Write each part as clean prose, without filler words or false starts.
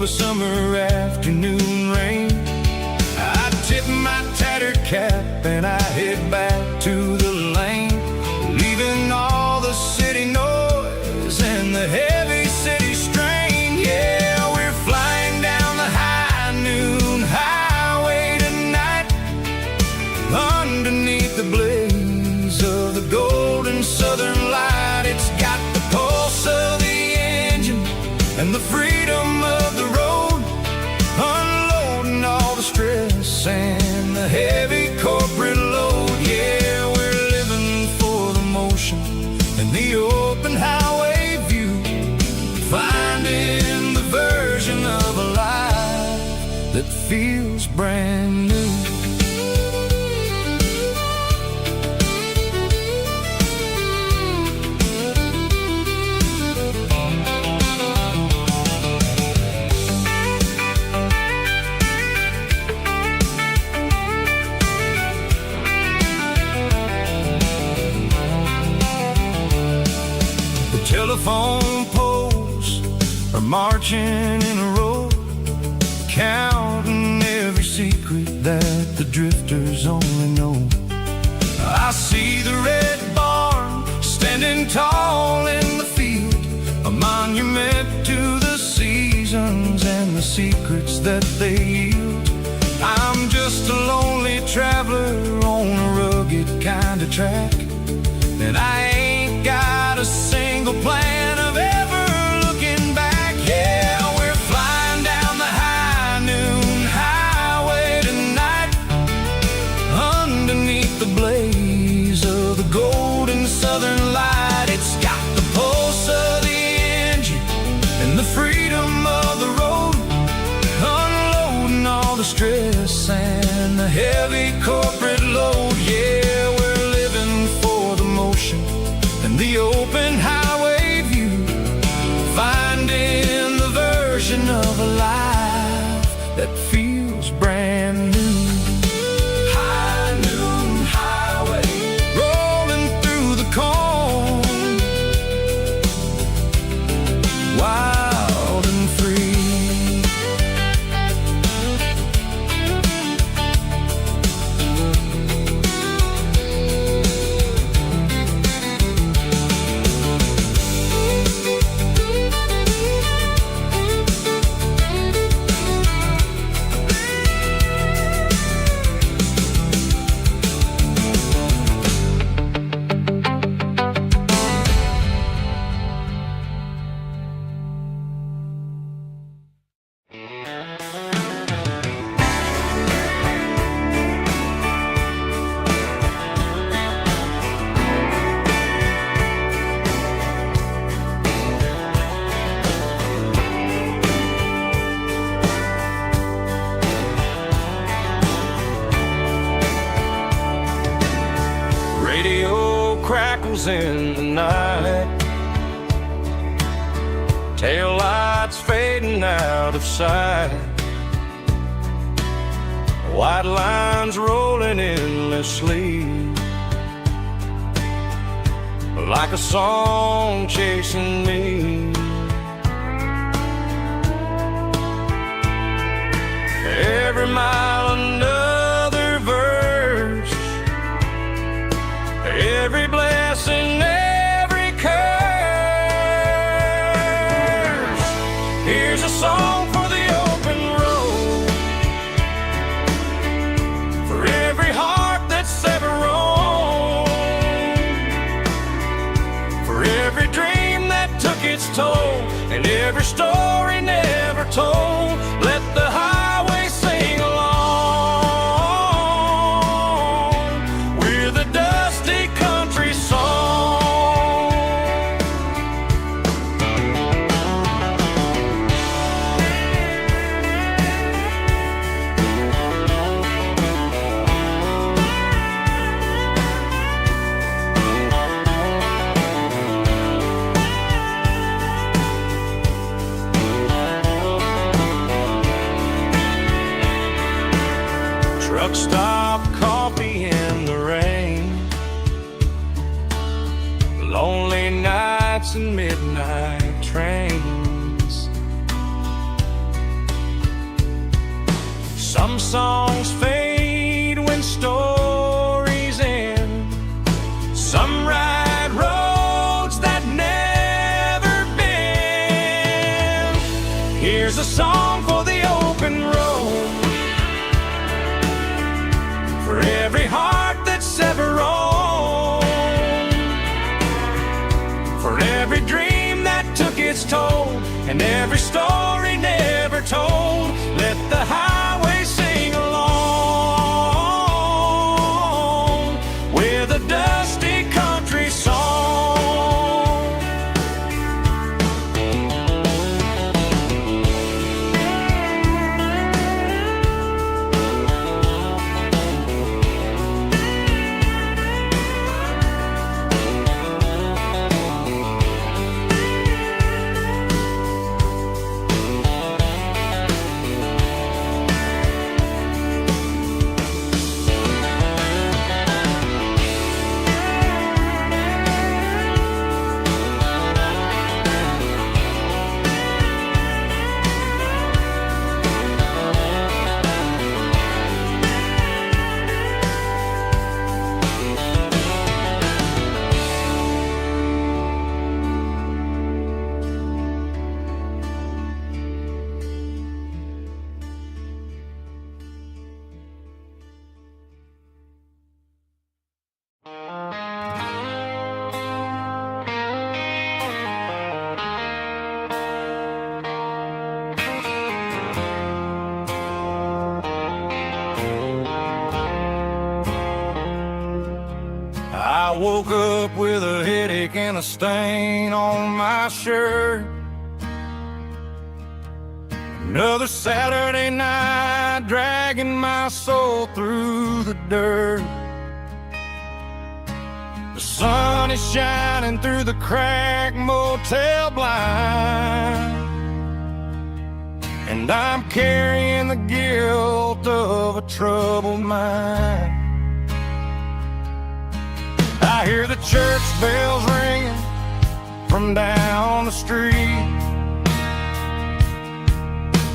of a summer afternoon rain. I tip my tattered cap and I head back to the lane, leaving all the city noise and the heavy city strain. Yeah, we're flying down the high noon highway tonight, underneath the blaze of the golden southern light. It's got the pulse of the engine and the freedom of the road, unloading all the stress and the heavy corporate load. Yeah, we're living for the motion and the open highway view, finding the version of a life that feels brand new. Telephone poles are marching in a row, counting every secret that the drifters only know. I see the red barn standing tall in the field, a monument to the seasons and the secrets that they yield. I'm just a lonely traveler on a rugged kind of track, and I ain't got a single plan of ever looking back. Yeah, we're flying down the high noon highway tonight, underneath the blaze of the golden southern light. It's got the pulse of the engine and the freedom of the road, unloading all the stress and the heavy corporate load. Yeah, we're living for the motion and the open highway view, finding the version of a life that feels brand new. High noon highway, rolling through the corn, wild and free. Crackles in the night, tail lights fading out of sight, white lines rolling endlessly, like a song chasing me. Every mile another verse, every blessing, every curse. Here's a song for the open road, for every heart that's ever roamed, for every dream that took its toll, and every story never told. Let the highway sing along with a dusty country song. Truck stop, coffee in the rain, lonely nights and midnight trains. Some songs fade when stories end. Some ride roads that never bend. Here's a song for the open road, for every heart that's ever roamed, for every dream that took its toll, and every story never told. Let the highway sing along with a dusty country song. I woke up with a headache and a stain on my shirt. Another Saturday night dragging my soul through the dirt. The sun is shining through the cracked motel blind, and I'm carrying the guilt of a troubled mind. I hear the church bells ringing from down the street,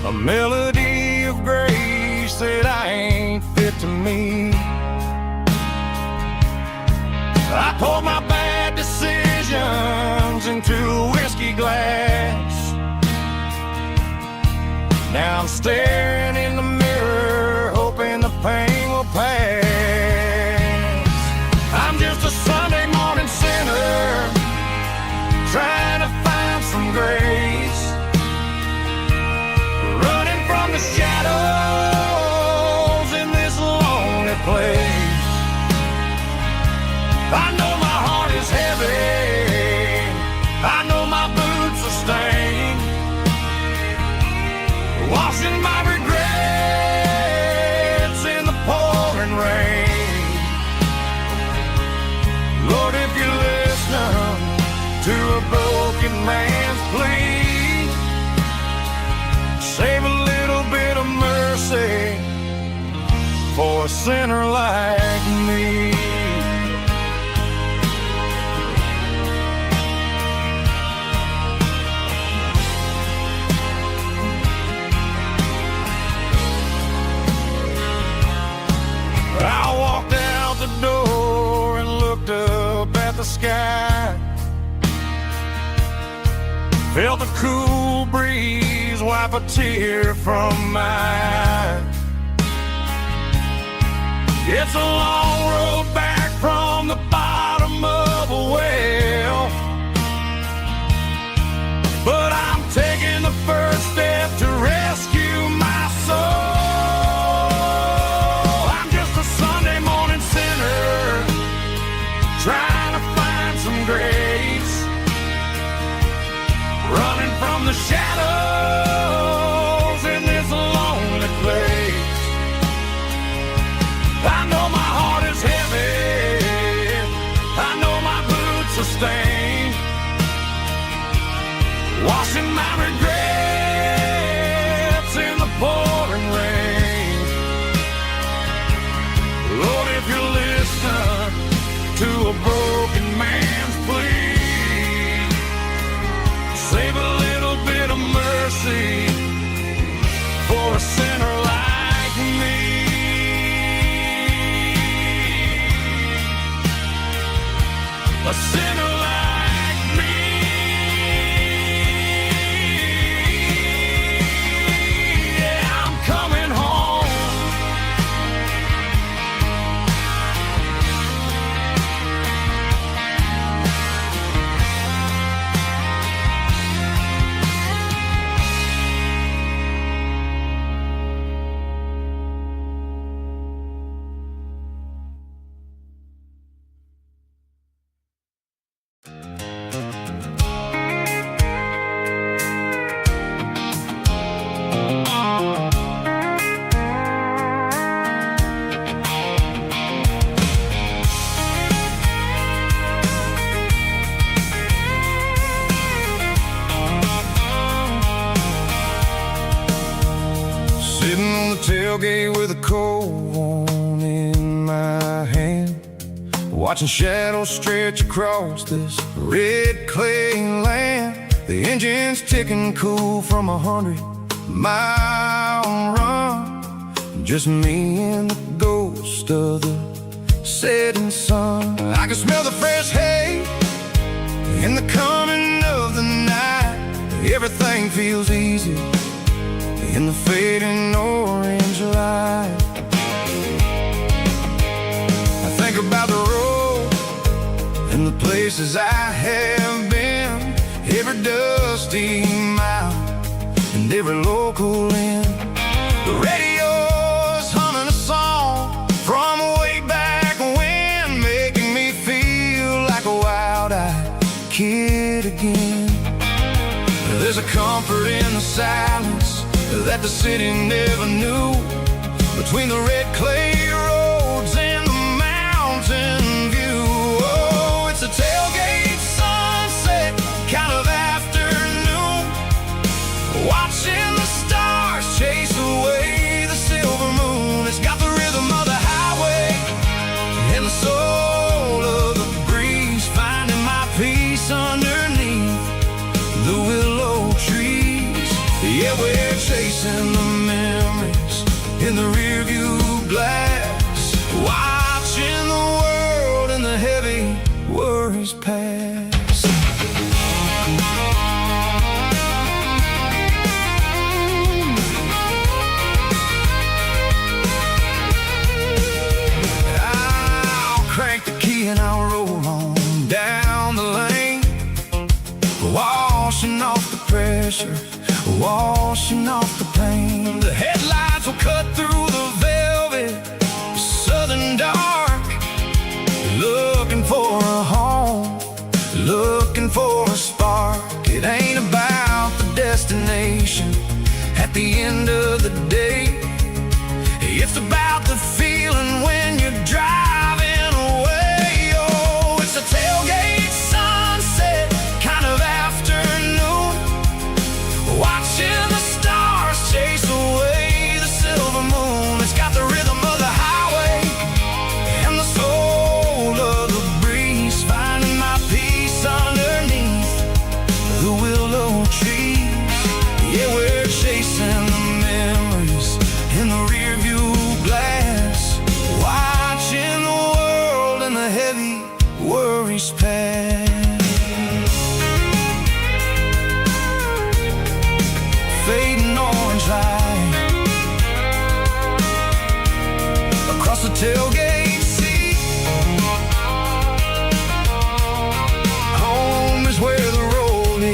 a melody of grace that I ain't fit to meet. I poured my bad decisions into a whiskey glass. Now I'm staring in the mirror, hoping the pain will pass. I'm just a Sunday morning sinner, trying to find some grace, running from the shadows in this lonely place. I know my heart is heavy, I know my boots are stained, washing my regrets in the pouring rain. Lord, if you listen to a broken man's plea, save a little bit of mercy for a sinner like me. I walked out the door and looked up at the sky, felt the cool breeze wipe a tear from my eye. It's a long road back from the bottom of a well, but I'm taking the first step to rescue my soul. Trying to find some grace, running from the shadows in this lonely place. I know my heart is heavy, Sitting on the tailgate with a cold one in my hand, watching shadows stretch across this red clay land. The engine's ticking cool from 100-mile run. Just me and the ghost of the setting sun. I can smell the fresh hay and the coming of the night. Everything feels easy in the fading orange light. I think about the road and the places I have been, every dusty mile and every local inn. The radio's humming a song from way back when, making me feel like a wild-eyed kid again. There's a comfort in the silence that the city never knew, between the red clay roads and the mountain view. Oh, it's a tailgate sunset kind of afternoon, watching the stars chase away the silver moon. It's got the rhythm of the highway and the soul of the breeze, finding my peace underneath the willow trees. Yeah, we're chasing the memories in the rearview glass, watching the world and the heavy worries pass. I'll crank the key and I'll roll on down the lane, washing off the pressure, washing off the pain. The headlights will cut through the velvet southern dark, looking for a home, looking for a spark. It ain't about the destination at the end of the day, it's about the feeling when you're driving away. Oh, it's a tailgate sunset kind of afternoon, watching the stars chase away the silver moon. It's got the rhythm of the highway and the soul of the breeze, finding my peace underneath the willow trees. Yeah, we're chasing the memories in the rearview glass, watching the world and the heavy worries pass. Fading orange light across the tailgate seat. Home is where the road is.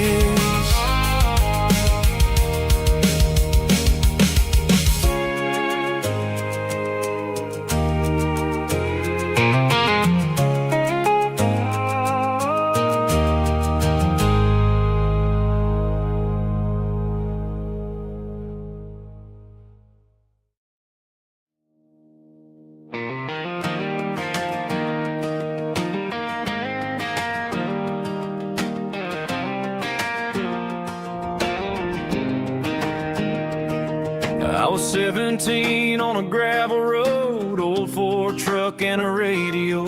I was 17 on a gravel road, old Ford truck and a radio,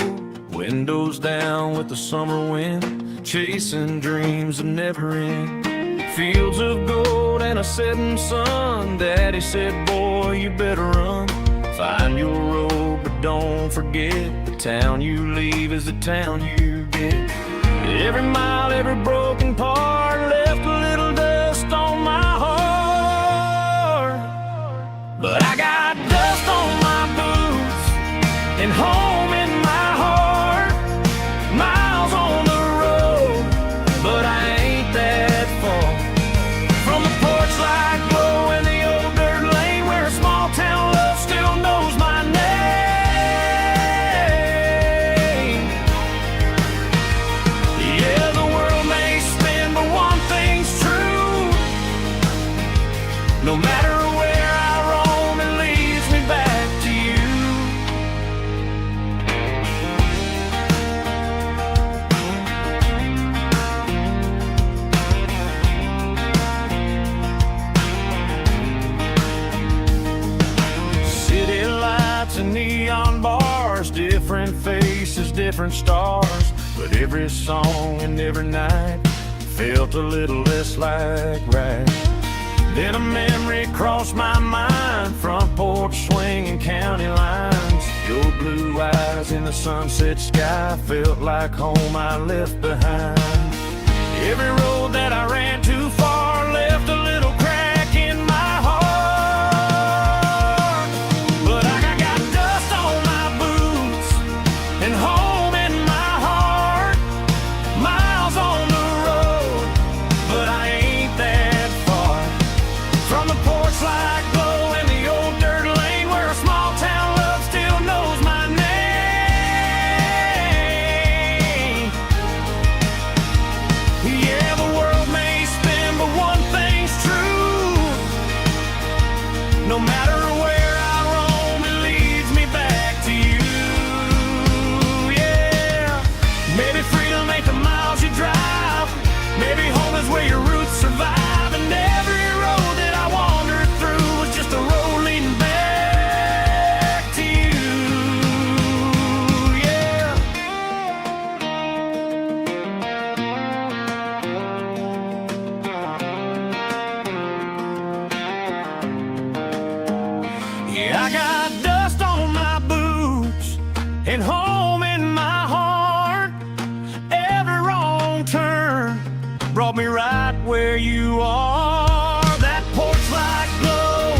windows down with the summer wind, chasing dreams that never end. Fields of gold and a setting sun. Daddy said, boy, you better run, find your road, but don't forget, the town you leave is the town you get. Every mile, every broken part left a little dust on my heart, but I got dust on my boots and home in my heart. Miles on the road, but I ain't that far from the porch light glow in the old dirt lane, where a small town love still knows my name. Yeah, the world may spin, but one thing's true: no matter where I roam, it leads me back to you. different stars, but every song and every night felt a little less like right. Then a memory crossed my mind, front porch swinging county lines. Your blue eyes in the sunset sky felt like home I left behind. Every road that I ran too far left a little crack in my heart. But I got dust on my boots and home in my heart. Miles on the road, but I ain't that far from the porch light glow and the old dirt lane where a small town love still knows my name. Yeah, the world may spin, but one thing's true. No matter where I roam, it leads me back to you. Yeah, maybe freedom ain't the miles you drive. Maybe home is where your roots survive. And every road that I wandered through was just a road leading back to you. Yeah. Yeah, I got dust on my boots and home in my heart. Every wrong turn brought me right where you are. That porch light glow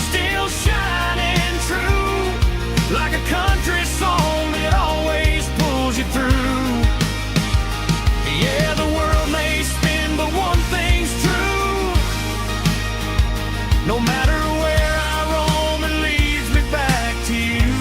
still shining true, like a country song that always pulls you through. Yeah, the world may spin, but one thing's true. No matter where I roam, it leads me back to you.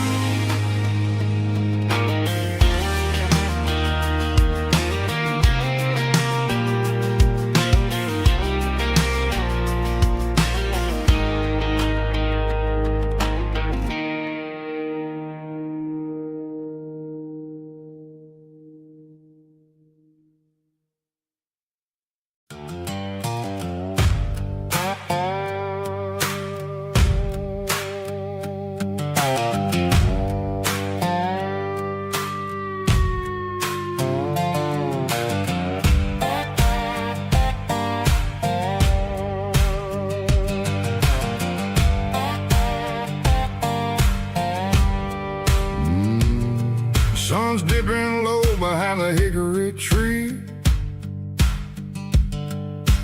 Sun's dipping low behind the hickory tree.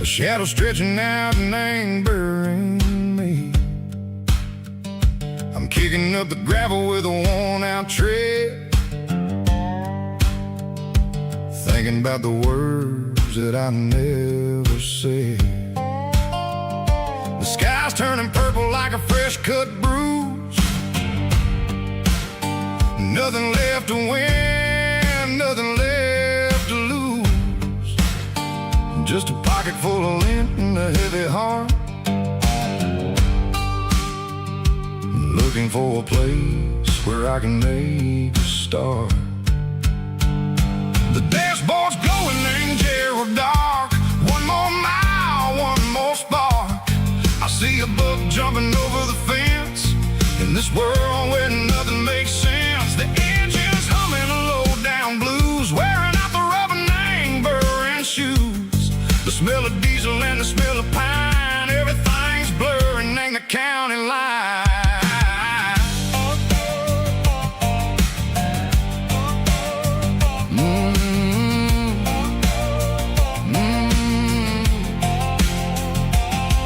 A shadow stretching out and ain't burying me. I'm kicking up the gravel with a worn-out tread, thinking about the words that I never said. The sky's turning purple like a fresh-cut bruise. Nothing left to win, nothing left to lose. Just a pocket full of lint and a heavy heart, looking for a place where I can make a start. The dashboard's glowing, ain't Gerald dark. One more mile, one more spark. I see a buck jumping over the fence in this world where nothing makes sense. The engine's humming a low-down blues, wearing out the rubber name, burring shoes. The smell of diesel and the smell of pine, everything's blurring, ain't the county line.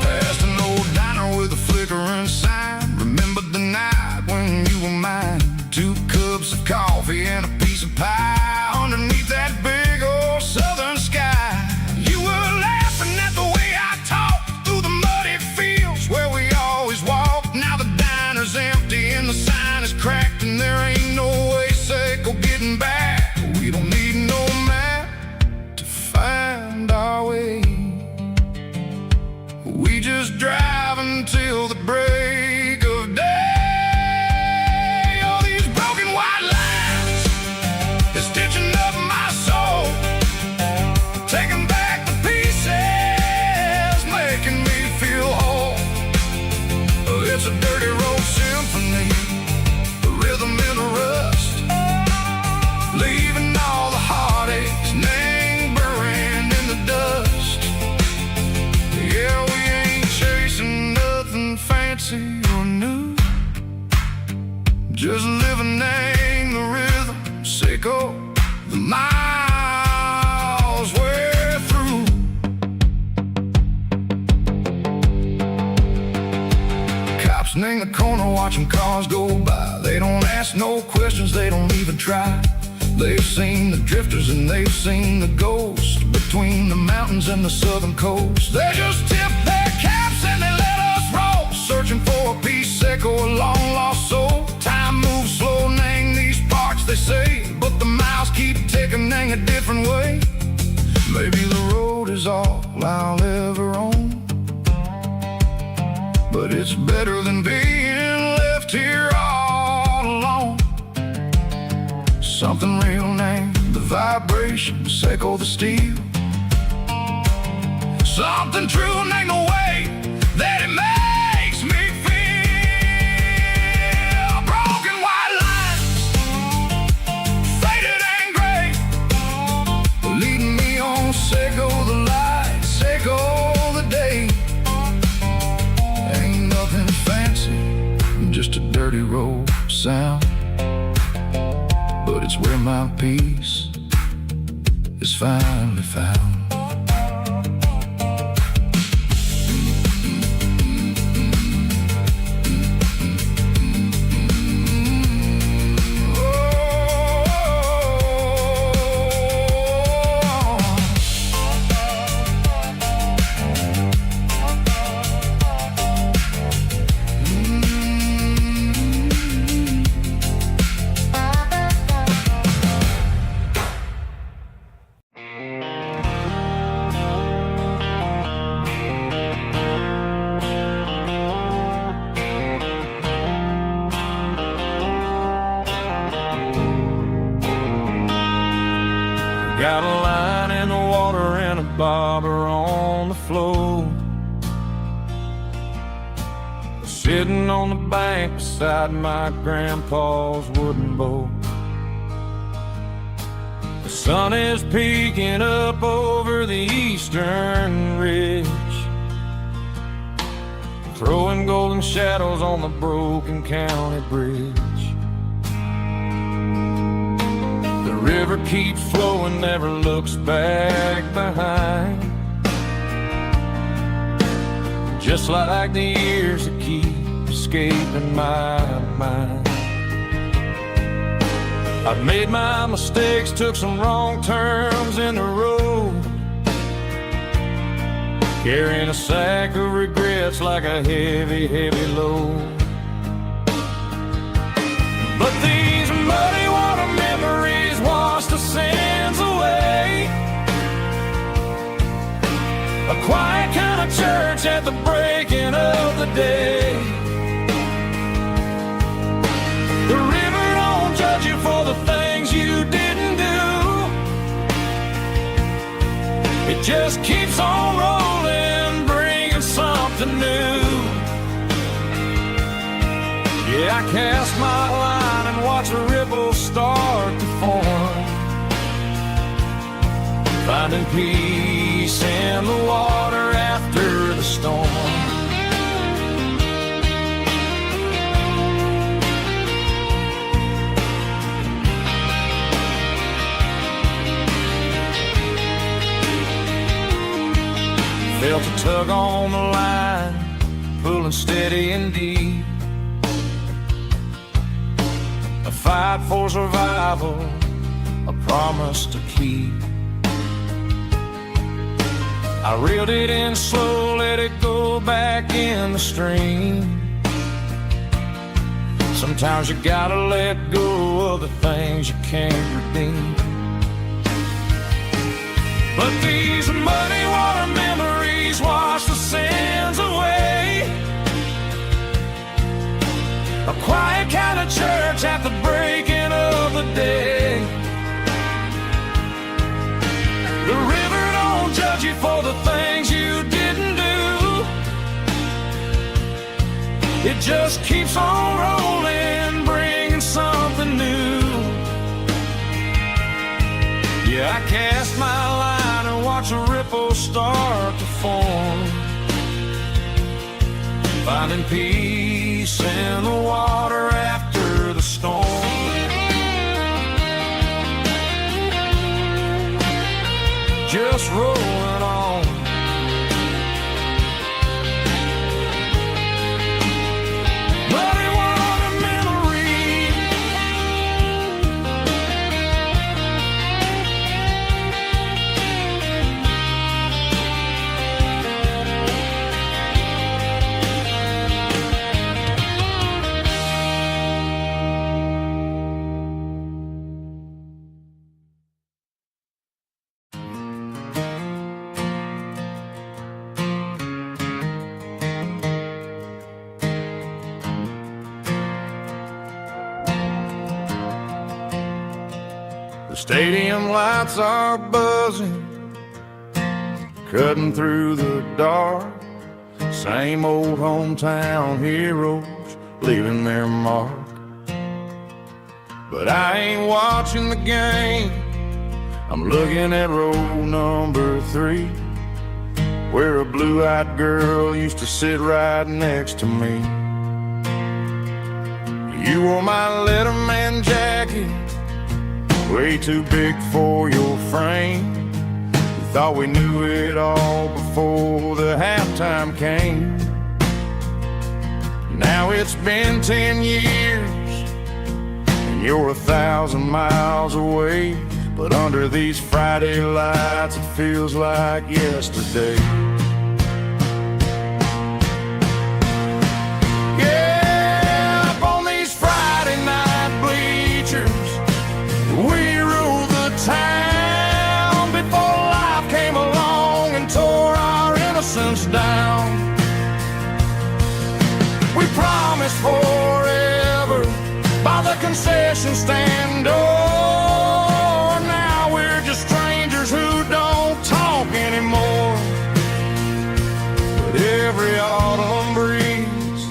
Past an old diner with a flickering sign. Remember the night when you were mine. 2 cups of coffee and a piece of pie underneath that big old southern sky. You were laughing at the way I talked through the muddy fields where we always walked. Now the diner's empty and the sign is cracked, and there ain't no way safe or getting back. We don't need no map to find our way. We just drive until the break of day. It's a dirty road symphony, the rhythm in the rust. Stops in the corner watching cars go by. They don't ask no questions, they don't even try. They've seen the drifters and they've seen the ghosts between the mountains and the southern coast. They just tip their caps and they let us roll, searching for a piece echo, a long lost soul. Time moves slow, nang these parts they say, but the miles keep ticking, nang a different way. Maybe the road is all I'll ever own, but it's better than being left here all alone. Something real named the vibrations echo the steel. Something true named the way that it makes me feel. Broken white lines, faded and gray, leading me on, echo the lights, echo the day. Ain't nothing fancy, just a dirty road sound, but it's where my peace is finally found. Got a line in the water and a bobber on the floor, sitting on the bank beside my grandpa's wooden boat. The sun is peeking up over the eastern ridge, throwing golden shadows on the broken county bridge. The river keeps flowing, never looks back behind, just like the years that keep escaping my mind. I've made my mistakes, took some wrong turns in the road, carrying a sack of regrets like a heavy, heavy load. But these muddy water memories wash the sins away. A quiet kind of church at the breaking of the day. The river don't judge you for the things you didn't do. It just keeps on rolling, bringing something new. Yeah, I cast my line and watch the ripples start to form, finding peace in the water after the storm. Felt a tug on the line, pulling steady and deep. A fight for survival, a promise to keep. I reeled it in slow, let it go back in the stream. Sometimes you gotta let go of the things you can't redeem. But these muddy water memories wash the sins away. A quiet kind of church at the breaking of the day. The river don't judge you for the things you didn't do. It just keeps on rolling, bringing something new. Yeah, I cast my line and watch the ripples start to form, finding peace in the water after the storm. Just rolling on. Stadium lights are buzzing, cutting through the dark. Same old hometown heroes leaving their mark. But I ain't watching the game, I'm looking at row number 3, where a blue-eyed girl used to sit right next to me. You wore my Letterman jacket, way too big for your frame. We thought we knew it all before the halftime came. Now it's been 10 years, and you're 1,000 miles away. But under these Friday lights, it feels like yesterday. Yeah, up on these Friday night bleachers, we rule the town before life came along and tore our innocence down. We promised forever by the concession stand door. Now we're just strangers who don't talk anymore. But every autumn breeze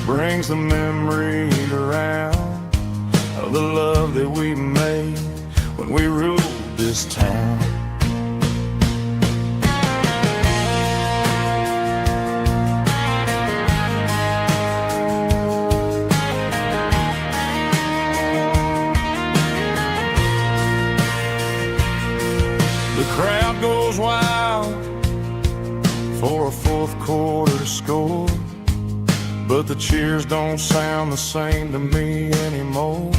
brings the memory around of the love that we made when we ruled this town. The crowd goes wild for a fourth quarter score, but the cheers don't sound the same to me anymore.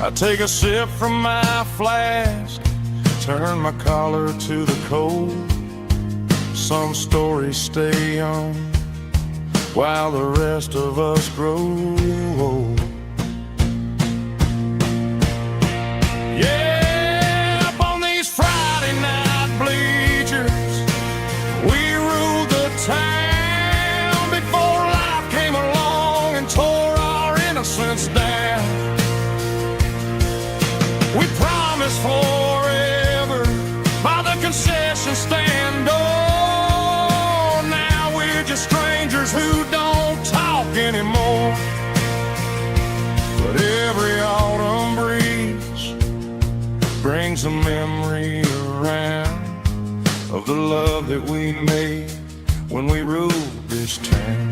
I take a sip from my flask, turn my collar to the cold. Some stories stay young while the rest of us grow old. We promised forever by the concession stand door. Now we're just strangers who don't talk anymore. But every autumn breeze brings a memory around of the love that we made when we ruled this town.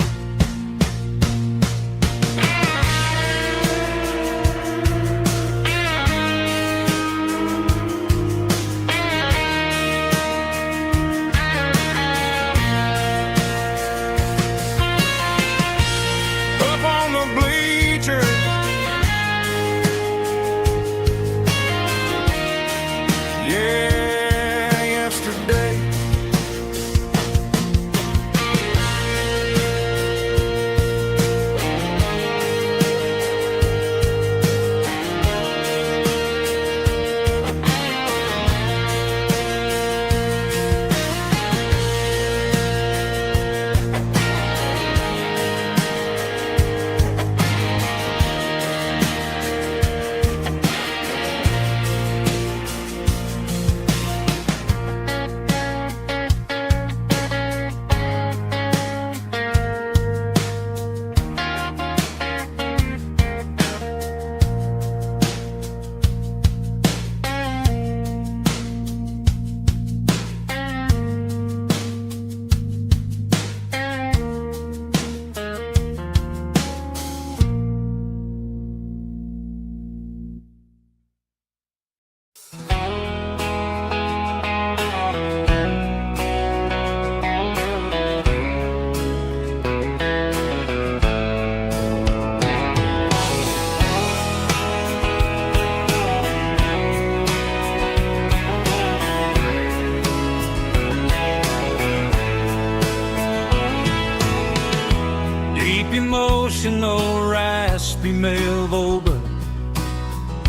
Emotional, raspy male vocal,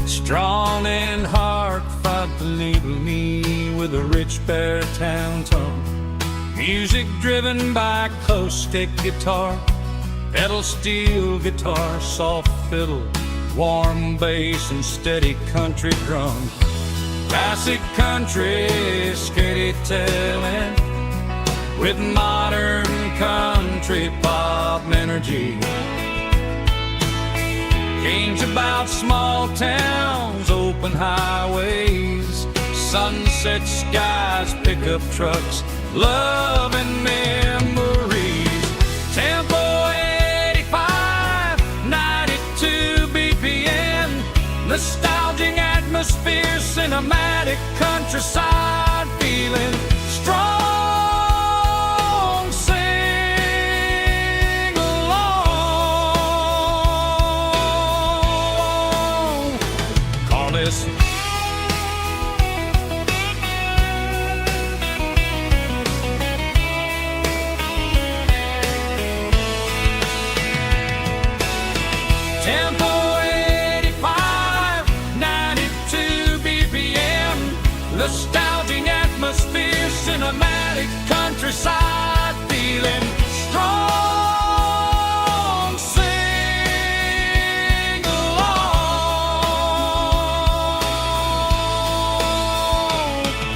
strong and hard fought to label me with a rich baritone tone. Music driven by acoustic guitar, pedal steel guitar, soft fiddle, warm bass and steady country drums. Classic country storytelling with modern country pop energy. Games about small towns, open highways, sunset skies, pickup trucks, love and memories. Tempo 85, 92 BPM, nostalgic atmosphere, cinematic countryside feeling strong. Sing along. Call this Tempo 85, 92 BPM, nostalgic atmosphere, cinematic countryside feeling strong. Sing along.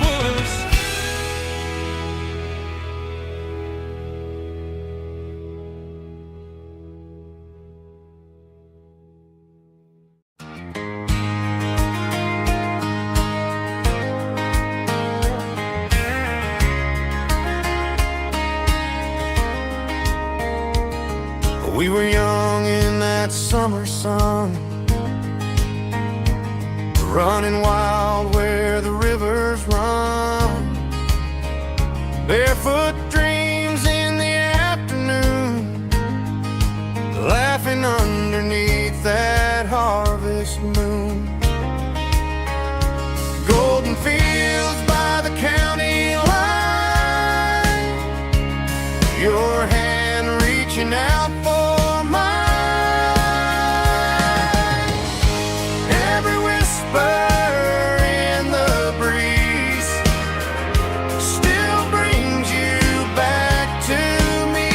Puss. We were young in that summer sun, running wild where the rivers run. Barefoot dreams in the afternoon, laughing underneath that harvest moon. Golden fields by the county line, your hand reaching out for mine. Every whisper in the breeze still brings you back to me.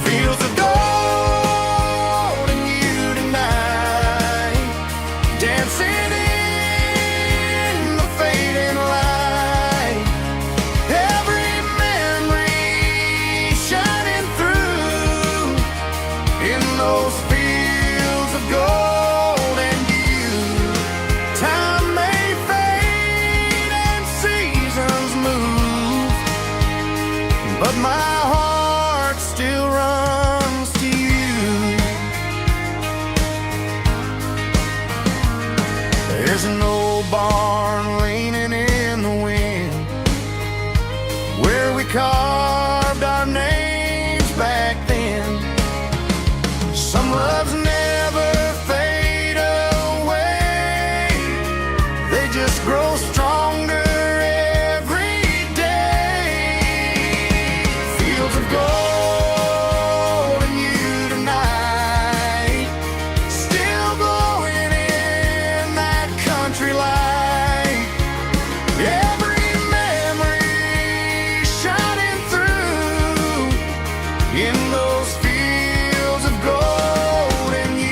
Fields of gold and you tonight, dancing in the fading light. Every memory shining through in those fields of gold and you. Time may fade and seasons move, but my heart still runs to you. There's an old barn leaning in the wind where we carved our names back then. Some loves never fade away, they just grow stronger every day. Fields of gold and you tonight, still glowing in that country light. Every memory shining through in those fields of gold and you.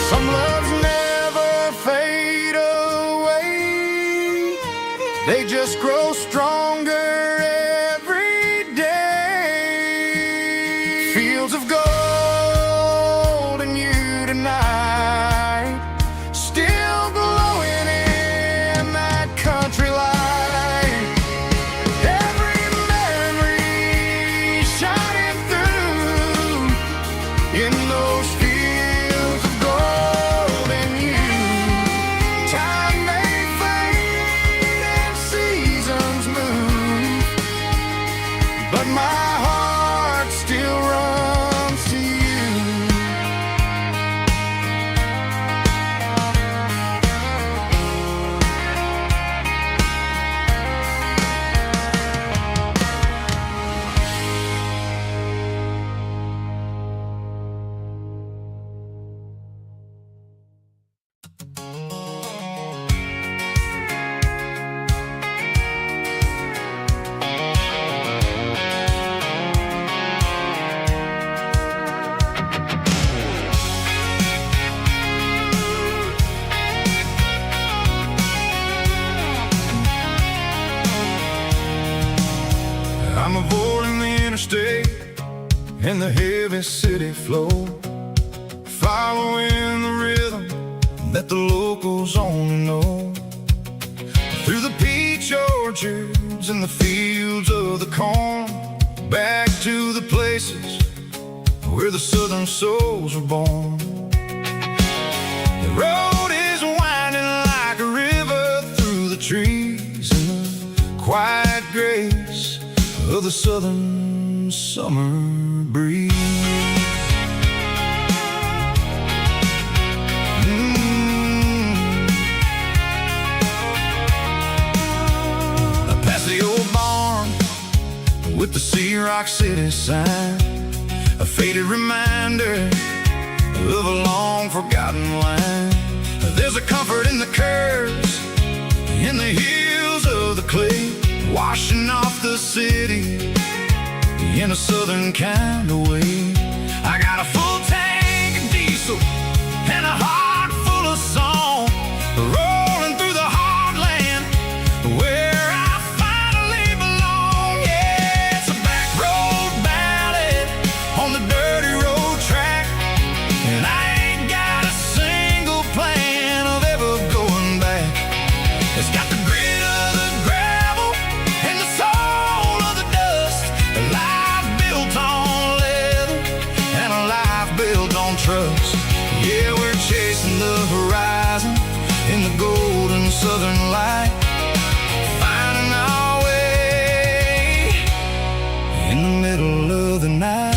Some loves never fade away, they just grow stronger every day. Fields of gold and you tonight, still glowing in that country light. Every memory shining through in those fields of gold and you. Time may fade and seasons move, but my heart still runs to you. heavy city flow, following the rhythm that the locals only know. Through the peach orchards and the fields of the corn, back to the places where the southern souls were born. The road is winding like a river through the trees in the quiet grace of the southern summer breeze. Past the old barn with the Sea Rock City sign, a faded reminder of a long forgotten line. There's a comfort in the curves, in the hills of the clay, washing off the city in a southern kind of way. I got a full tank of diesel and a heart full of song, rolling through the heartland where I finally belong. Yeah, it's a back road ballad on the dirty road track, and I ain't got a single plan of ever going back. It's got the grit of the gravel and the soul of the dust, a life built on leather and a life built on trust. Yeah, we're chasing the horizon in the golden southern light, finding our way in the middle of the night.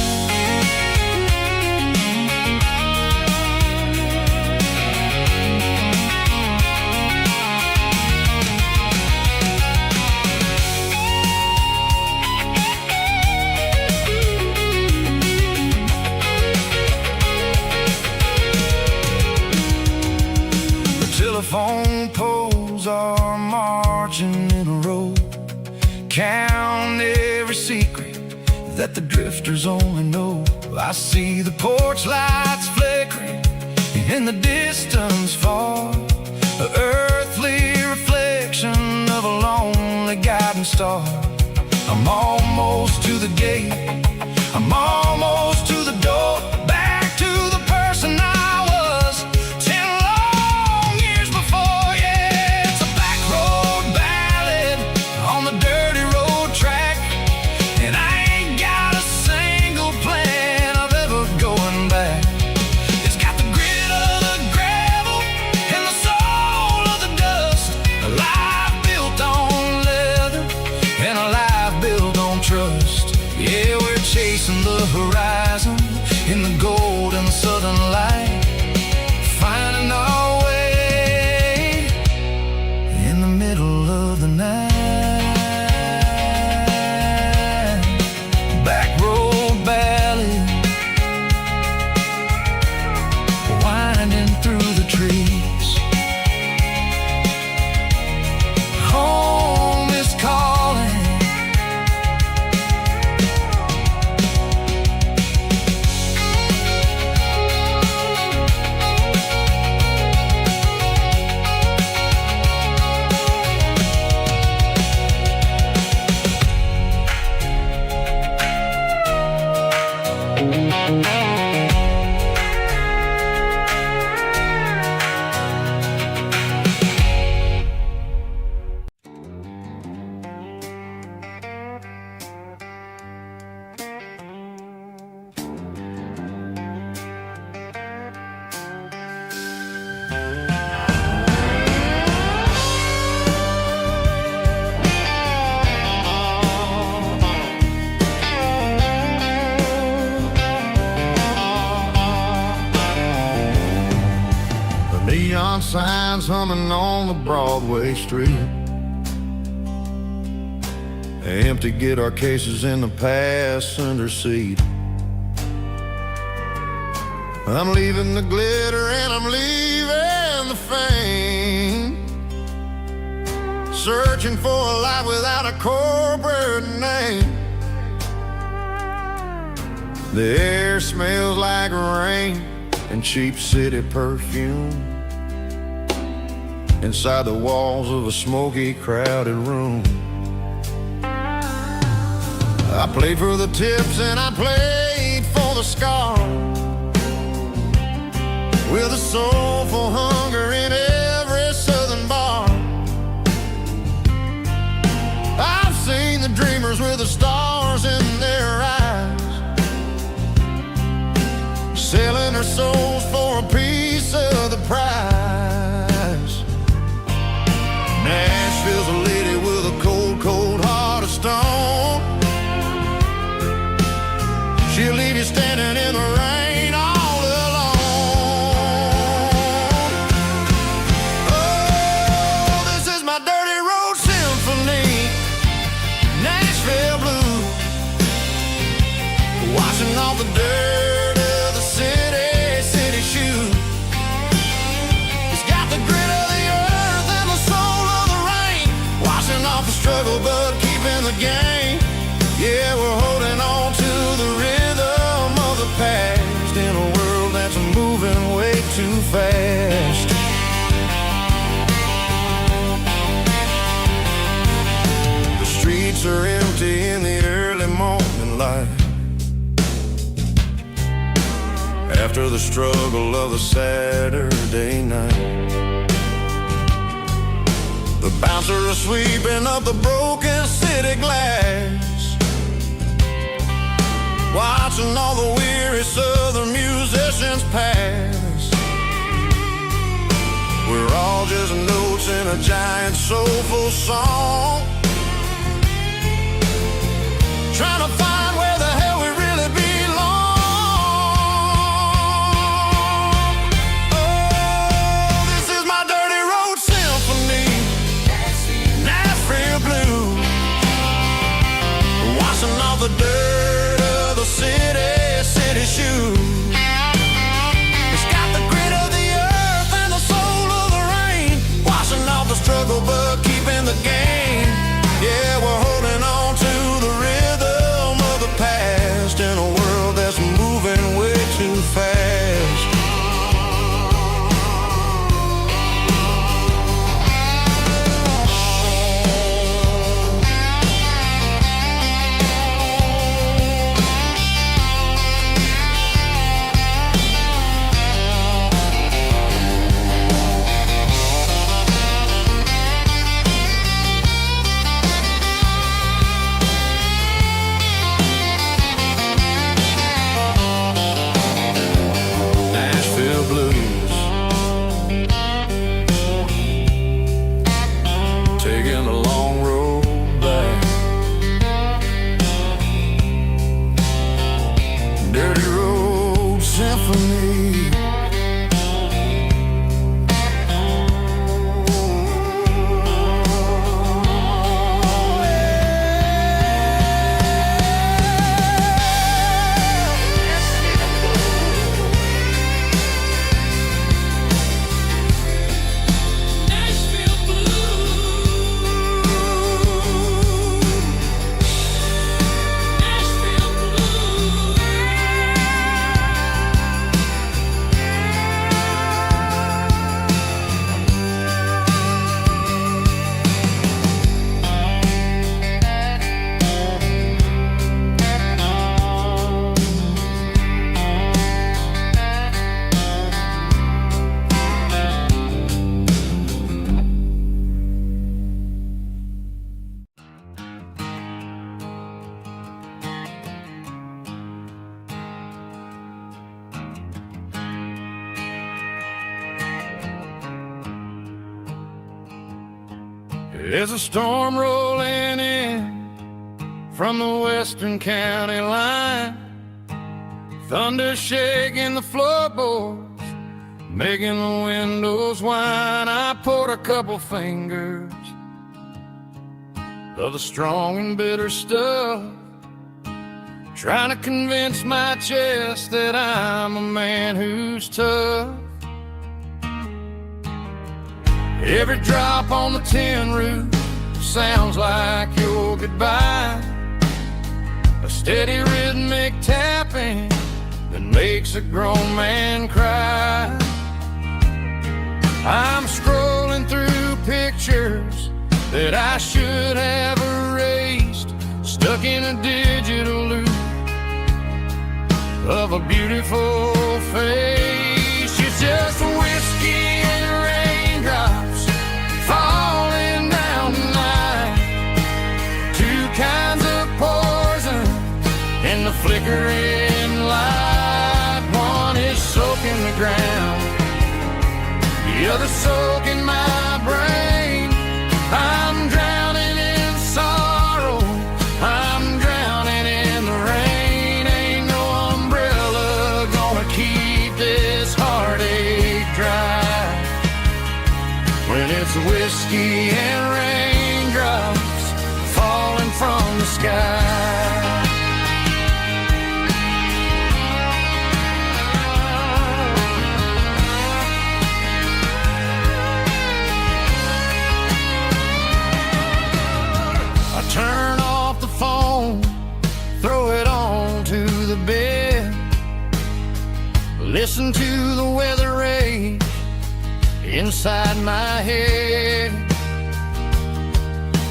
Telephone poles are marching in a row, count every secret that the drifters only know. I see the porch lights flickering in the distance far, an earthly reflection of a lonely guiding star. I'm almost to the gate, I'm almost to the door, back to the person I was 10 long years before. Yeah, it's a back road ballad on the dirty road track, and I ain't got a single plan of ever going back. It's got the grit of the gravel and the soul of the dust, a life built on leather and a life built on trust. Yeah, we're chasing the horizon in the golden southern light, finding our way in the middle of the night. Back road ballad, winding through the trees. Home is calling. Neon signs humming on the Broadway street, empty guitar cases in the passenger seat. I'm leaving the glitter and I'm leaving the fame, searching for a life without a corporate name. The air smells like rain and cheap city perfume inside the walls of a smoky, crowded room. I played for the tips and I played for the a scar, with a soulful hunger in every southern bar. I've seen the dreamers with the stars in their eyes, selling their souls for a piece of the prize. Nashville's a lady with a cold, cold heart of stone. She'll leave you standing in the rain all alone. Oh, this is my dirty road symphony, Nashville blues, washing off the dirt of the city shoes. It's got the grit of the earth and the soul of the rain, washing off the struggle but keeping the game. Yeah, we're holding on to the rhythm of the past in a world that's moving way too fast. The streets are empty in the early morning light, after the struggle of the Saturday night. The bouncers are sweeping up the broken city glass, watching all the weary southern musicians pass. We're all just notes in a giant soulful song, trying to find where the hell we really belong. Oh, this is my dirty road symphony, Nashville blues, washing off the dirt of the city shoes. It's got the grit of the earth and the soul of the rain, washing off the struggle but keeping the game. Yeah, we're holding on to the rhythm of the past in a world that's moving way too fast. Nashville blues, taking a long road back. Dirty road symphony. There's a storm rolling in from the western county line, thunder shaking the floorboards, making the windows whine. I poured a couple fingers of the strong and bitter stuff, trying to convince my chest that I'm a man who's tough. Every drop on the tin roof sounds like your goodbye, a steady rhythmic tapping that makes a grown man cry. I'm scrolling through pictures that I should have erased, stuck in a digital loop, of a beautiful face. It's just whiskey and raindrops falling down tonight. Two kinds of poison in the flickering light. One is soaking the ground, the other soaking my brain. I'm drowning in sorrow, I'm drowning in the rain. Ain't no umbrella gonna keep this heartache dry when it's whiskey and raindrops falling from the sky. Turn off the phone, throw it on to the bed. Listen to the weather rage inside my head.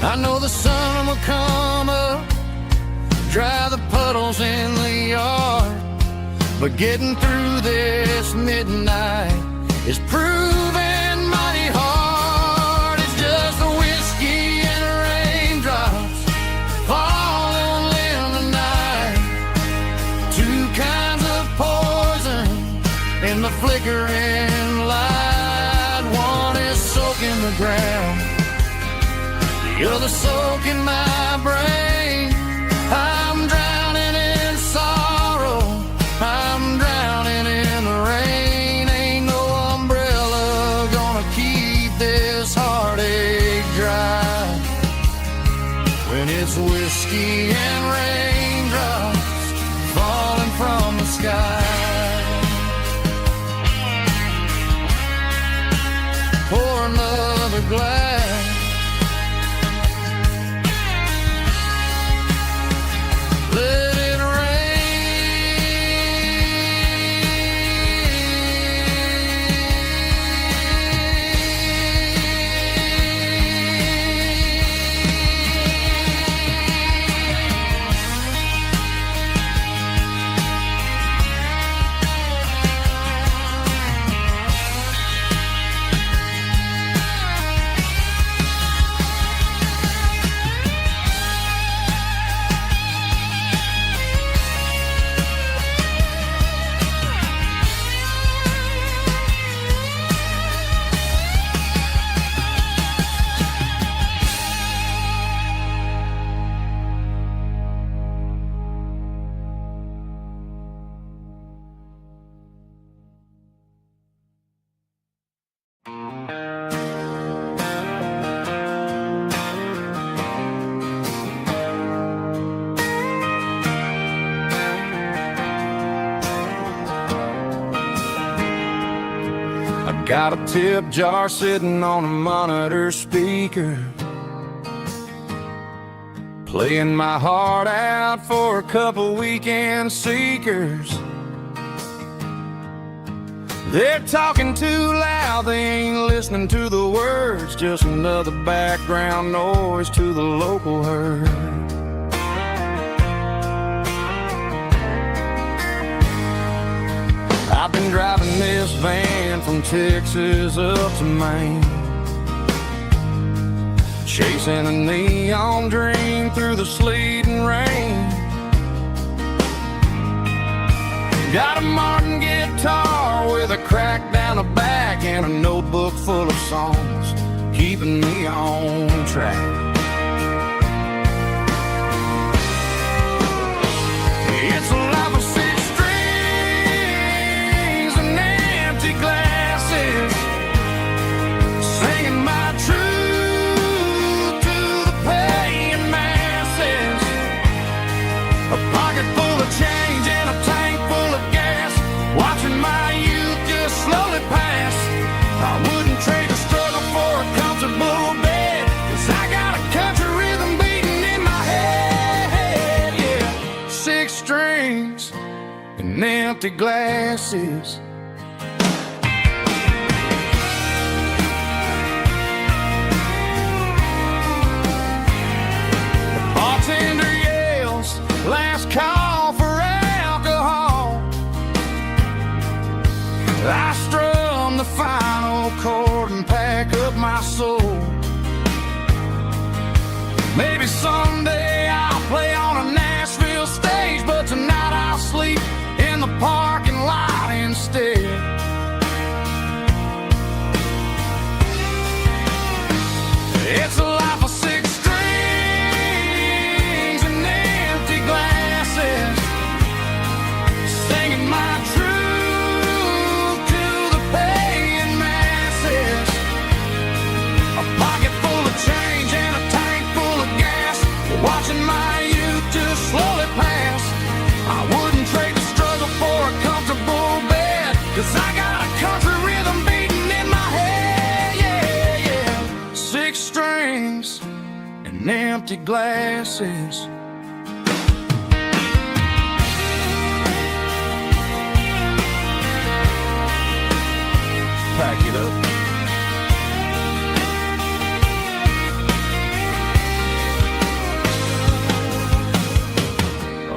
I know the sun will come up, dry the puddles in the yard, but getting through this midnight is proving mighty hard. It's just the whiskey and raindrops falling in the night. Two kinds of poison in the flickering light. One is soaking the ground, the other soaking my brain. I'm drowning in sorrow, I'm drowning in the rain. Ain't no umbrella gonna keep this heartache dry when it's whiskey and raindrops falling from the sky. Pour another glass. Let it got a tip jar sitting on a monitor speaker, playing my heart out for a couple weekend seekers. They're talking too loud, they ain't listening to the words, just another background noise to the local herd. I've been driving this van from Texas up to Maine, chasing a neon dream through the sleet and rain. Got a Martin guitar with a crack down the back and a notebook full of songs keeping me on track. It's a life of six strings and empty glasses, singing my truth to the paying masses. A pocket full of change and a tank full of gas, watching my youth just slowly pass. I wouldn't trade the struggle for a comfortable bed, 'cause I got a country rhythm beating in my head, yeah. Six strings and empty glasses. The bartender yells, last call for alcohol. I strum the final chord and pack up my soul. Maybe someday I'll play on a Nashville stage, but tonight I'll sleep in the parking lot instead. It's a life of six strings and empty glasses, singing my truth to the paying masses. A pocket full of change and a tank full of gas, watching my youth just slowly pass. I wouldn't trade the struggle for a comfortable bed, 'cause I got a country rhythm beating in my head, yeah, yeah. Six strings and empty glasses. Pack it up.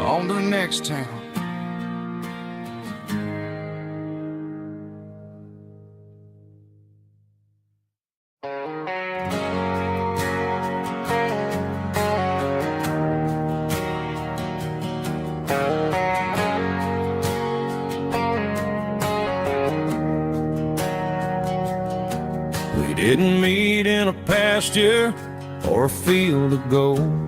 On to the next town. We didn't meet in a pasture or a field of gold.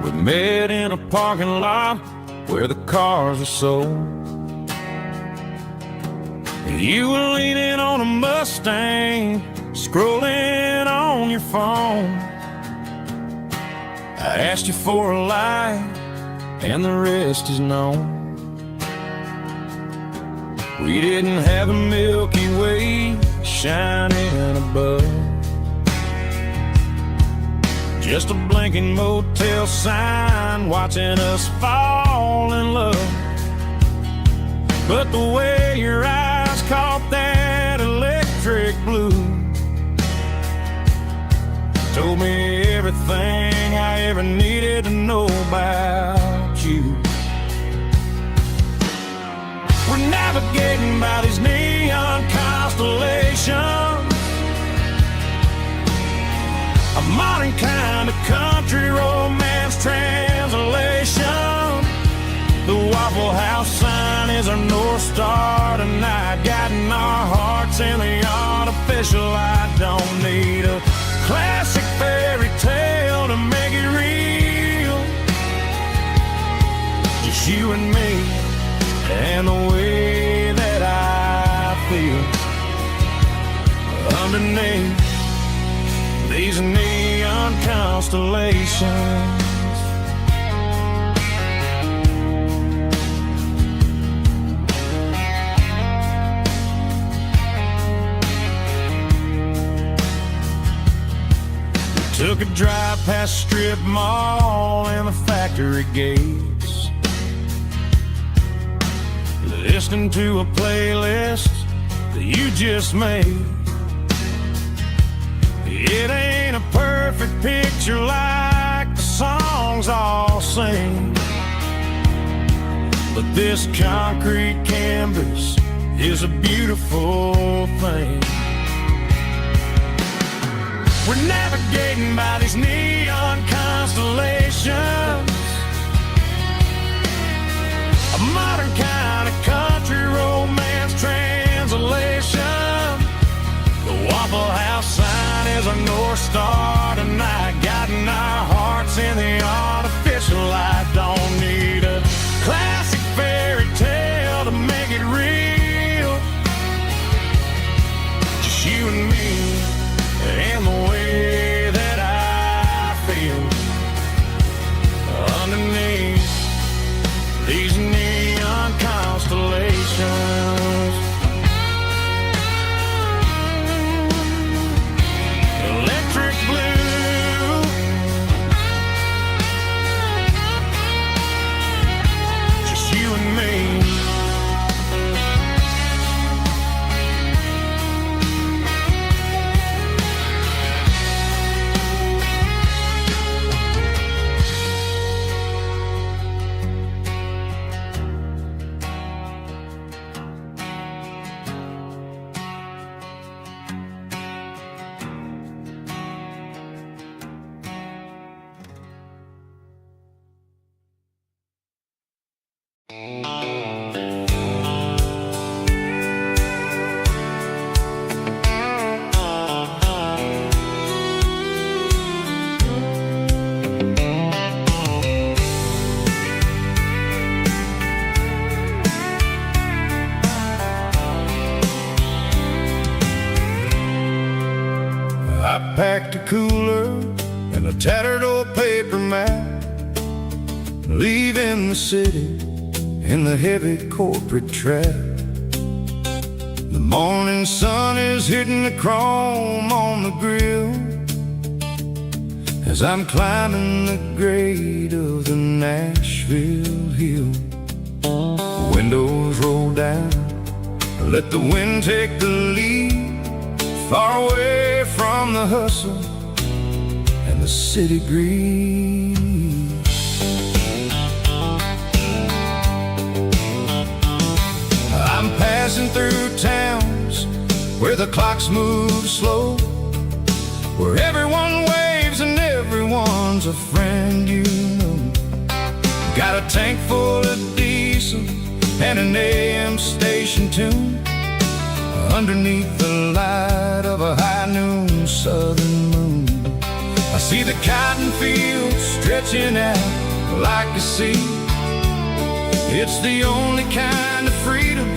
We met in a parking lot where the cars are sold. You were leaning on a Mustang, scrolling on your phone. I asked you for a light, and the rest is known. We didn't have a Milky Way shining above, just a blinking motel sign watching us fall in love. But the way your eyes caught that electric blue told me everything I ever needed to know about you. We're navigating by these neon constellations, a modern kind of country romance translation. The Waffle House sign is our North Star tonight, guiding our hearts in the artificial light. Don't need a classic fairy tale to make it real, just you and me and the way that I feel underneath these neon constellations. We took a drive past Strip Mall and the factory gates, listening to a playlist that you just made. It ain't a perfect picture like the songs all sing, but this concrete canvas is a beautiful thing. We're navigating by these neon constellations, a modern kind of country romance translation. The Waffle House sign is our North Star tonight, guiding our hearts in the artificial light. Don't need a classic fairy tale to make it real, just you and me and the way that I feel underneath these neon constellations. Electric blue packed a cooler and a tattered old paper map, leaving the city in the heavy corporate trap. The morning sun is hitting the chrome on the grill as I'm climbing the grade of the Nashville hill. Windows roll down, let the wind take the lead, far away from the hustle and the city greed. I'm passing through towns where the clocks move slow, where everyone waves and everyone's a friend you know. Got a tank full of diesel and an AM station tune underneath the light of a high noon southern moon. I see the cotton fields stretching out like a sea. It's the only kind of freedom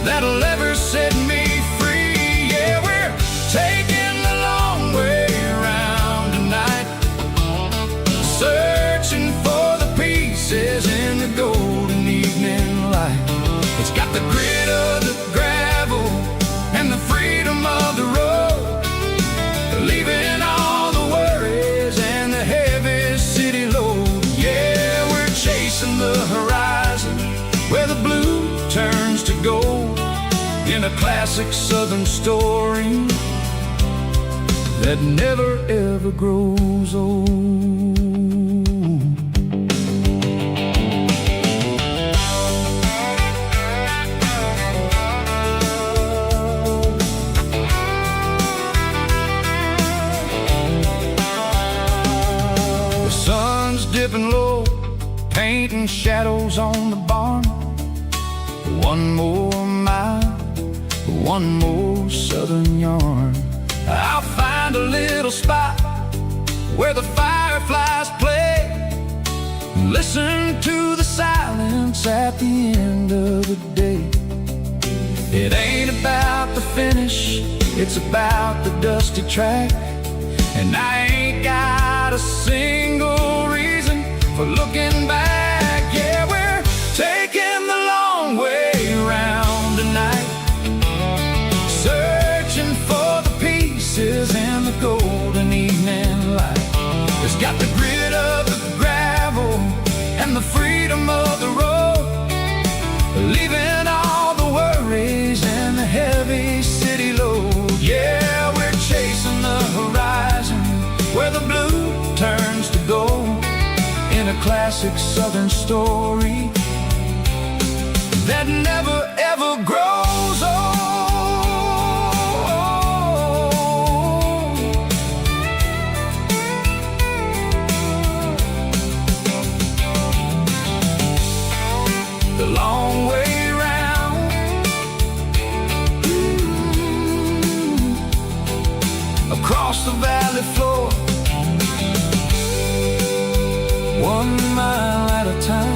that'll ever set me free. Yeah, we're taking the long way around tonight, searching for the pieces in the golden evening light. It's got the grit of the gravel and the freedom of the road, leaving all the worries and the heavy city load. Yeah, we're chasing the horizon where the blue turns to gold, in a classic southern story that never ever grows old. The sun's dipping low, painting shadows on the barn. One more mile, one more southern yarn. I'll find a little spot where the fireflies play, listen to the silence at the end of the day. It ain't about the finish, it's about the dusty track. And I ain't got a single reason for looking back. Yeah, we're taking the long way around tonight, searching for the pieces in the golden evening light. It's got the grit of the gravel and the freedom of the road, leaving all the worries and the heavy city load. Yeah, we're chasing the horizon where the blue turns to gold, in a classic southern story that never ever grows old. The long way round, across the valley floor, 1 mile at a time.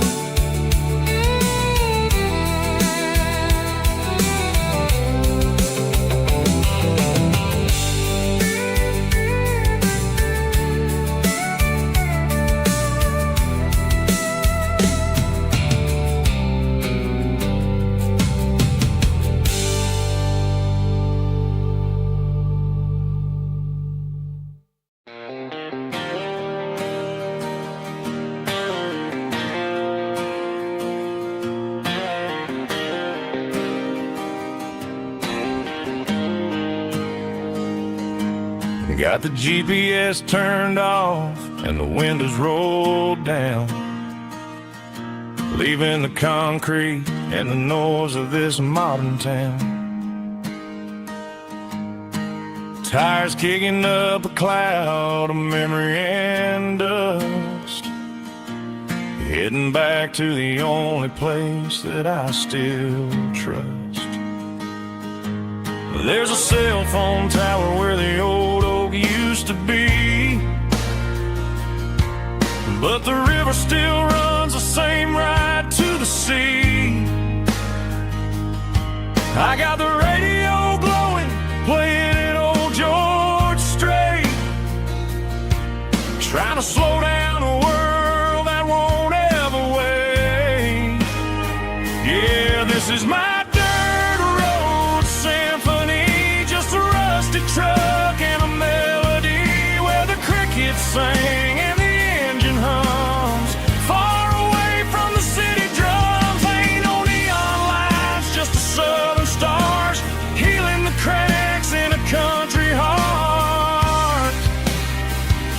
Got the GPS turned off and the windows rolled down, leaving the concrete and the noise of this modern town. Tires kicking up a cloud of memory and dust, heading back to the only place that I still trust. There's a cell phone tower where the old oak used to be, but the river still runs the same right to the sea. I got the radio blowing, playing an old George Strait, to slow down a world that won't ever wait. Yeah, this is my dirt road symphony, just a rusty truck and a melody where the crickets sing and the engine hums. Far away from the city drums, ain't no neon lights, just the southern stars healing the cracks in a country heart.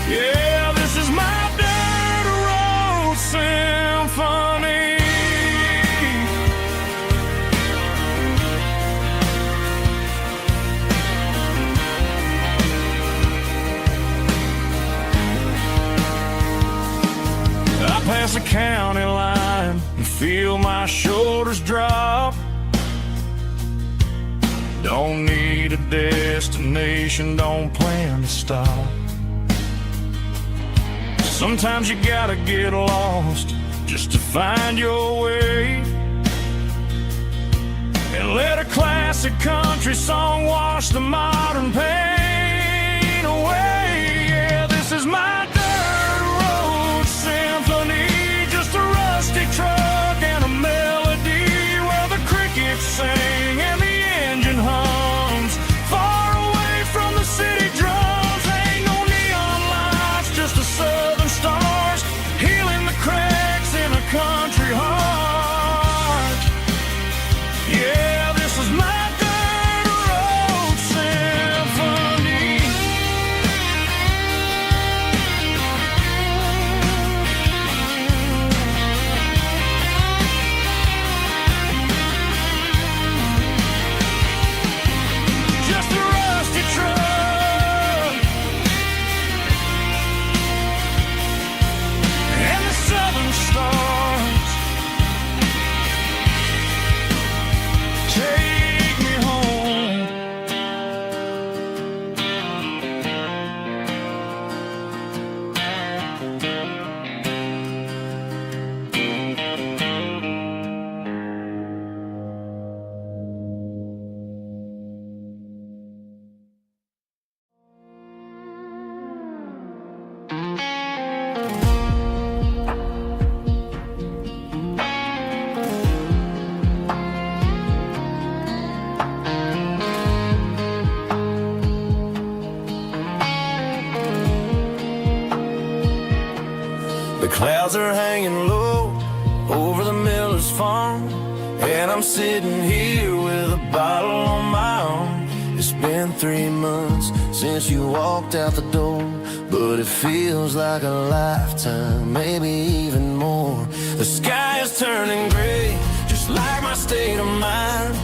Yeah, this is my dirt road symphony. I pass a county line and feel my shoulders drop. Don't need a destination, don't plan to stop. Sometimes you gotta get lost just to find your way, and let a classic country song wash the modern pain away. Yeah, this is my dirt road symphony, just a rusty truck and a melody where the crickets sing and the engine hums. Far away from the city drums, ain't no neon lights, just the southern stars healing the cracks in a country heart. Yeah, this is my dirt road symphony. Just a rusty truck and the southern stars take me home. The clouds are hanging low over the miller's farm, and I'm sitting here with a bottle on my arm. It's been 3 months since you walked out the door, but it feels like a lifetime, maybe even more. The sky is turning gray, just like my state of mind,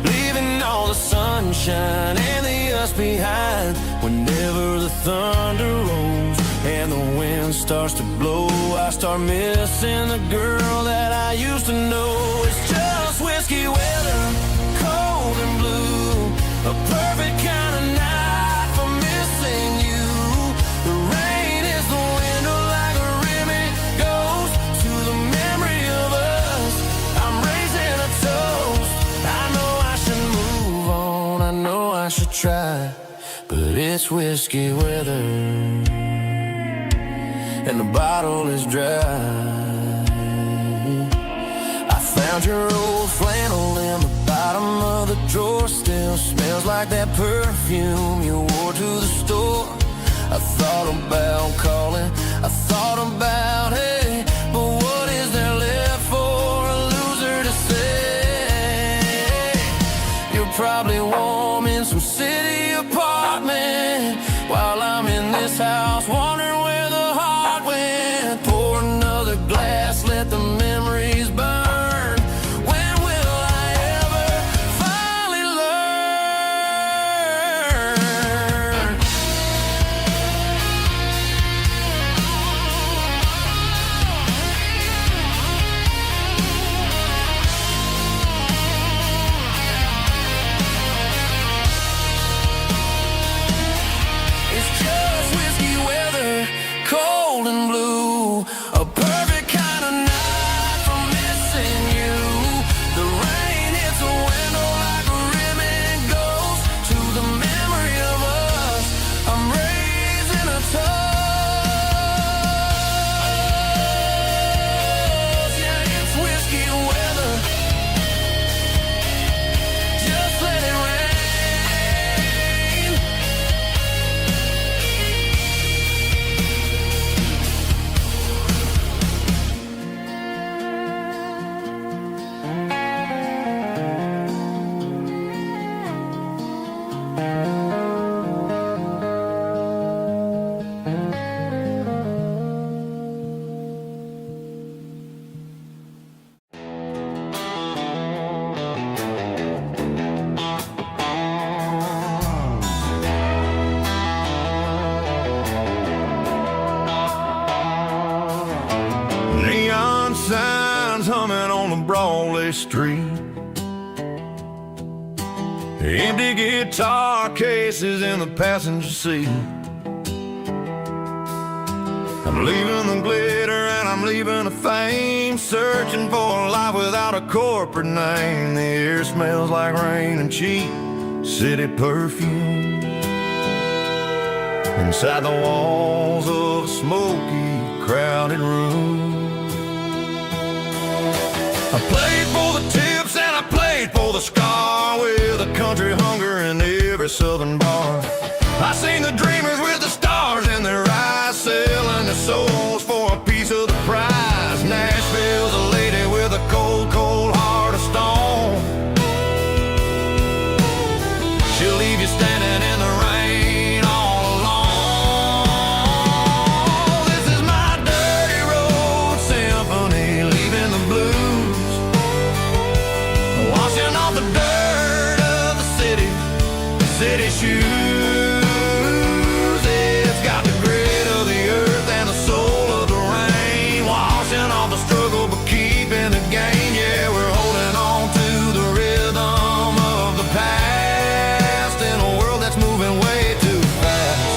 leaving all the sunshine and the us behind. Whenever the thunder rolls and the wind starts to blow, I start missing the girl that I used to know. It's just whiskey weather, cold and blue, a perfect kind of night for missing you. The rain is the window like a ribbon goes to the memory of us. I'm raising a toast. I know I should move on, I know I should try, but it's whiskey weather and the bottle is dry. I found your old flannel in the bottom of the drawer, still smells like that perfume you wore to the store. I thought about calling, I thought about, hey, but what is there left for a loser to say? You're probably warm in some city apartment while I'm in this house wondering where the heart went. Pour another glass, let the memories burn. When will I ever finally learn? every street. Empty guitar cases in the passenger seat. I'm leaving the glitter and I'm leaving the fame, searching for a life without a corporate name. The air smells like rain and cheap city perfume. Inside the walls of a smoky, crowded room. I played for the tips and I played for the scar, with a country hunger in every southern bar. I seen the dreamers with the stars in their eyes, selling their souls for a piece of the prize. Nashville's a lady with a cold, cold heart of stone. She'll leave you standing in the rain all alone. This is my dirty road symphony, leaving the blues, washing off the dirt of the city shoes. It's got the grit of the earth and the soul of the rain, washing off the struggle but keeping the gain. Yeah, we're holding on to the rhythm of the past in a world that's moving way too fast.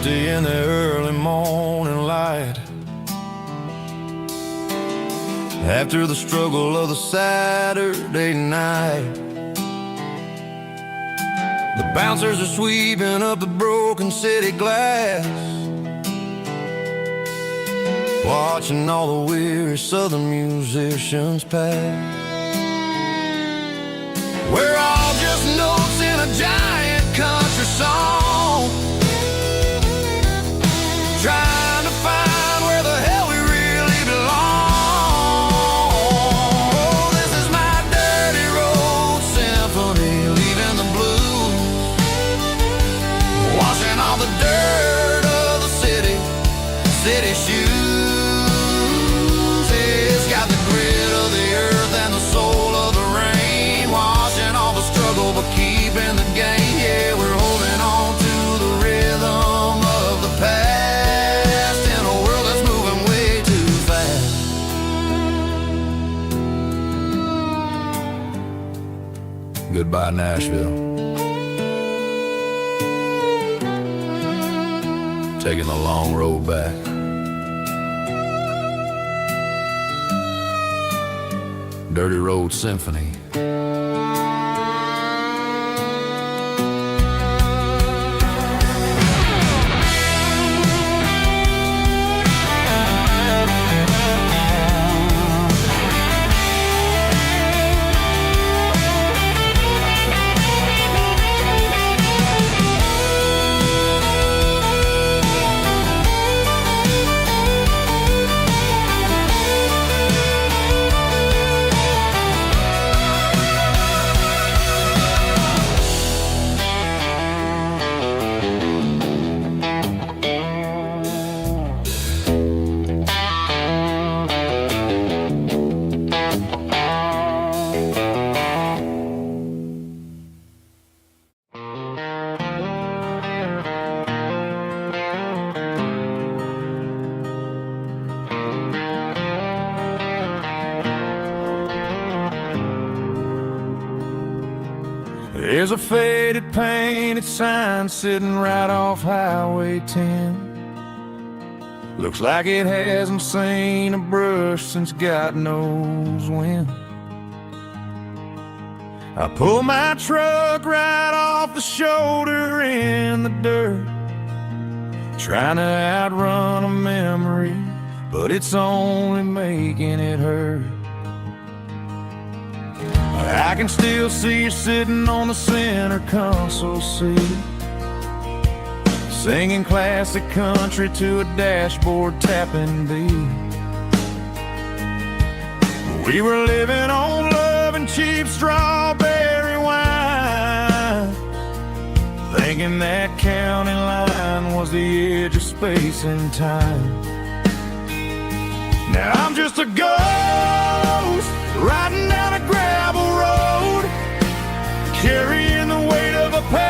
In the early morning light, after the struggle of the Saturday night, the bouncers are sweeping up the broken city glass, watching all the weary southern musicians pass. We're all just notes in a giant country song, trying to find where the hell we really belong. Oh, this is my dirty road symphony, leaving the blues, washing all the dirt of the city shoes. It's got the grit of the earth and the soul of the rain, washing all the struggle but keeping the gain. Yeah, we're holding on to the rhythm of the past. Goodbye, Nashville. Taking the long road back. Dirty Road Symphony. There's a faded painted sign sitting right off Highway 10. Looks like it hasn't seen a brush since God knows when. I pull my truck right off the shoulder in the dirt, trying to outrun a memory, but it's only making it hurt. I can still see you sitting on the center console seat, singing classic country to a dashboard tapping beat. We were living on love and cheap strawberry wine, thinking that county line was the edge of space and time. Now I'm just a ghost riding down a gravel road, carrying the weight of a past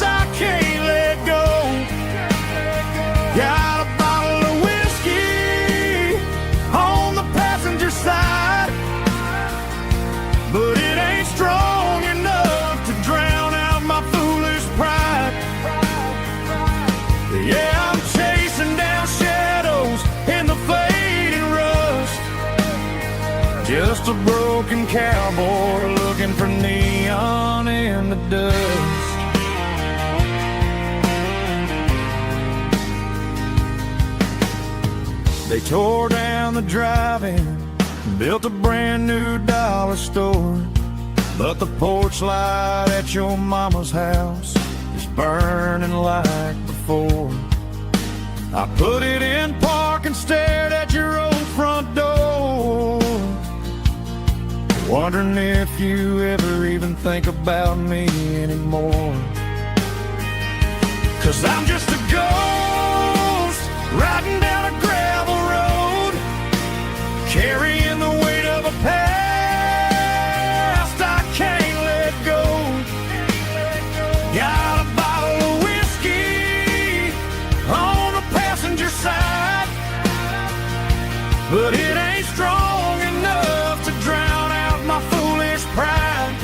I can't let go. Got a bottle of whiskey on the passenger side, but it ain't strong enough to drown out my foolish pride. Yeah, I'm chasing down shadows in the fading rust, just a broken cowboy looking for neon in the dust. They tore down the drive-in, built a brand new dollar store, but the porch light at your mama's house is burning like before. I put it in park and stared at your old front door, wondering if you ever even think about me anymore. 'Cause I'm just a ghost riding down a gravel road, carrying the weight of a past I can't let go. Got a bottle of whiskey on the passenger side, but it ain't strong enough to drown out my foolish pride.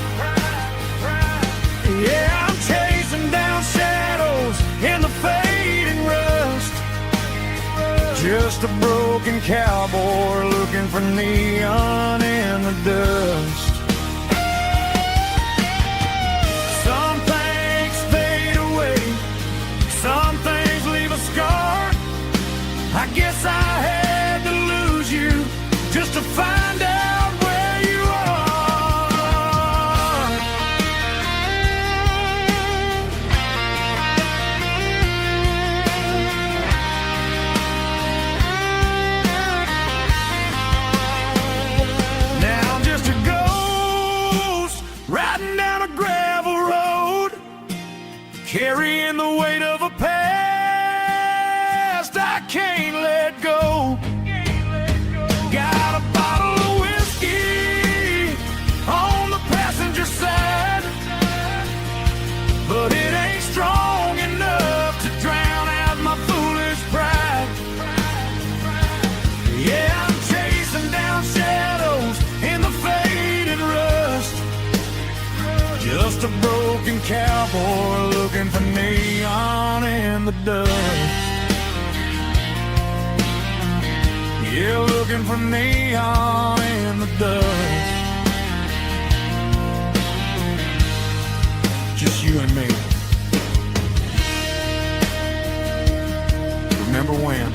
Yeah, I'm chasing down shadows in the fading rust, just a broken cowboy looking for neon in the dust. Some things fade away, some things leave a scar. I guess I had to lose you just to find out where you are. Now I'm just a ghost riding down a gravel road, carrying the weight of a past I can't let go. Got a bottle of whiskey on the passenger side, but it ain't strong enough to drown out my foolish pride. Yeah, I'm chasing down shadows in the fading rust, just a broken cowboy looking for neon in the dust. Yeah, looking for neon in the dust. Just you and me. Remember when?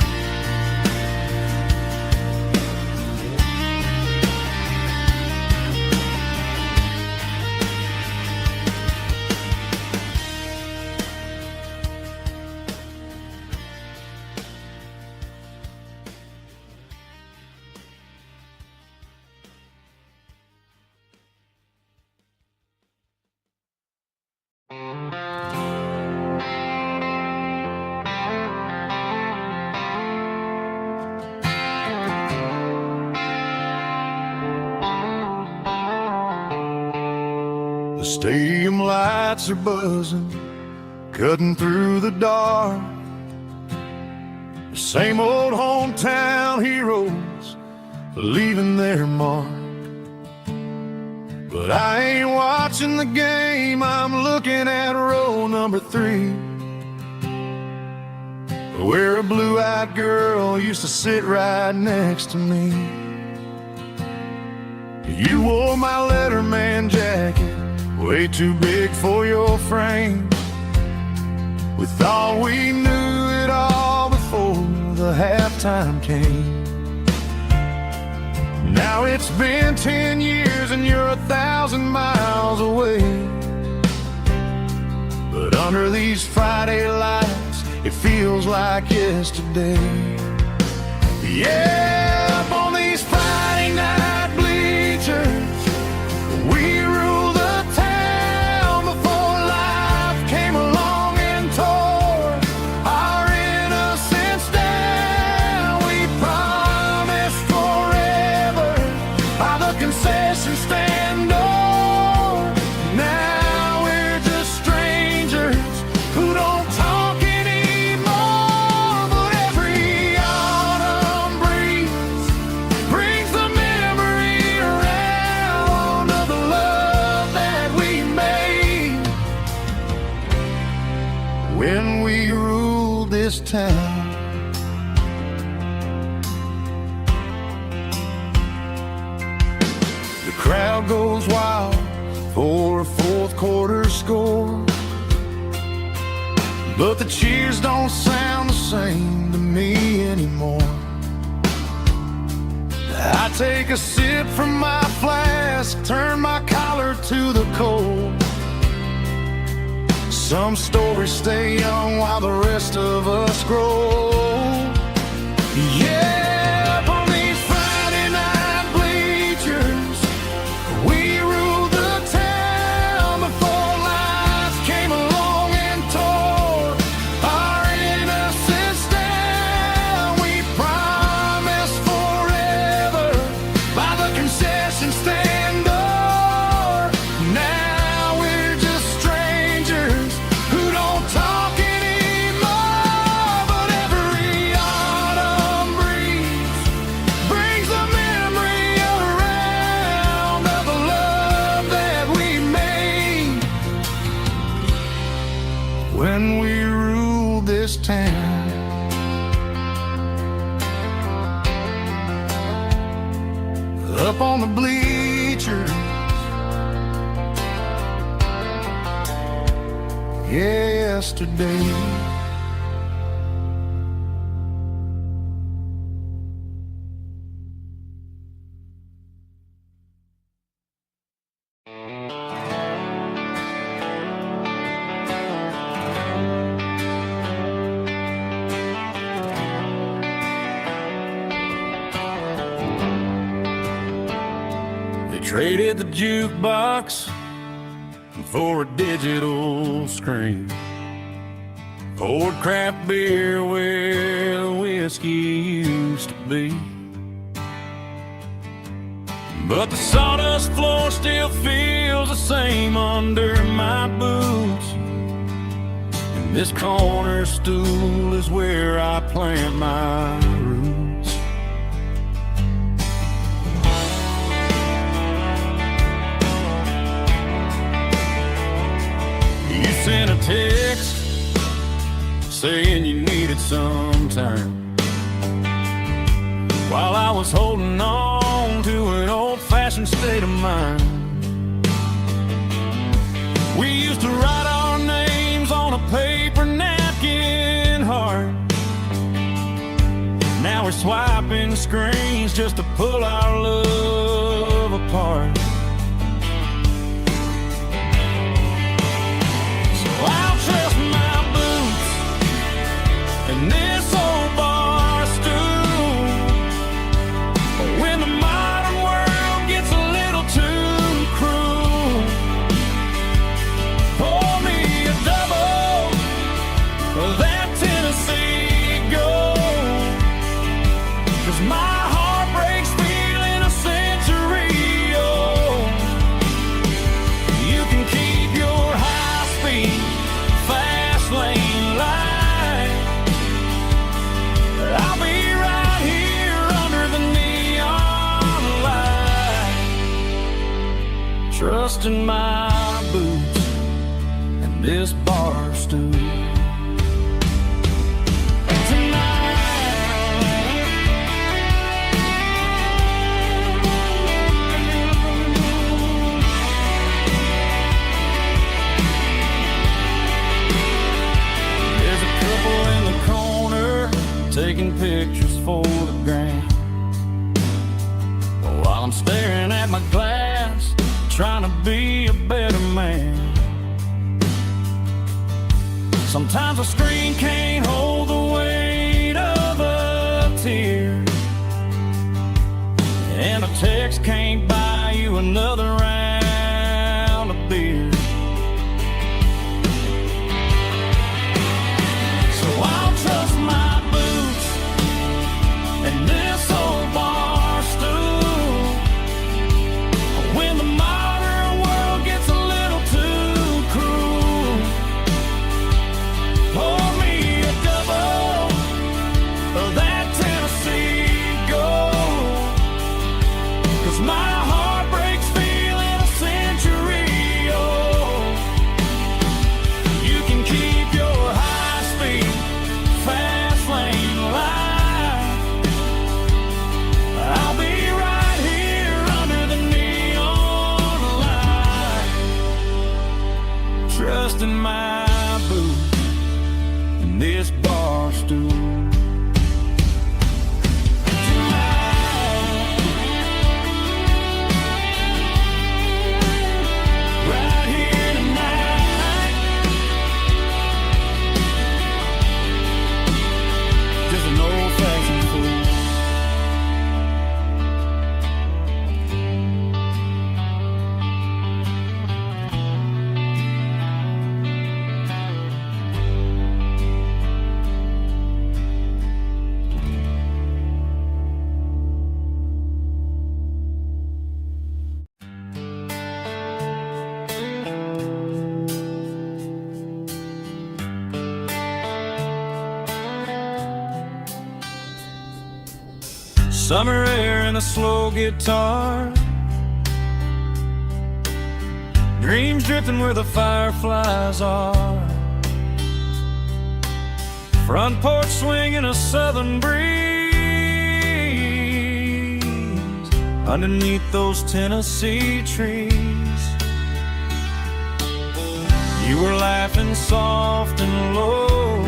The stadium lights are buzzing, cutting through the dark. The same old hometown heroes leaving their mark. But I ain't watching the game, I'm looking at row number 3, where a blue-eyed girl used to sit right next to me. You wore my Letterman jacket, way too big for your frame. We thought we knew it all before the halftime came. Now it's been 10 years and you're 1,000 miles away, but under these Friday lights it feels like yesterday. Yeah, up on these Friday night bleachers, we rule the town before life came along and tore our innocence down. We promised forever concession stand door. Now we're just strangers who don't talk anymore. But every autumn breeze brings the memory around of the love that we made when we ruled this town. The crowd goes wild for a fourth quarter score, but the cheers don't sound the same to me anymore. I take a sip from my flask, turn my collar to the cold. Some stories stay young while the rest of us grow. Yeah, up on these Friday night bleachers, we ruled the town before life came along and tore our innocence down. We promised forever by the concession stand door. Now we're just strangers who don't talk anymore. But every autumn breeze brings a memory around of the love that we made when we ruled this town. Up on the bleachers, yesterday. They traded the jukebox for a digital screen, poured craft beer where the whiskey used to be. But the sawdust floor still feels the same under my boots, and this corner stool is where I plant my roots. You sent a text saying you needed some time, while I was holding on to an old-fashioned state of mind. We used to write our names on a paper napkin heart. Now we're swiping screens just to pull our love apart. I'll trust my boots and this old bar stool. When the modern world gets a little too cruel, pour me a double of that Tennessee Gold, 'cause my heart breaks feeling a century old. You can keep your high-speed fast lane light. I'll be right here under the neon light, trusting my boots and this bar stool. Taking pictures for the gram, while I'm staring at my glass, trying to be a better man. Sometimes a screen can't hold the weight of a tear, and a text can't buy you another round of beer. So I'll trust my boots and this old bar stool. 'cause my heart breaks feeling a century old. You can keep your high-speed, fast lane life. I'll be right here under the neon light, trusting my boots and this bar stool. Right here tonight, just an old-fashioned fool. Summer air and a slow guitar, dreams drifting where the fireflies are, front porch swinging a southern breeze underneath those Tennessee trees. You were laughing soft and low,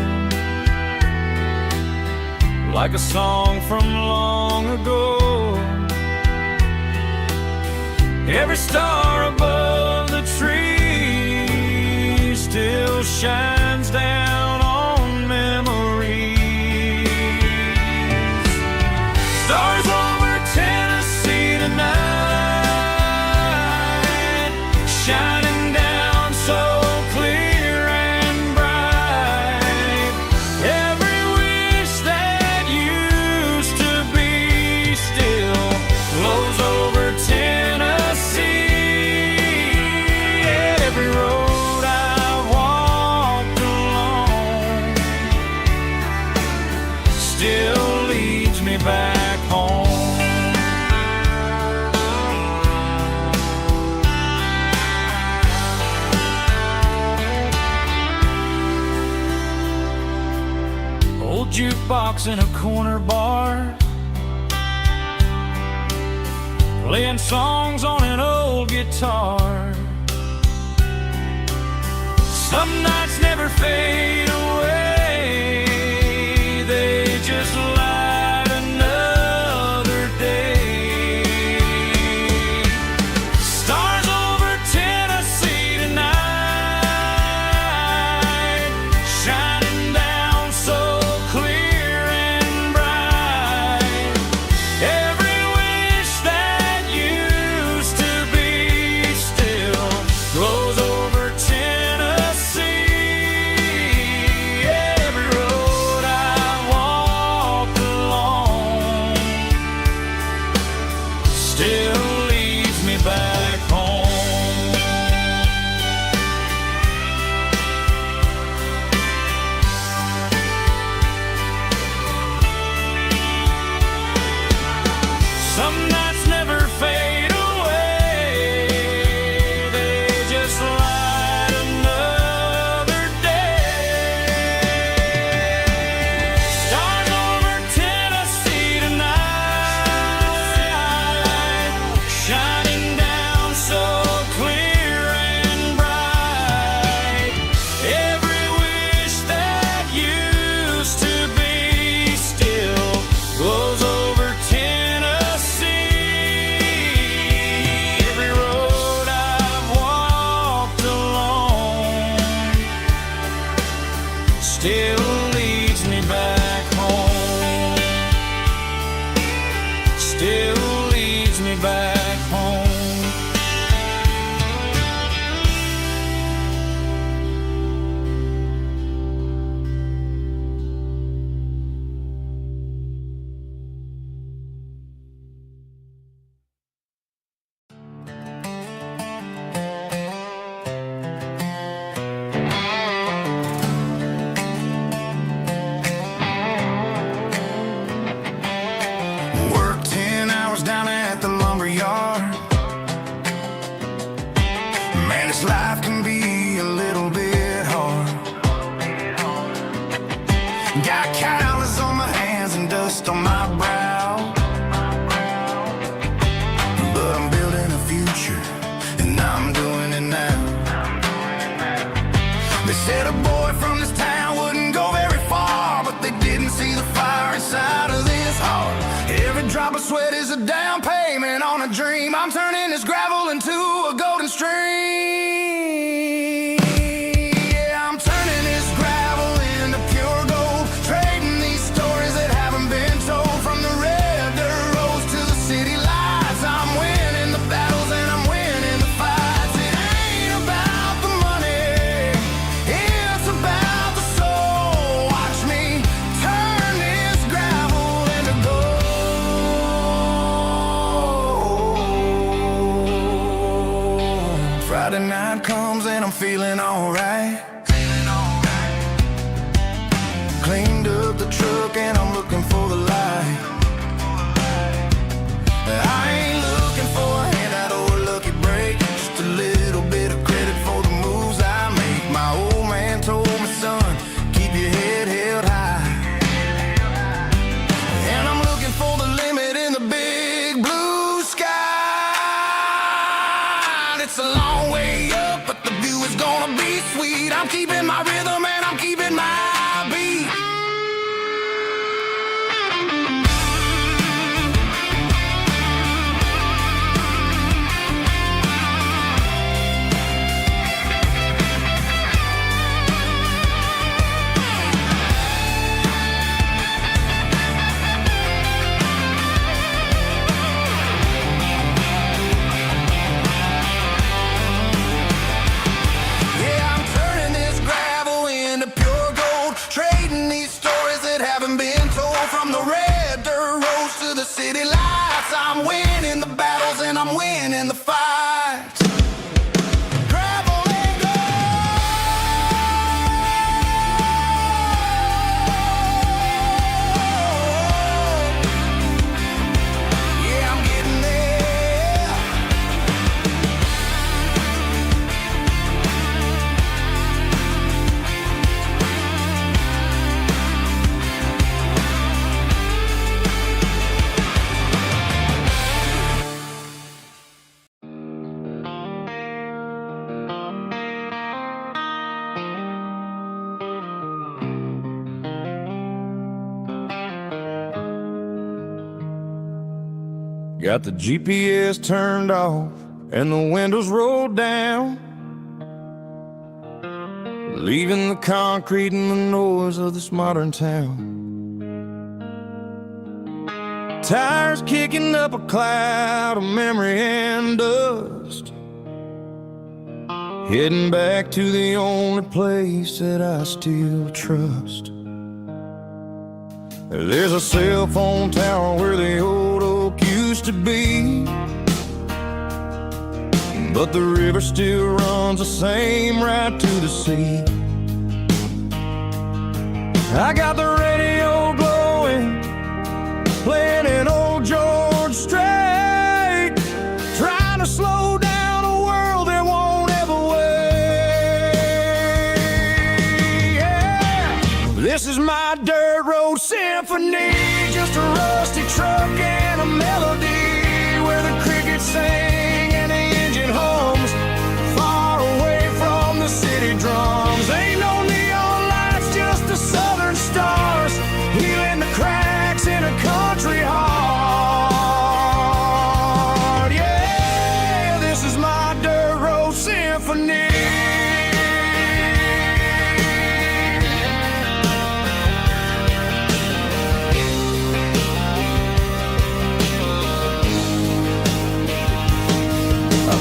like a song from long ago. Every star above the tree still shines down on memories. Stars over Tennessee tonight, shining down so clear and bright. Every wish that used to be still flows over Tennessee. Every road I've walked along still leads me back home. Old jukebox in a corner bar, playing songs on an old guitar. Some nights never fade away, they just light another day. Stars over Tennessee tonight, shining down so clear and bright. Every wish that used to be still glows over Tennessee. yard. Man, this life can be a little bit hard. Got calluses on my hands and dust on my brow, but I'm building a future, and I'm doing it now. They said a boy from this town wouldn't go very far, but they didn't see the fire inside of this heart. Every drop of sweat is a down payment on a dream. I'm turning this gravel into a golden stream. Yeah, I'm turning this gravel into pure gold, trading these stories that haven't been told. From the red dirt roads to the city lights, I'm winning the battles and I'm winning the fights. It ain't about the money, it's about the soul. Watch me turn this gravel into gold. Friday night comes and I'm feeling alright. Cleaned up the truck and I'm looking for the light. I ain't looking for a handout or a lucky break, just a little bit of credit for the moves I make. My old man told me, son, keep your head held high. And I'm looking for the limit in the big blue sky. It's a long way up, but the view is gonna be sweet. I'm keeping my rhythm and I'm keeping my beat. Yeah, I'm turning this gravel into pure gold, trading these stories that haven't been told. From the red dirt roads to the city lights, I'm winning the battles and I'm winning the fights. Gravel and gold. Yeah, I'm getting there. Got the GPS turned off and the windows rolled down, leaving the concrete and the noise of this modern town. Tires kicking up a cloud of memory and dust, heading back to the only place that I still trust. There's a cell phone tower where the old oak used to be, but the river still runs the same right to the sea. I got the radio glowing, playing an old George Strait, trying to slow down a world that won't ever wait. Yeah. This is my dirt road symphony, just a rusty truck and a melody where the crickets sing and the engine hums, far away from the city drums. Ain't no neon lights, just the southern stars, healing the cracks in a country heart. Yeah, this is my dirt road symphony.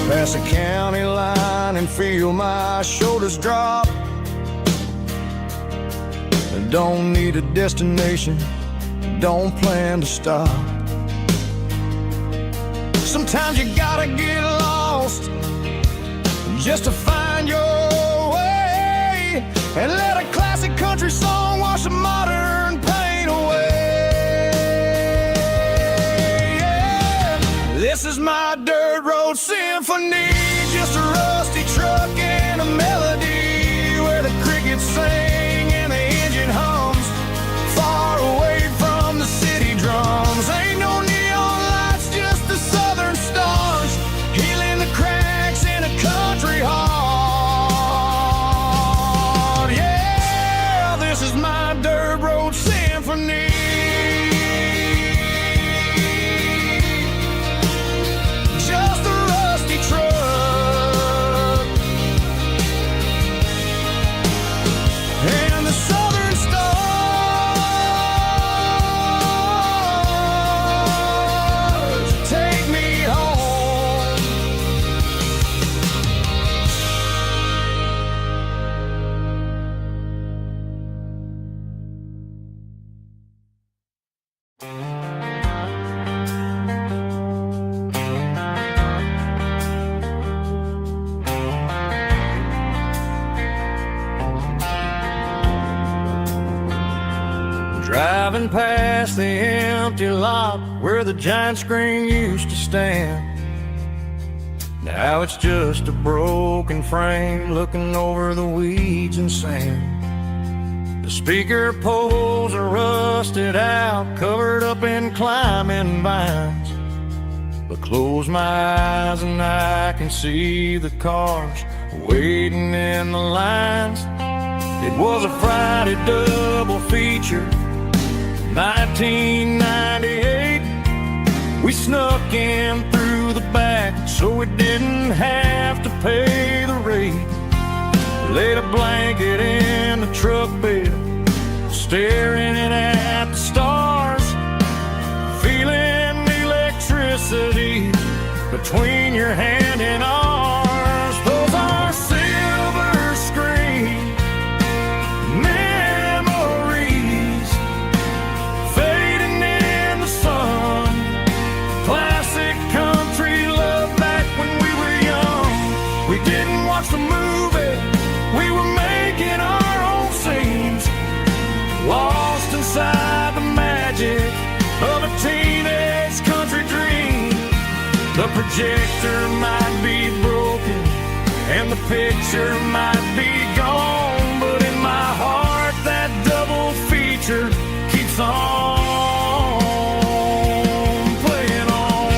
Pass a county line and feel my shoulders drop. I don't need a destination, don't plan to stop. Sometimes you gotta get lost just to find your way, and let a classic country song wash the modern pain away. Yeah. This is my my dirt road symphony. Just a rusty truck and a melody where the crickets sing and the engine hums, far away from the city drums. Ain't no neon lights, just the southern stars, healing the cracks in a country heart. Yeah, this is my dirt road symphony. Just a rusty truck and the southern stars take me home. Driving past the empty lot where the giant screen used to stand. Now it's just a broken frame looking over the weeds and sand. The speaker poles are rusted out, covered up in climbing vines. But close my eyes and I can see the cars waiting in the lines. It was a Friday double feature, 1998. We snuck in through the back so we didn't have to pay the rate. Laid a blanket in the truck bed, staring at the stars, feeling the electricity between your hand and ours. Those are silver screen memories fading in the sun. Classic country love back when we were young. We didn't watch the movie, we were making our own scenes, lost inside the magic of a teenage country dream. The projector might be broken and the picture might be gone, but in my heart that double feature keeps on playing on.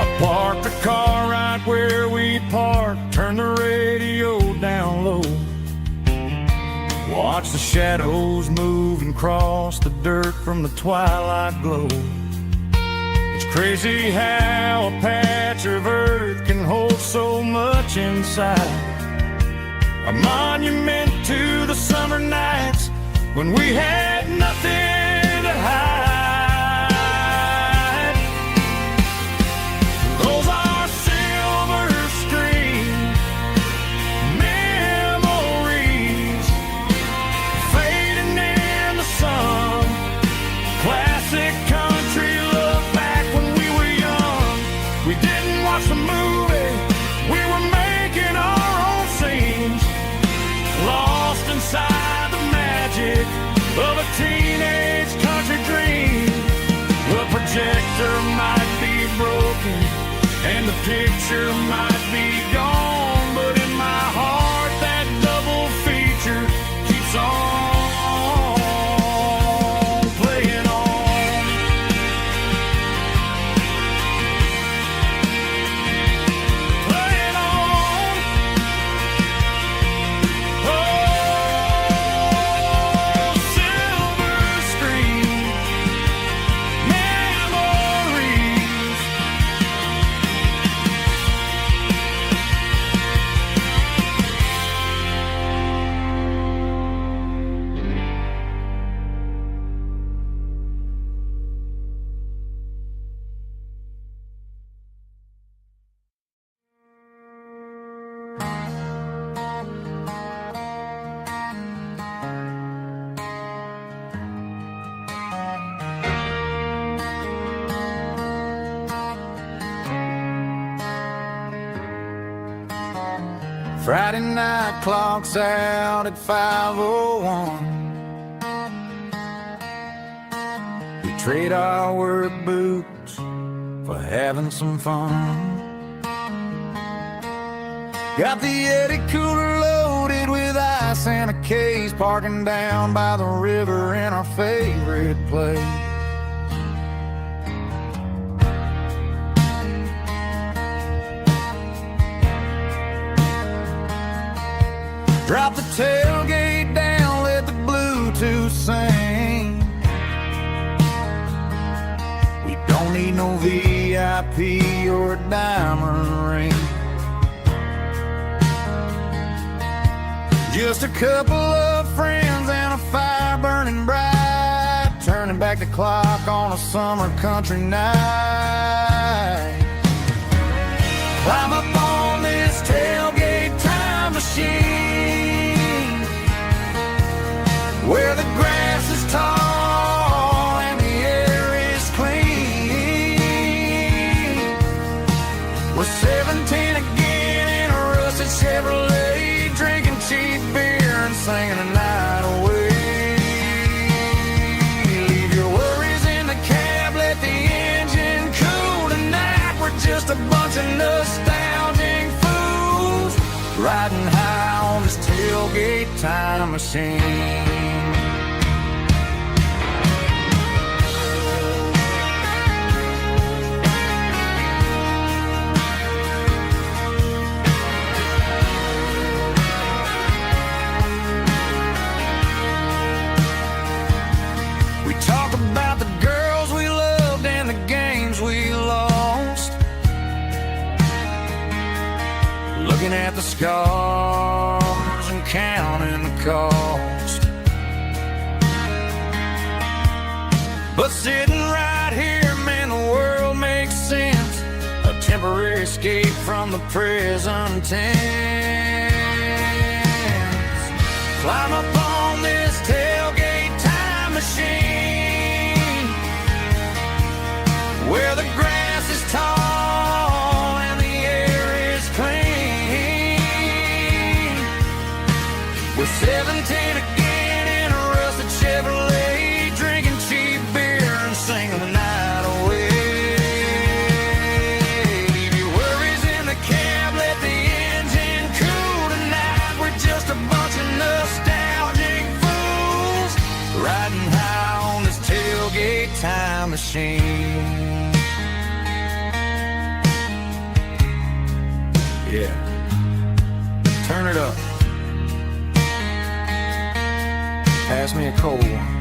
I parked the car right where we parked, turned the radio down low, watch the shadows move and cross the dirt from the twilight glow. It's crazy how a patch of earth can hold so much inside. A monument to the summer nights when we had nothing to hide. Those are silver screen memories fading in the sun. Classic country love back when we were young. We didn't watch the movie, we were making our own scenes, lost inside the magic of a teenage country dream. The projector might be broken and the picture might be gone, but in my heart that double feature keeps on playing on. Playing on. Oh, silver screen memories Friday night clocks out at 5:01. We trade our work boots for having some fun. Got the Yeti cooler loaded with ice and a case, parking down by the river in our favorite place. Drop the tailgate down, let the Bluetooth sing. We don't need no VIP or a diamond ring. Just a couple of friends and a fire burning bright, turning back the clock on a summer country night. Climb up on this tailgate time machine, where the grass is tall and the air is clean. We're 17 again in a rusted Chevrolet, drinking cheap beer and singing the night away. Leave your worries in the cab, let the engine cool tonight. We're just a bunch of nostalgic fools, riding high on this tailgate time machine. Talk about the girls we loved and the games we lost, looking at the scars and counting the cost. But sitting right here, man, the world makes sense, a temporary escape from the present tense. Climb up on this tailgate time machine, where the grass is tall and the air is clean. We're 17 again in a rusted Chevrolet, drinking cheap beer and singing the night away. Leave your worries in the cab, let the engine cool tonight. We're just a bunch of nostalgic fools, riding high on this tailgate time machine. Yeah, turn it up. Pass me a cold one.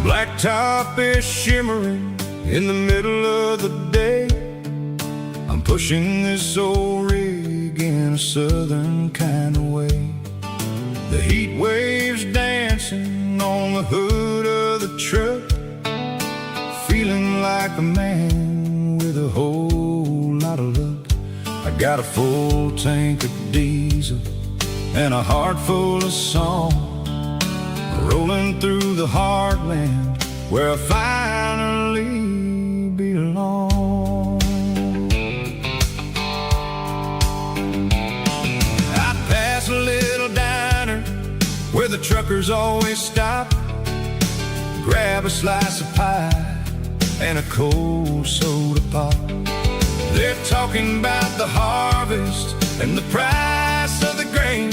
Blacktop is shimmering in the middle of the day. I'm pushing this old rig in a southern kind of way. The heat waves dancing on the hood of the truck, feeling like a man with a whole lot of luck. I got a full tank of diesel and a heart full of song, rolling through the heartland where I finally belong. I'd pass a little diner where the truckers always stop, grab a slice of pie and a cold soda pop. They're talking about the harvest and the price of the grain,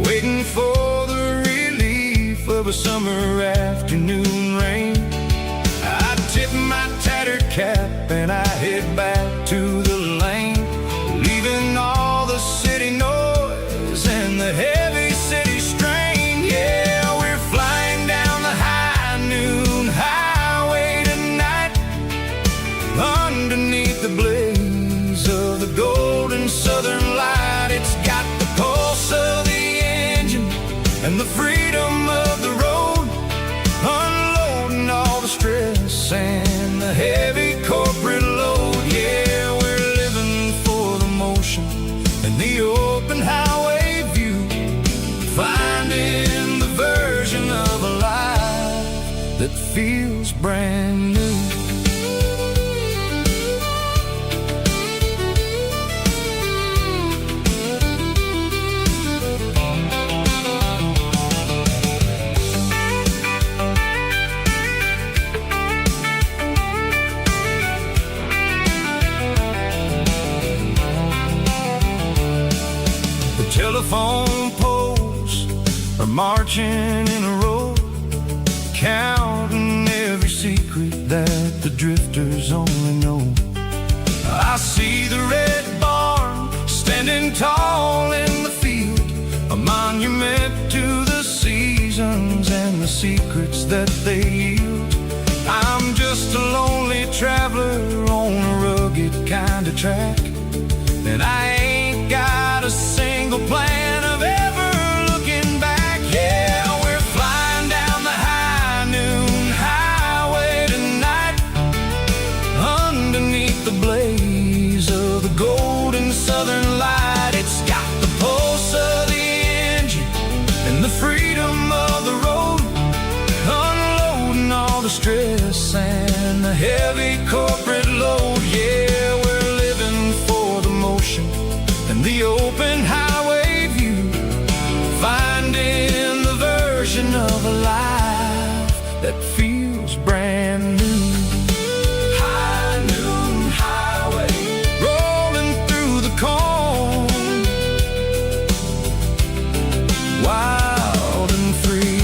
waiting for the relief of a summer afternoon rain. I tip my tattered cap and I head back to the lane, leaving all the city noise and the heavy city strain. Yeah, we're flying down the high noon highway tonight, feels brand new. Telephone poles are marching in a row, counting every secret that the drifters only know. I see the red barn standing tall in the field, a monument to the seasons and the secrets that they yield. I'm just a lonely traveler on a rugged kind of track, and I ain't got a single plan of ever looking back. Yeah, we're flying down the high noon highway tonight, underneath the blaze of the golden southern light. It's got the pulse of the engine and the freedom of the road, unloading all the stress and the heavy corporate load. Yeah, we're living for the motion and the open highway view, finding the version of a life that feels brand new. High noon highway, rolling through the corn, wild and free.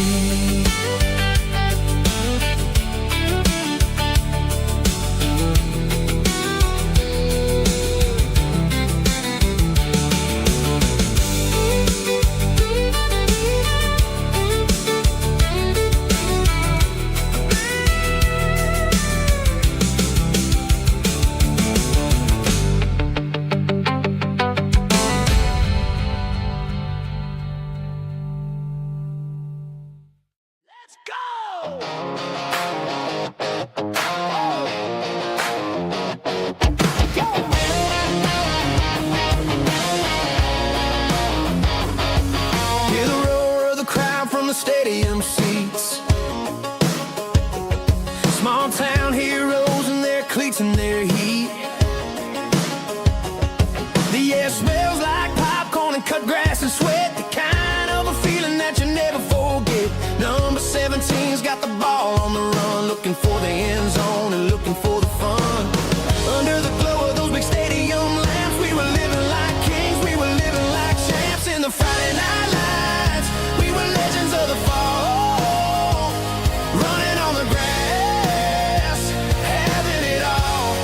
Stadium seats, small town heroes in their cleats and their heat. The air smells like popcorn and cut grass and sweat, the kind of a feeling that you never forget. Number 17's got the ball on the run, looking for the end zone and looking for the fun. Under the glow of those big stadium lamps, we were living like kings, we were living like champs in the Friday night lights. We were legends of the fall, running on the grass, having it all.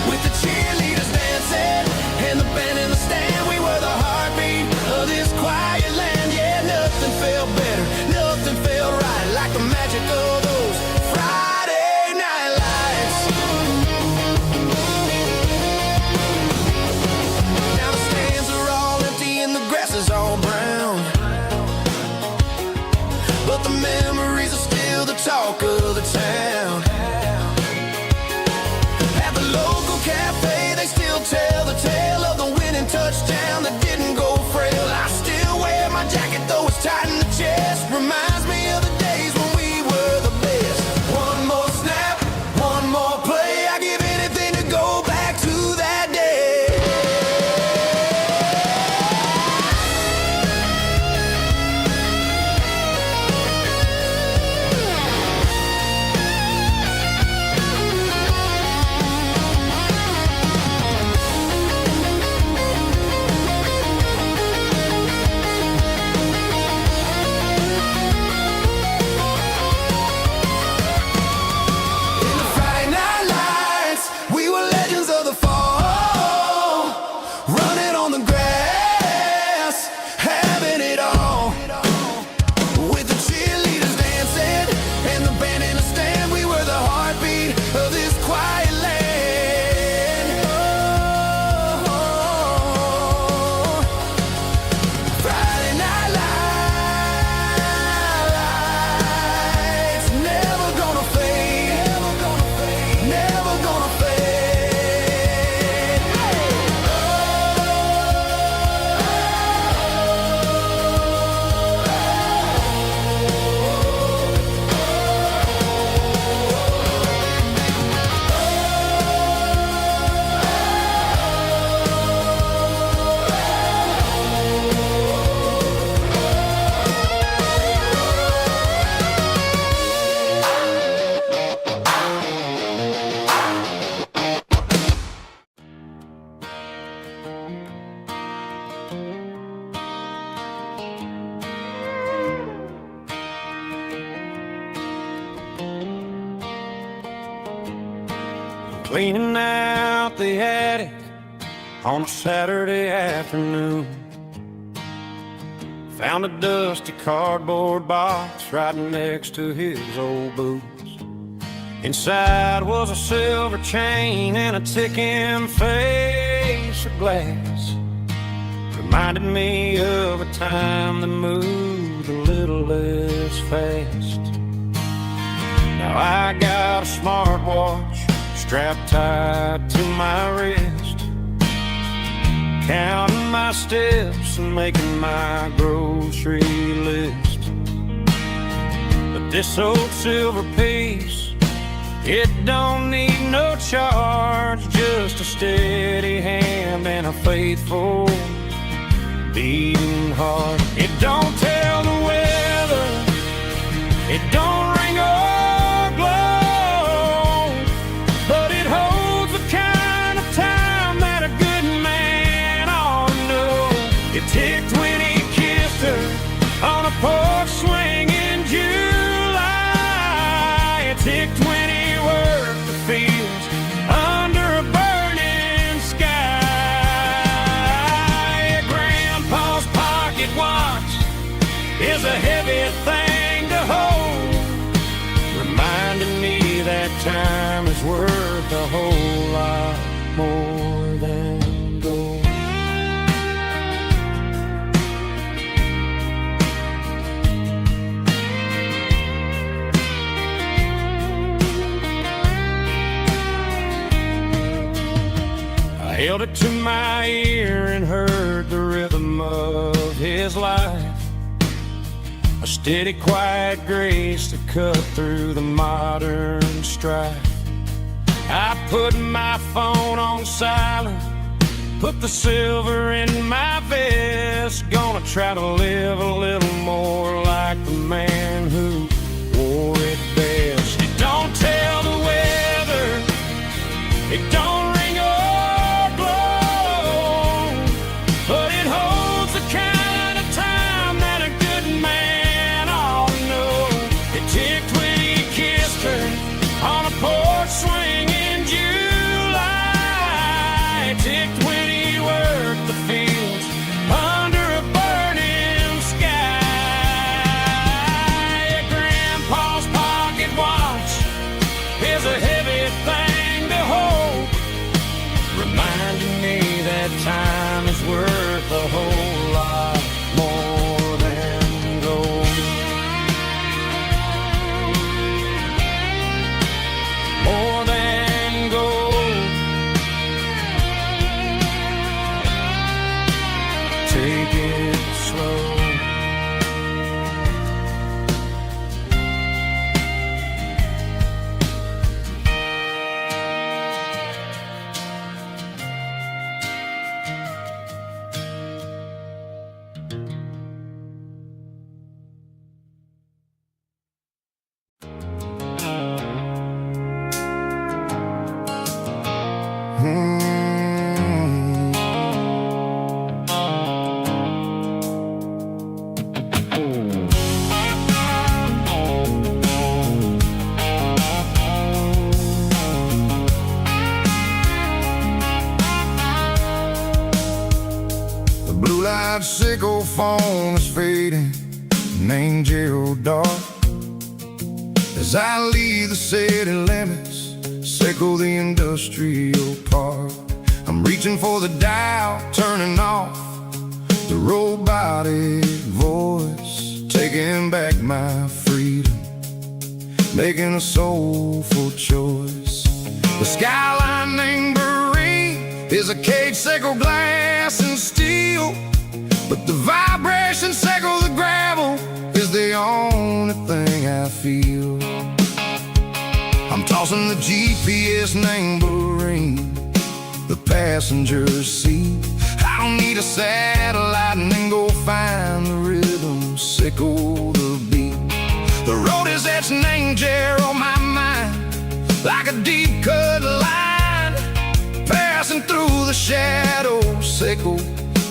With the cheerleaders dancing and the band in the stand, we were the heartbeat of this quiet land. Yeah, nothing felt better, nothing felt right like the magic of those Friday cleaning out the attic on a Saturday afternoon. Found a dusty cardboard box right next to his old boots. Inside was a silver chain and a ticking face of glass. Reminded me of a time that moved a little less fast. Now I got a smartwatch strapped tight to my wrist, counting my steps and making my grocery list. But this old silver piece, it don't need no charge, just a steady hand and a faithful beating heart. It don't tell the weather, it don't ring or glow, but it holds the kind of time that a good man ought to know. It ticked when he kissed her on a porch swing in July. It ticked when he worked the fields under a burning sky. Grandpa's pocket watch is a heavy thing to hold, reminding me that time is worth a whole lot more than gold. I held it to my ear and heard the rhythm of his life, a steady, quiet grace that cut through the modern strife. I put my phone on silent, put the silver in my vest. Gonna try to live a little more like the man who wore it best. It don't tell the weather, it don't ring or blow, but it holds the kind of time that a good man ought to know. It ticked when he kissed her on a porch swing in July. It ticked when he worked the fields under a burning sky. Grandpa's pocket watch is a heavy thing to hold, reminding me that time is worth a whole lot more than gold. More than gold. Take it slow. The blue light sickle phone is fading, an angel dark. As I leave the city limits, sickle the industrial park. I'm reaching for the dial, turning off the robotic voice, taking back my freedom, making a soulful choice. The skyline named Marine is a cage, sickle glass and steel, but the vibration sickle the gravel is the only thing I feel. I'm tossing the GPS named Marine, the passenger seat. I don't need a satellite and then go find the rhythm, sickle the beat. The road is etched and angel on my mind, like a deep cut line, passing through the shadows, sickle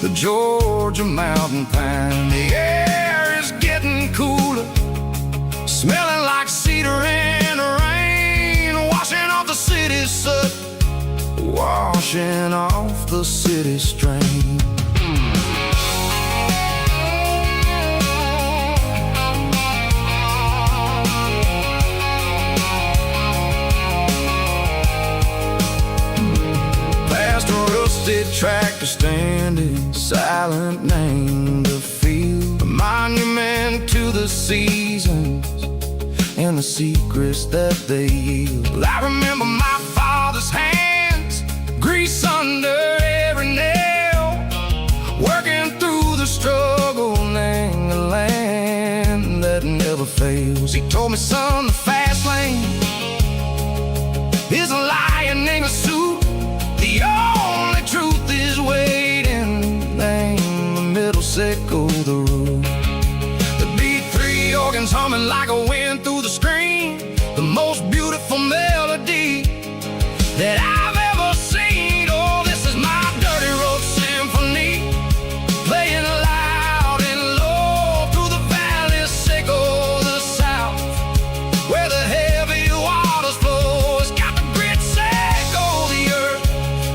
the Georgia mountain pine. The air is getting cooler, smelling like cedar and rain, washing off the city's soot. washing off the city strain. Past a rusted tractor standing silent, named a field, a monument to the seasons and the secrets that they yield. I remember my father's hands, grease under every nail, working through the struggle in the land that never fails. He told me, son, the fast lane is a lion in a suit. The only truth is waiting. Name the middle, sickle the root. The B3 organs humming like a wind through the screen, the most beautiful melody that I've ever seen. Oh, this is my dirty road symphony, playing loud and low through the valleys, sickle the south, where the heavy waters flow. It's got the grit, sickle the earth,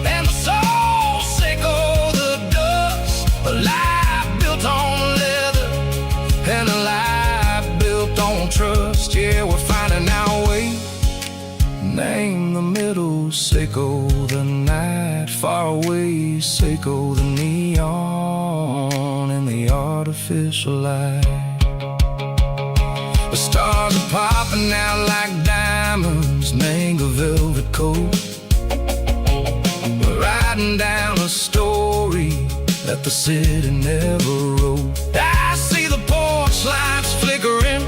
and the soul, sickle the dust. A life built on leather and a life built on trust. Yeah, we're finding our way. Name the middle, sickle the night, far away, sickle the neon and the artificial light. The stars are popping out like diamonds, mango velvet coat. We're riding down a story that the city never wrote. I see the porch lights flickering,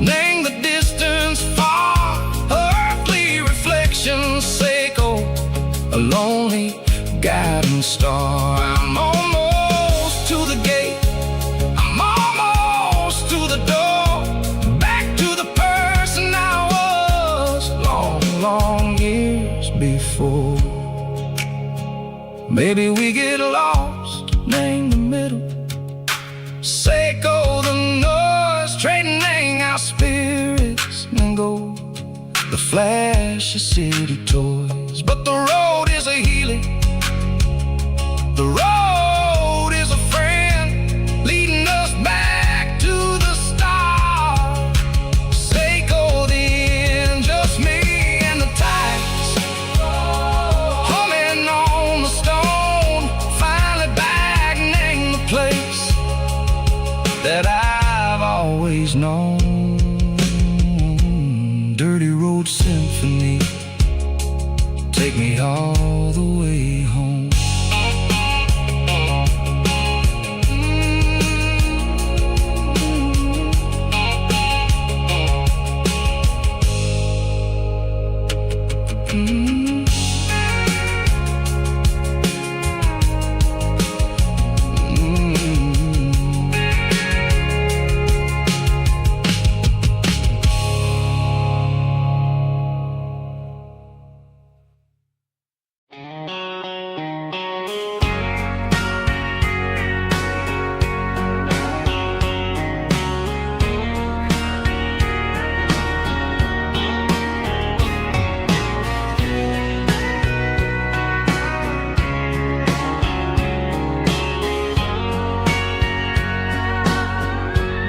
name the distance far, earthly reflections, sickle a lonely guiding star. I'm almost to the gate, I'm almost to the door, back to the person I was long, long years before. Maybe we get lost, name the middle, sickle the noise, trading our spirits and gold, the flash of city toys. But the road is a healing, the road is a friend, leading us back to the stars. Sickle the end, just me and the tides, humming on the stone, finally back, name the place that I've always known. Dirty road symphony, take me all the way home.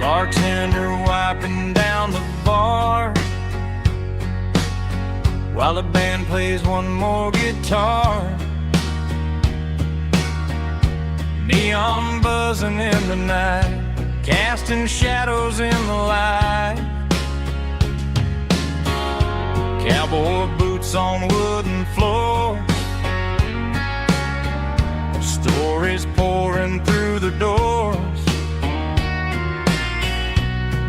Bartender wiping down the bar while the band plays one more guitar. Neon buzzing in the night, casting shadows in the light. Cowboy boots on wooden floors, stories pouring through the doors.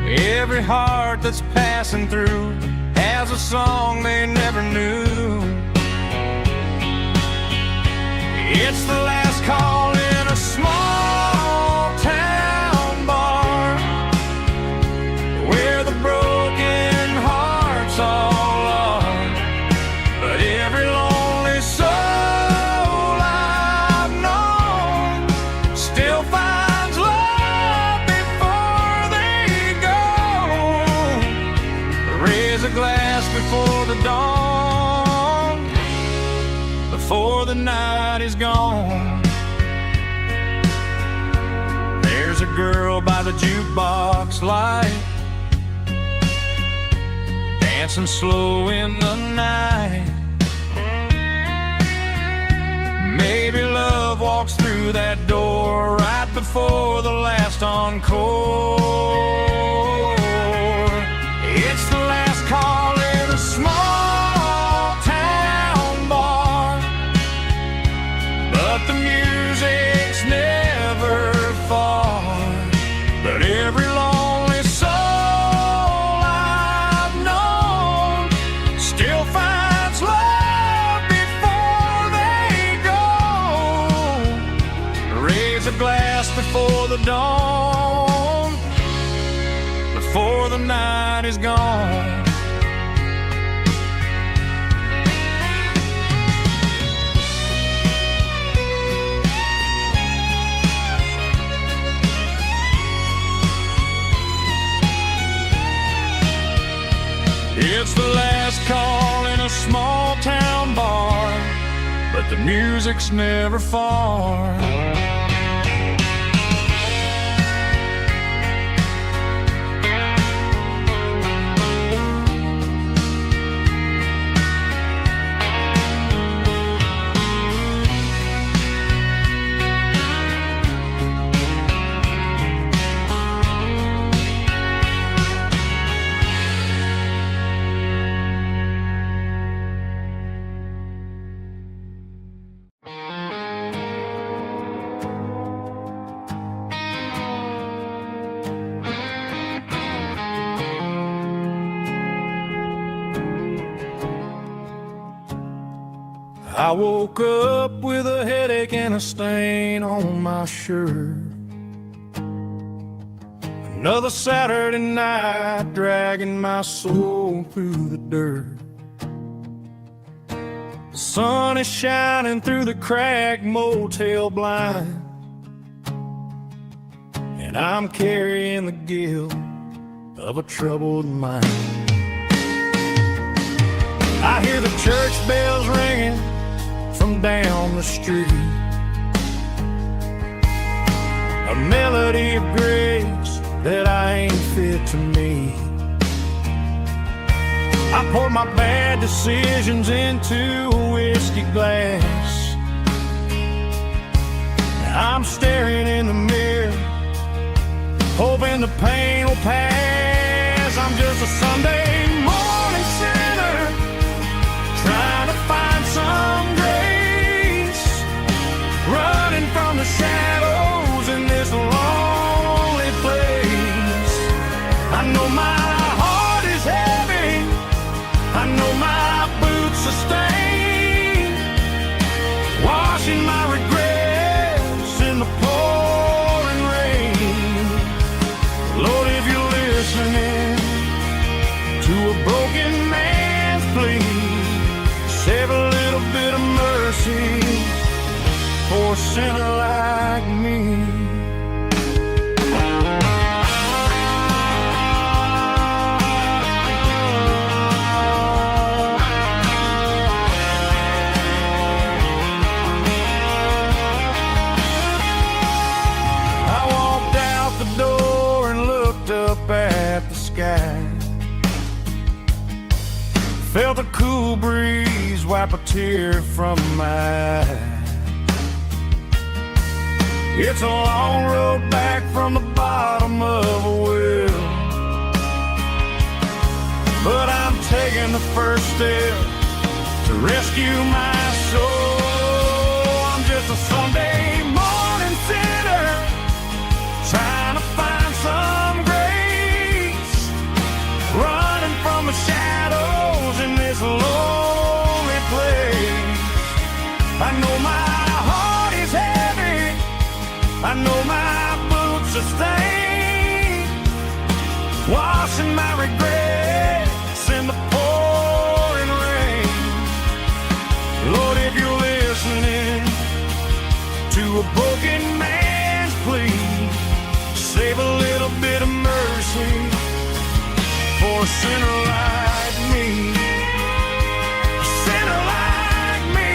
Every heart that's passing through has a song they never knew. It's the last call in a small town bar, where the broken hearts all are. But every lonely soul I've known still finds love before they go. Raise a glass before the dawn, before before the night is gone. There's a girl by the jukebox light, dancing slow in the night. Maybe love walks through that door right before the last encore. It's the last call in a small town bar, but the music's never far. But every lonely soul I've known still finds love before they go. Raise a glass before the dawn, before the night is gone. It's the last call in a small town bar, but the music's never far. I woke up with a headache and a stain on my shirt. Another Saturday night dragging my soul through the dirt. The sun is shining through the cracked motel blind, and I'm carrying the guilt of a troubled mind. I hear the church bells ringing from down the street, a melody of grace that I ain't fit to meet. I poured my bad decisions into a whiskey glass. I'm staring in the mirror, hoping the pain will pass. I'm just a Sunday morning sinner, trying to find some grace, running from the shadows in this lonely place. I know my heart is heavy, I know my boots are stained, washing my regrets in the pouring rain. Lord, if you're listening to a broken man's plea, save a little bit of mercy for a sinner like me. I walked out the door and looked up at the sky, felt a cool breeze wipe a tear from my eye. It's a long road back from the bottom of a well, but I'm taking the first step to rescue my soul. I'm just a Sunday morning sinner, trying to find some grace, running from the shadows in this lonely place. I know my heart is heavy, I know my boots are stained, washing my regrets in the pouring rain. Lord, if you're listening to a broken man's plea, save a little bit of mercy for a sinner like me. A sinner like me.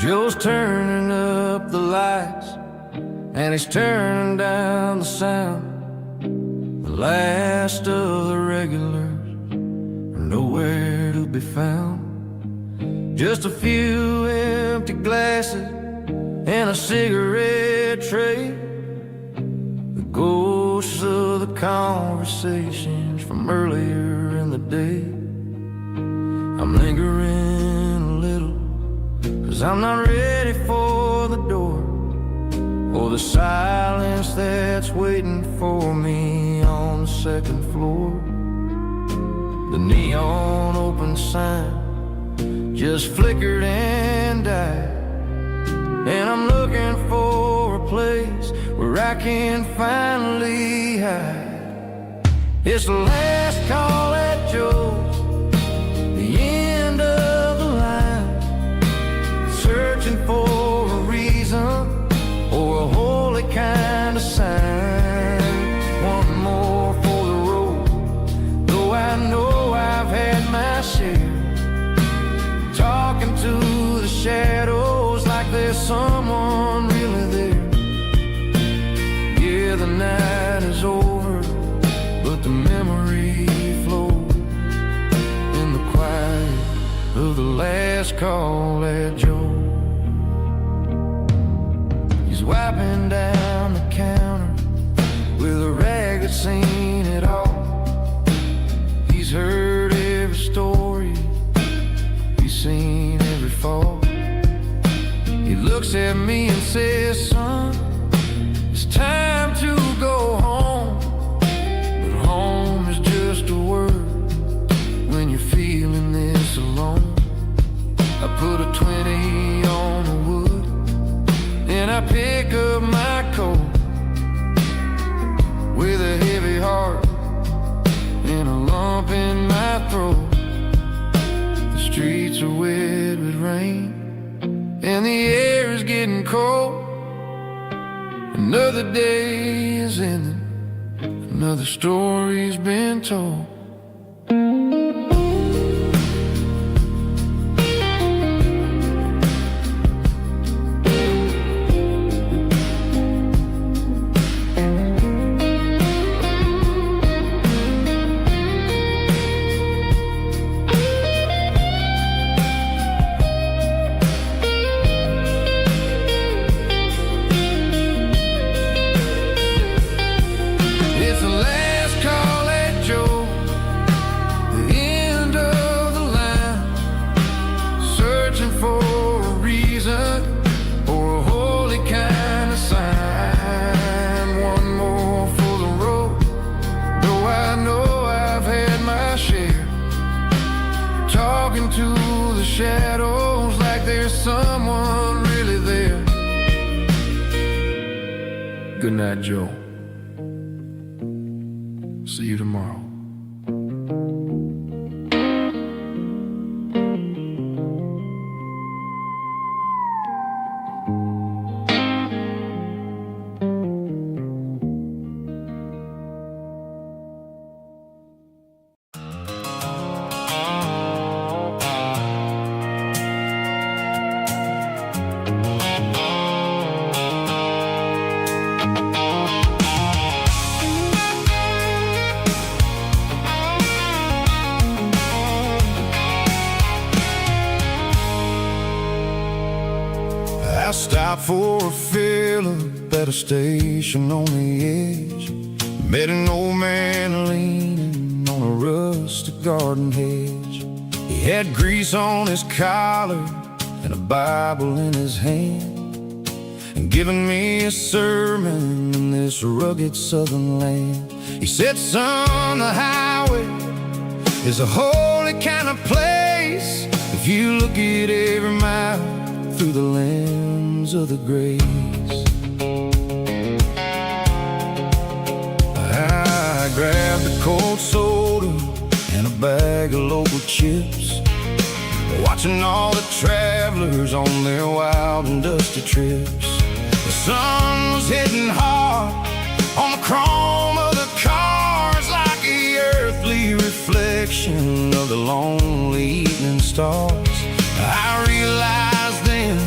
Joe's turning up the lights, and he's turning down the sound. The last of the regulars are nowhere to be found. Just a few empty glasses and a cigarette tray, the ghosts of the conversations from earlier in the day. I'm lingering a little, 'cause I'm not ready for the door, or the silence that's waiting for me on the second floor. The neon open sign just flickered and died, and I'm looking for a place where I can finally hide. It's the last call at Joe's, the end of the line, searching for a reason or a holy kind of sign. One more for the road, though I know I've had my share. Talking to the shadows like there's someone really there. Yeah, the night is over, but the memory flows in the quiet of the last call at Joe. He's wiping down the counter with a rag that's seen it all. He's heard every story, he's seen every fall. He looks at me and says, son, it's time to go home. But home is just a word when you're feeling this alone. I put a 20 on the wood, and I pick up my coat with a heavy heart and a lump in my throat. The streets are wet with rain, and the air is getting cold. Another day is ending, another story's been told. To the shadows like there's someone really there. Good night, Joe. See you tomorrow. I stopped for a fill-up at a station on the edge. Met an old man leaning on a rustic garden hedge. He had grease on his collar and a Bible in his hand, and giving me a sermon in this rugged southern land. He said, son, the highway is a holy kind of place if you look at every mile through the lens of the grace. I grabbed a cold soda and a bag of local chips, watching all the travelers on their wild and dusty trips. The sun was hitting hard on the chrome of the cars like the earthly reflection of the lonely evening stars. I realized then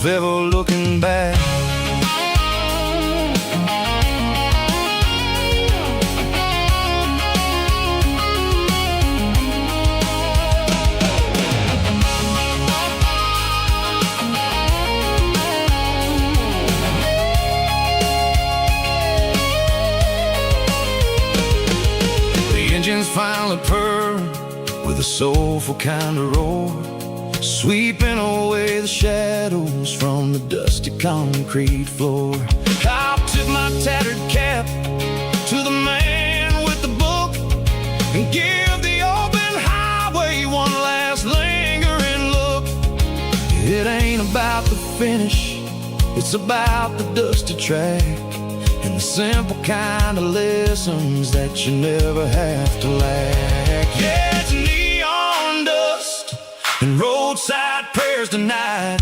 of ever looking back. Engines finally purr with a soulful kind of roar, sweeping away the shadows from the dusty concrete floor. I tip my tattered cap to the man with the book and give the open highway one last lingering look. It ain't about the finish, it's about the dusty track and the simple kind of lessons that you never have to lack. Yeah, it's neon dust and roadside prayers tonight,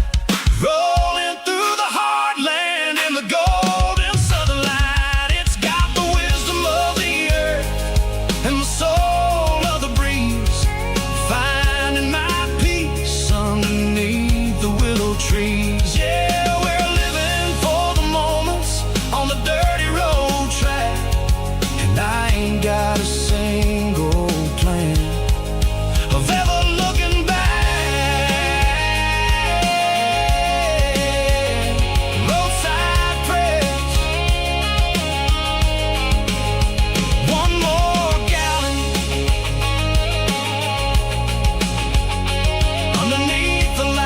rolling through the heartland in the golden southern light. It's got the wisdom of the earth and the soul of the breeze, finding my peace underneath the willow trees. Yeah, we're living for the moments on the dirty road track, and I ain't got a single plan of ever looking back. Roadside prayers, one more gallon underneath the light.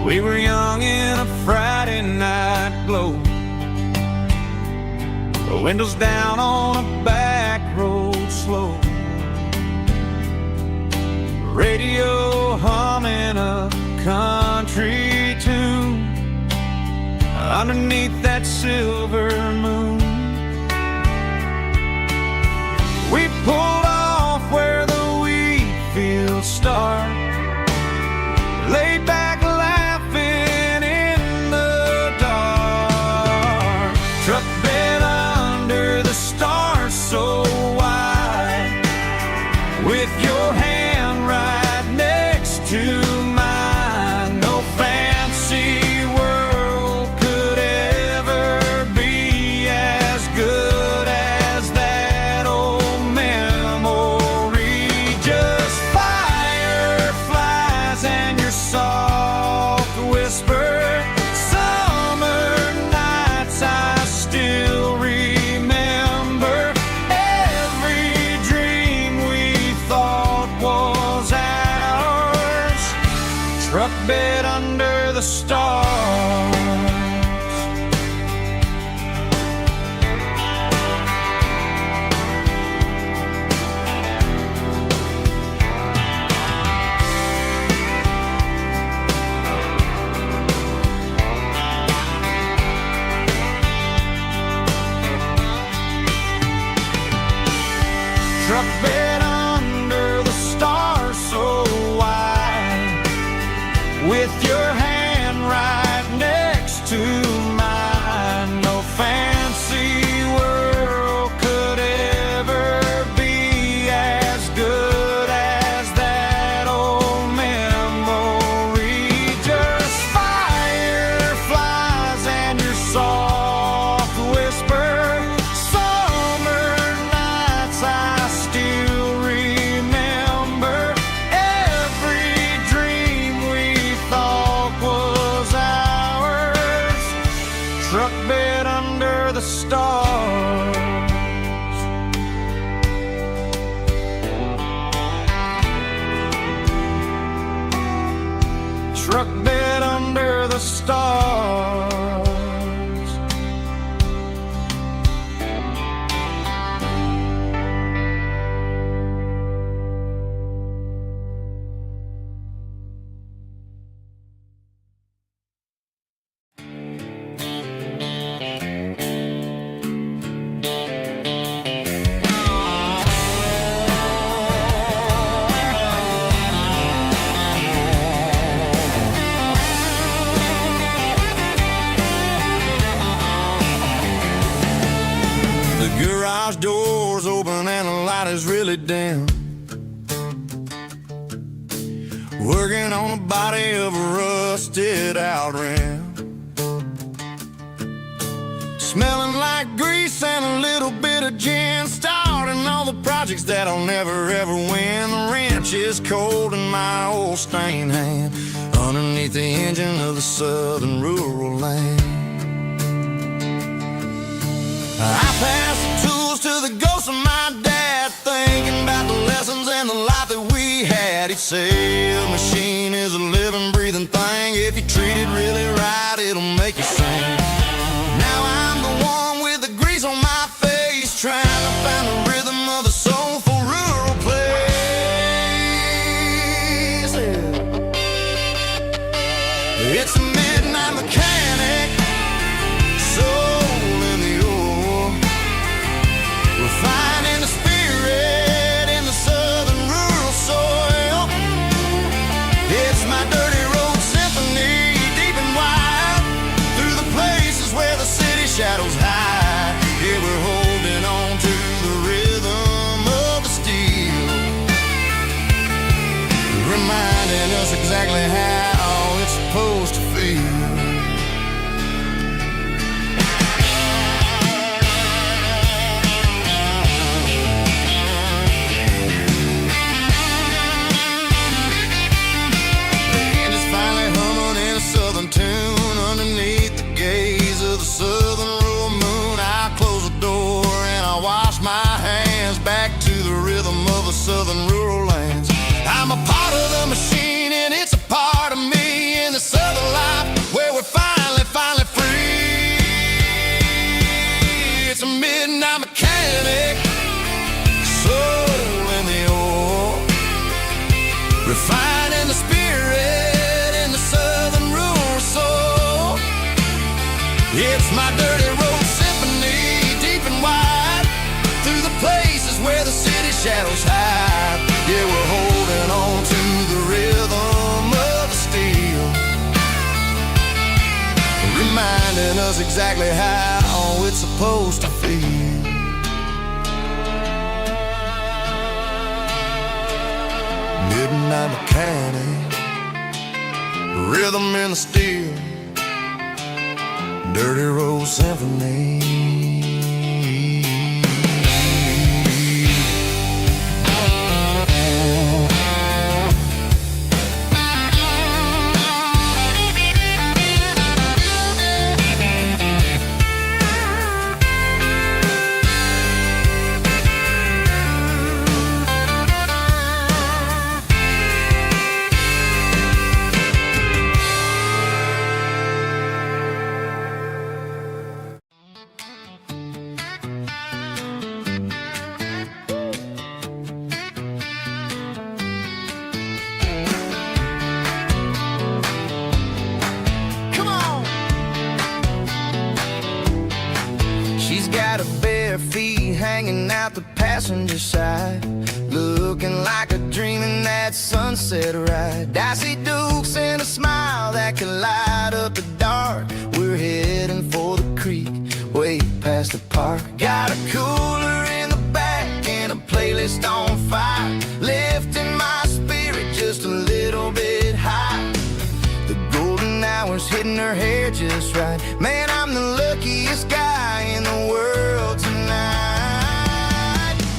We were young in a Friday night glow, the windows down on a back road slow, radio humming a country tune underneath that silver moon. We pulled off where the wheat fields start, laid back laughing in the dark, truck bed under the stars so wide, with your hand right next to mine. No fancy world could ever be as good as that old memory. Just fireflies and your soft whisper, summer nights I still remember, every dream we thought was ours, truck bed under the stars. Truck bed under the stars so wide, with your hand right next to mine. No fancy world could ever be as good as that old memory. Just fireflies and your soft whisper, summer nights I still remember, every dream we thought was ours. under the stars. Garage doors open and the light is really dim. Working on the body of a rusted out rim. Smelling like grease and a little bit of gin. Starting all the projects that I'll never ever win. The wrench is cold in my old stained hand underneath the engine of the southern rural land. I pass the tools to the ghost of my dad, thinking about the lessons and the life that we had. He'd say a machine is a living, breathing thing. If you treat it really right, it'll make you sing. Now I'm the one with the grease on my face, trying to find the rhythm of the soulful rural place. It's a midnight mechanic, finding the spirit in the southern rural soil. It's my dirty road symphony, deep and wide, through the places where the city shadows hide. Yeah, we're holding on to the rhythm of the steel, reminding us exactly how it's supposed to feel. Tune underneath the gaze of the southern rural moon. I close the door and I wash my hands back to the rhythm of the southern rural lands. I'm a part of the machine and it's a part of me in the southern life where we're finally free. It's a midnight mechanic, soul in the ore, refining the spirit in the southern rural soul. It's my dirty road symphony, deep and wide, through the places where the city shadows hide. Yeah, we're holding on to the rhythm of the steel, reminding us exactly how it's supposed to feel. Midnight mechanic, rhythm in the steel, dirty road symphony. Hanging out the passenger side, looking like a dream in that sunset ride. Dicey dukes and a smile that can light up the dark. We're heading for the creek, way past the park. Got a cooler in the back and a playlist on fire, lifting my spirit just a little bit high. The golden hours hitting her hair just right. Man, I'm the luckiest guy in the world tonight.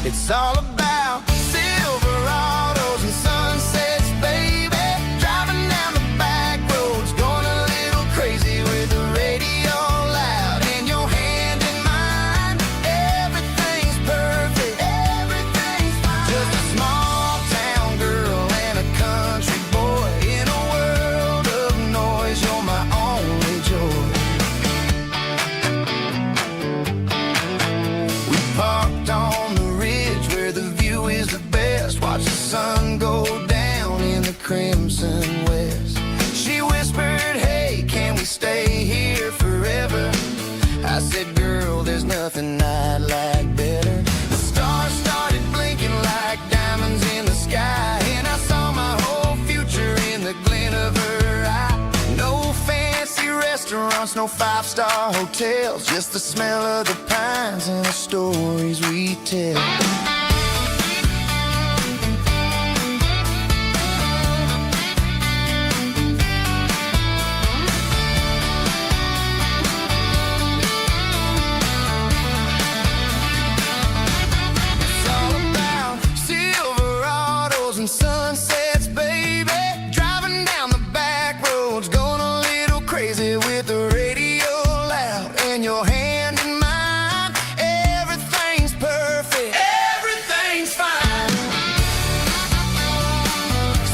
It's all about Silverados and sunsets, baby. Driving down the back roads, going a little crazy with the radio loud and your hand in mine. Everything's perfect, everything's fine. Just a small town girl and a country boy in a world of noise. Your I said, girl, there's nothing I'd like better. The stars started blinking like diamonds in the sky, and I saw my whole future in the glint of her eye. No fancy restaurants, no five-star hotels, just the smell of the pines and the stories we tell. Sunsets, baby, driving down the back roads, going a little crazy with the radio loud, and your hand in mine. Everything's perfect, everything's fine.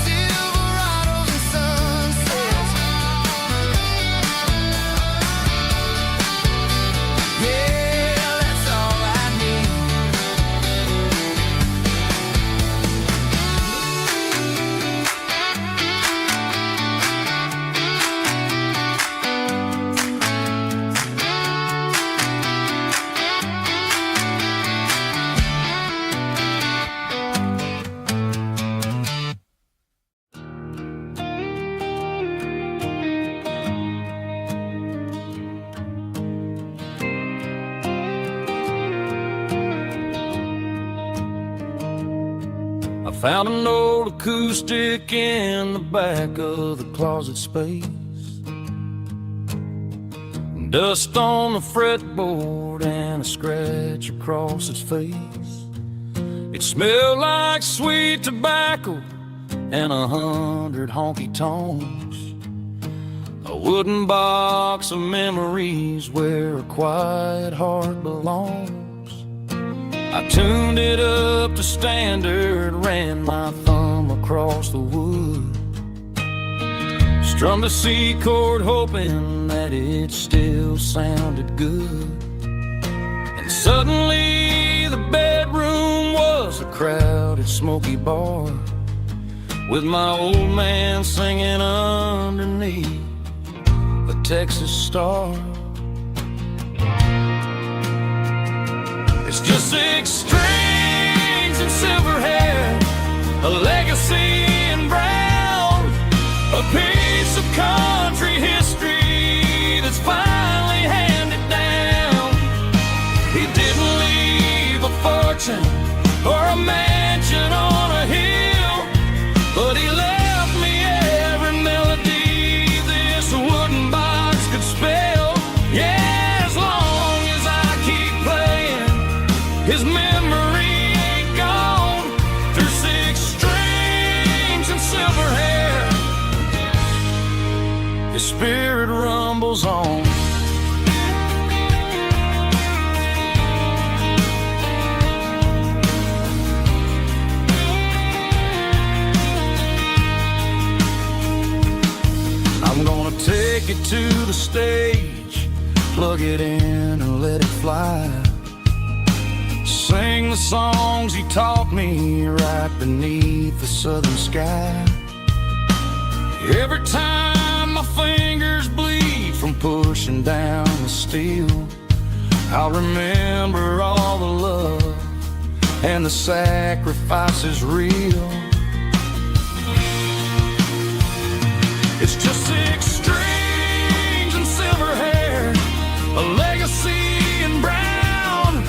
Silverados and sunsets, yeah, that's all I need. I found an old acoustic in the back of the closet space. Dust on the fretboard and a scratch across its face. It smelled like sweet tobacco and 100 honky-tonks. A wooden box of memories where a quiet heart belongs. I tuned it up to standard, ran my thumb across the wood, strummed a C chord hoping that it still sounded good. And suddenly the bedroom was a crowded smoky bar, with my old man singing underneath a Texas star. It's just 6 strings and silver hair, a legacy in brown, a piece of country history that's finally handed down. He didn't leave a fortune or a mansion on a hill, but he left me every melody this wooden box could spell. Yeah, as long as I keep playing, his memory ain't gone. Through 6 strings and silver hair, his spirit rumbles on. I'm gonna take it to the stage, plug it in and let it fly. Sing the songs he taught me right beneath the southern sky. Every time my fingers bleed from pushing down the steel, I'll remember all the love and the sacrifices real. It's just 6 strings and silver hair, a legacy in brown,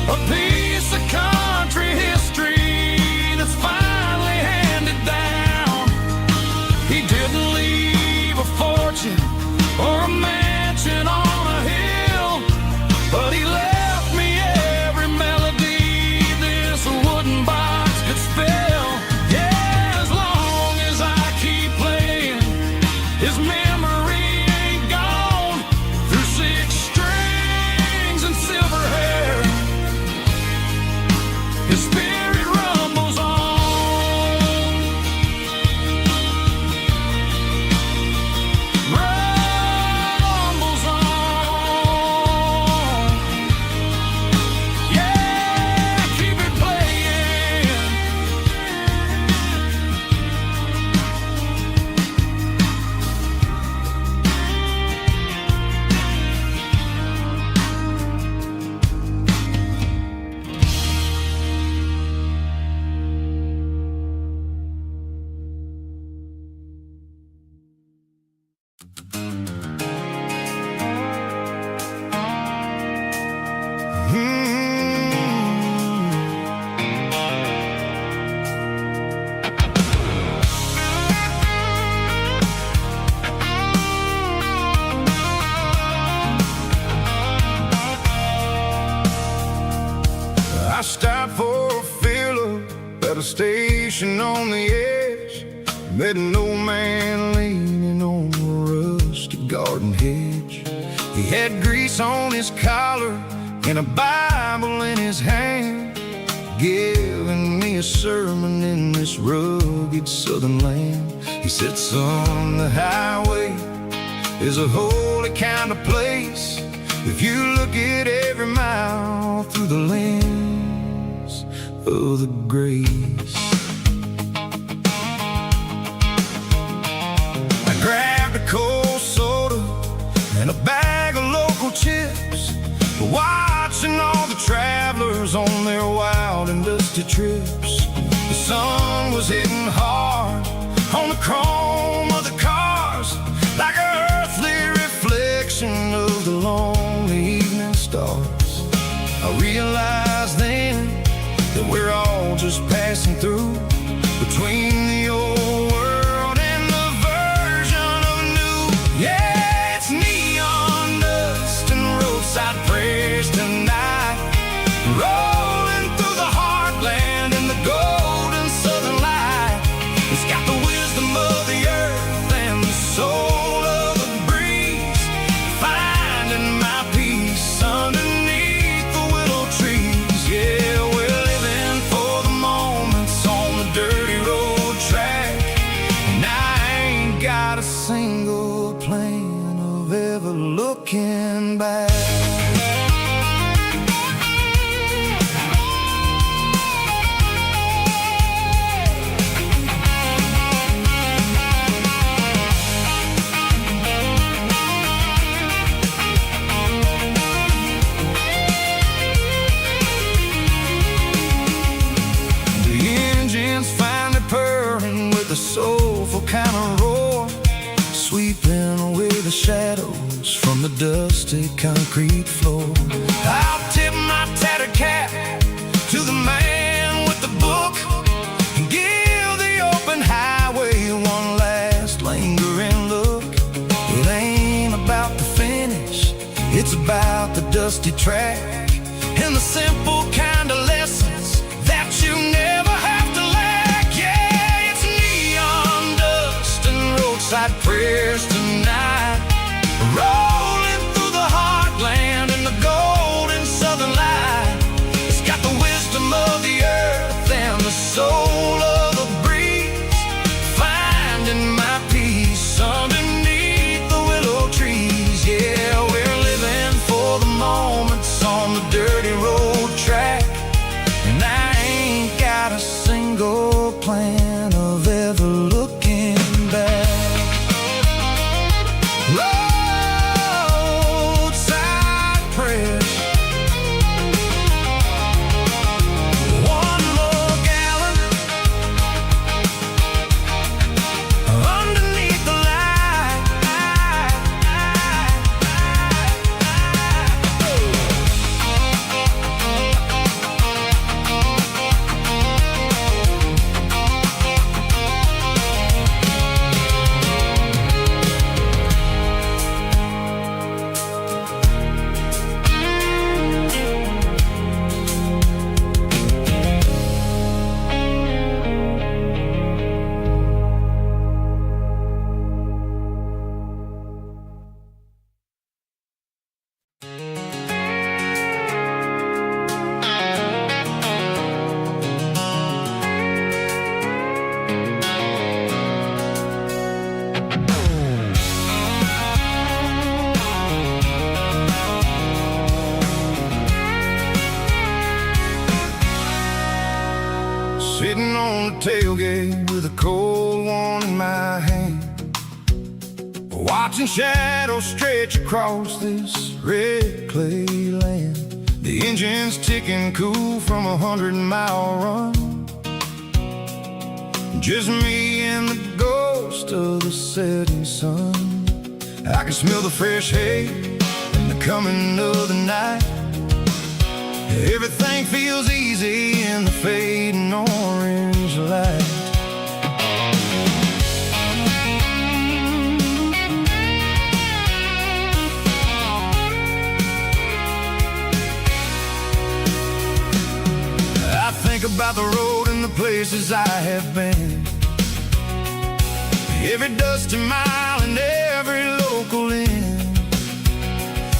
a piece of country history that's finally handed down. He didn't leave a fortune or a mansion on a hill, but he left me every melody this wooden box could spell. station on the edge, met an old man leaning on a rusty garden hedge. He had grease on his collar and a Bible in his hand, giving me a sermon in this rugged southern land. He said, son, the highway is a holy kind of place if you look at every mile through the lens of the grace. I grabbed a cold soda and a bag of local chips, watching all the travelers on their wild and dusty trips. The sun was hitting hard on the chrome of the cars, like an earthly reflection of the lonely evening stars. I realized then that we're all just passing through between the old world and the version of new. Yeah, it's neon dust and roadside prayers tonight, rolling through the heartland in the golden southern light. It's got the wisdom of the earth and the soul of the breeze, finding my peace underneath the willow trees. Yeah, we're living for the moments on the dirty road track, and I ain't got a single plan of ever looking back. Soulful kind of roar, sweeping away the shadows from the dusty concrete floor. I'll tip my tattered cap to the man with the book and give the open highway one last lingering look. It ain't about the finish, it's about the dusty track and the simple kind of lessons that you never have to lack. Roadside prayers tonight, rolling through the heartland in the golden southern light. It's got the wisdom of the earth and the soul of the breeze, finding my peace underneath the willow trees. Yeah, we're living for the moments on the dirty road track, and I ain't got a single plan of ever looking back. Roadside prayers, one more gallon underneath the light. Sitting on the tailgate with a cold one in my hand, watching shadows stretch across this red clay land. The engine's ticking cool from 100-mile run, just me and the ghost of the setting sun. I can smell the fresh hay and the coming of the night. Everything feels easy in the fading orange light. I think about the road and the place places I have been, every dusty mile and every local inn.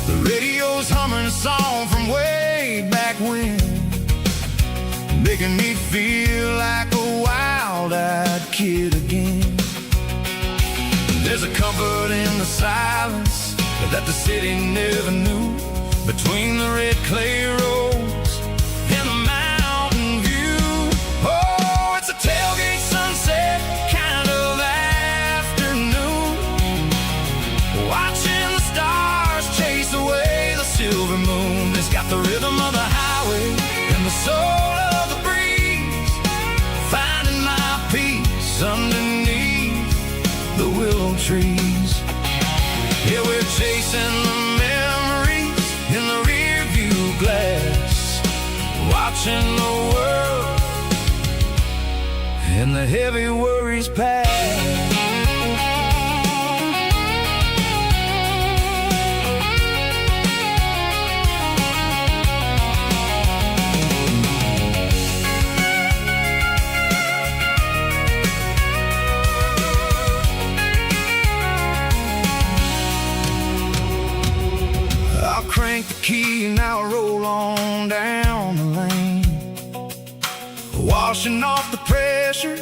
The radio's humming a song from way back when, making me feel like a wild-eyed kid again. There's a comfort in the silence that the city never knew, between the red clay roads and the mountain view. Oh, it's a tailgate sunset kind of afternoon, watching the stars chase away the silver moon. It's got the rhythm of the highway and the soul of the breeze, finding my peace underneath the willow trees. Yeah, we're chasing the memories in the rear view glass, watching the world and the heavy worries pass. Crank the key and I'll roll on down the lane, washing off the pressure,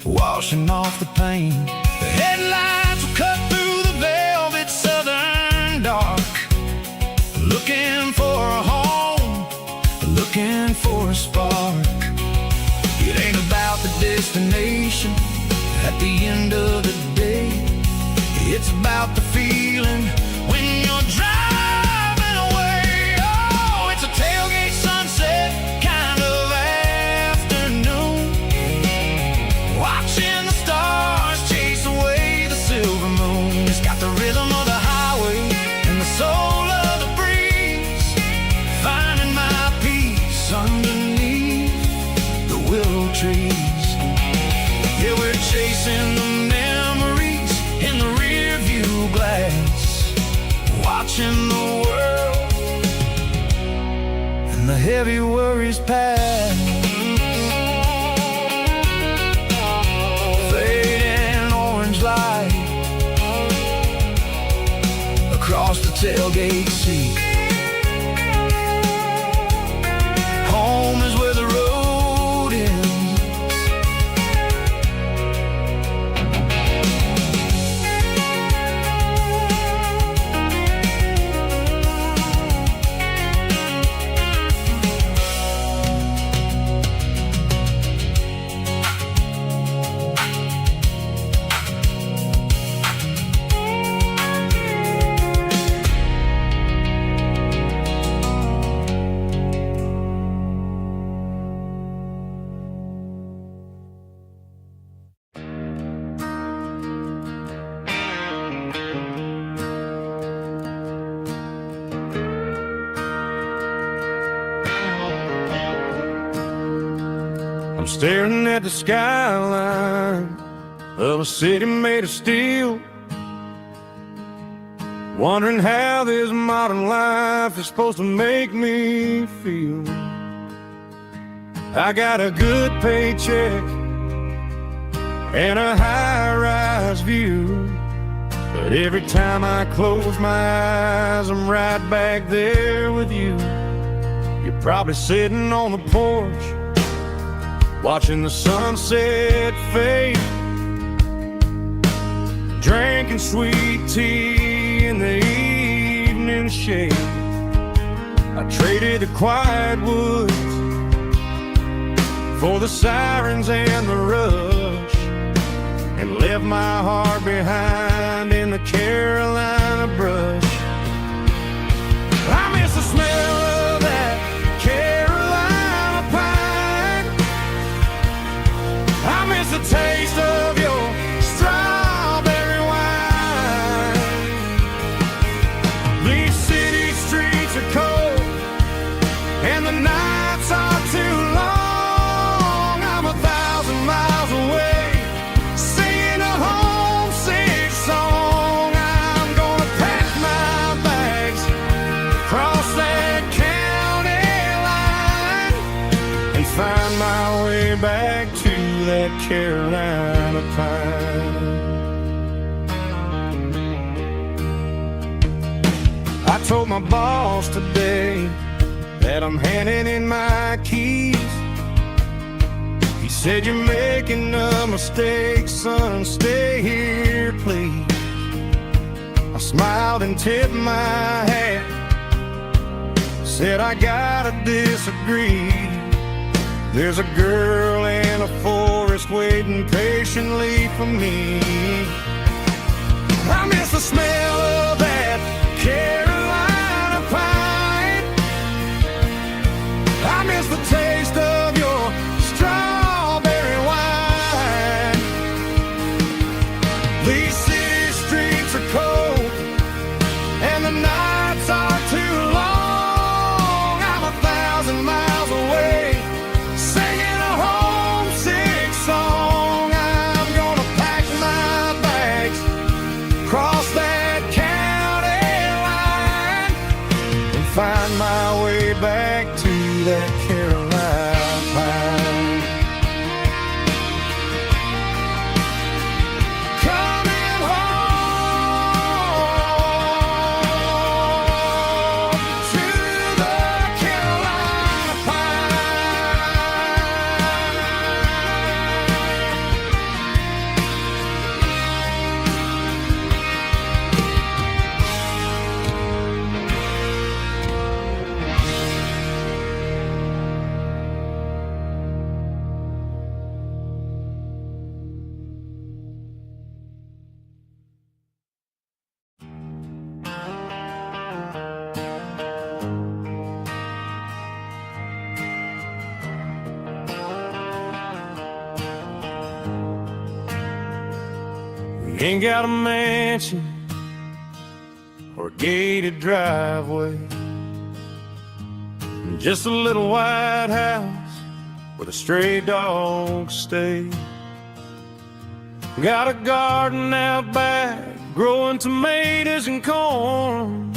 washing off the pain. The headlights will cut through the velvet southern dark, looking for a home, looking for a spark. It ain't about the destination at the end of the day, it's about the feeling when you're driving. Tailgate sunset kind of afternoon, watching the stars chase away the silver moon. It's got the rhythm of the highway and the soul of the breeze, finding my peace underneath the willow trees. Yeah, we're chasing the memories in the rear view glass, watching the world the heavy worries pass. Fading orange light across the tailgate seat. Home is where the road ends. Staring at the skyline of a city made of steel, wondering how this modern life is supposed to make me feel. I got a good paycheck and a high-rise view, but every time I close my eyes, I'm right back there with you. You're probably sitting on the porch, watching the sunset fade, drinking sweet tea in the evening shade. I traded the quiet woods for the sirens and the rush, and left my heart behind in the Carolina brush. I miss the smell of that Carolina pine, I miss the taste of your strawberry wine. These city streets are cold and the nights are too long. I'm 1,000 miles away, singing a homesick song. I'm going that Carolina pine. I told my boss today that I'm handing in my keys. He said, "You're making a mistake, son, stay here, please." I smiled and tipped my hat, said, "I gotta disagree. There's a girl in a forest waiting patiently for me. I miss the smell of that Carolina pine. I miss the taste of your strawberry wine. These city streets are cold and the nights are too long. I'm 1,000 miles away singing a homesick song. I'm gonna pack my bags, cross that county line, and find my way back to that Carolina pine. Coming home to the Carolina We ain't got a mansion or a gated driveway, just a little white house where the stray dogs stay. Got a garden out back, growing tomatoes and corn,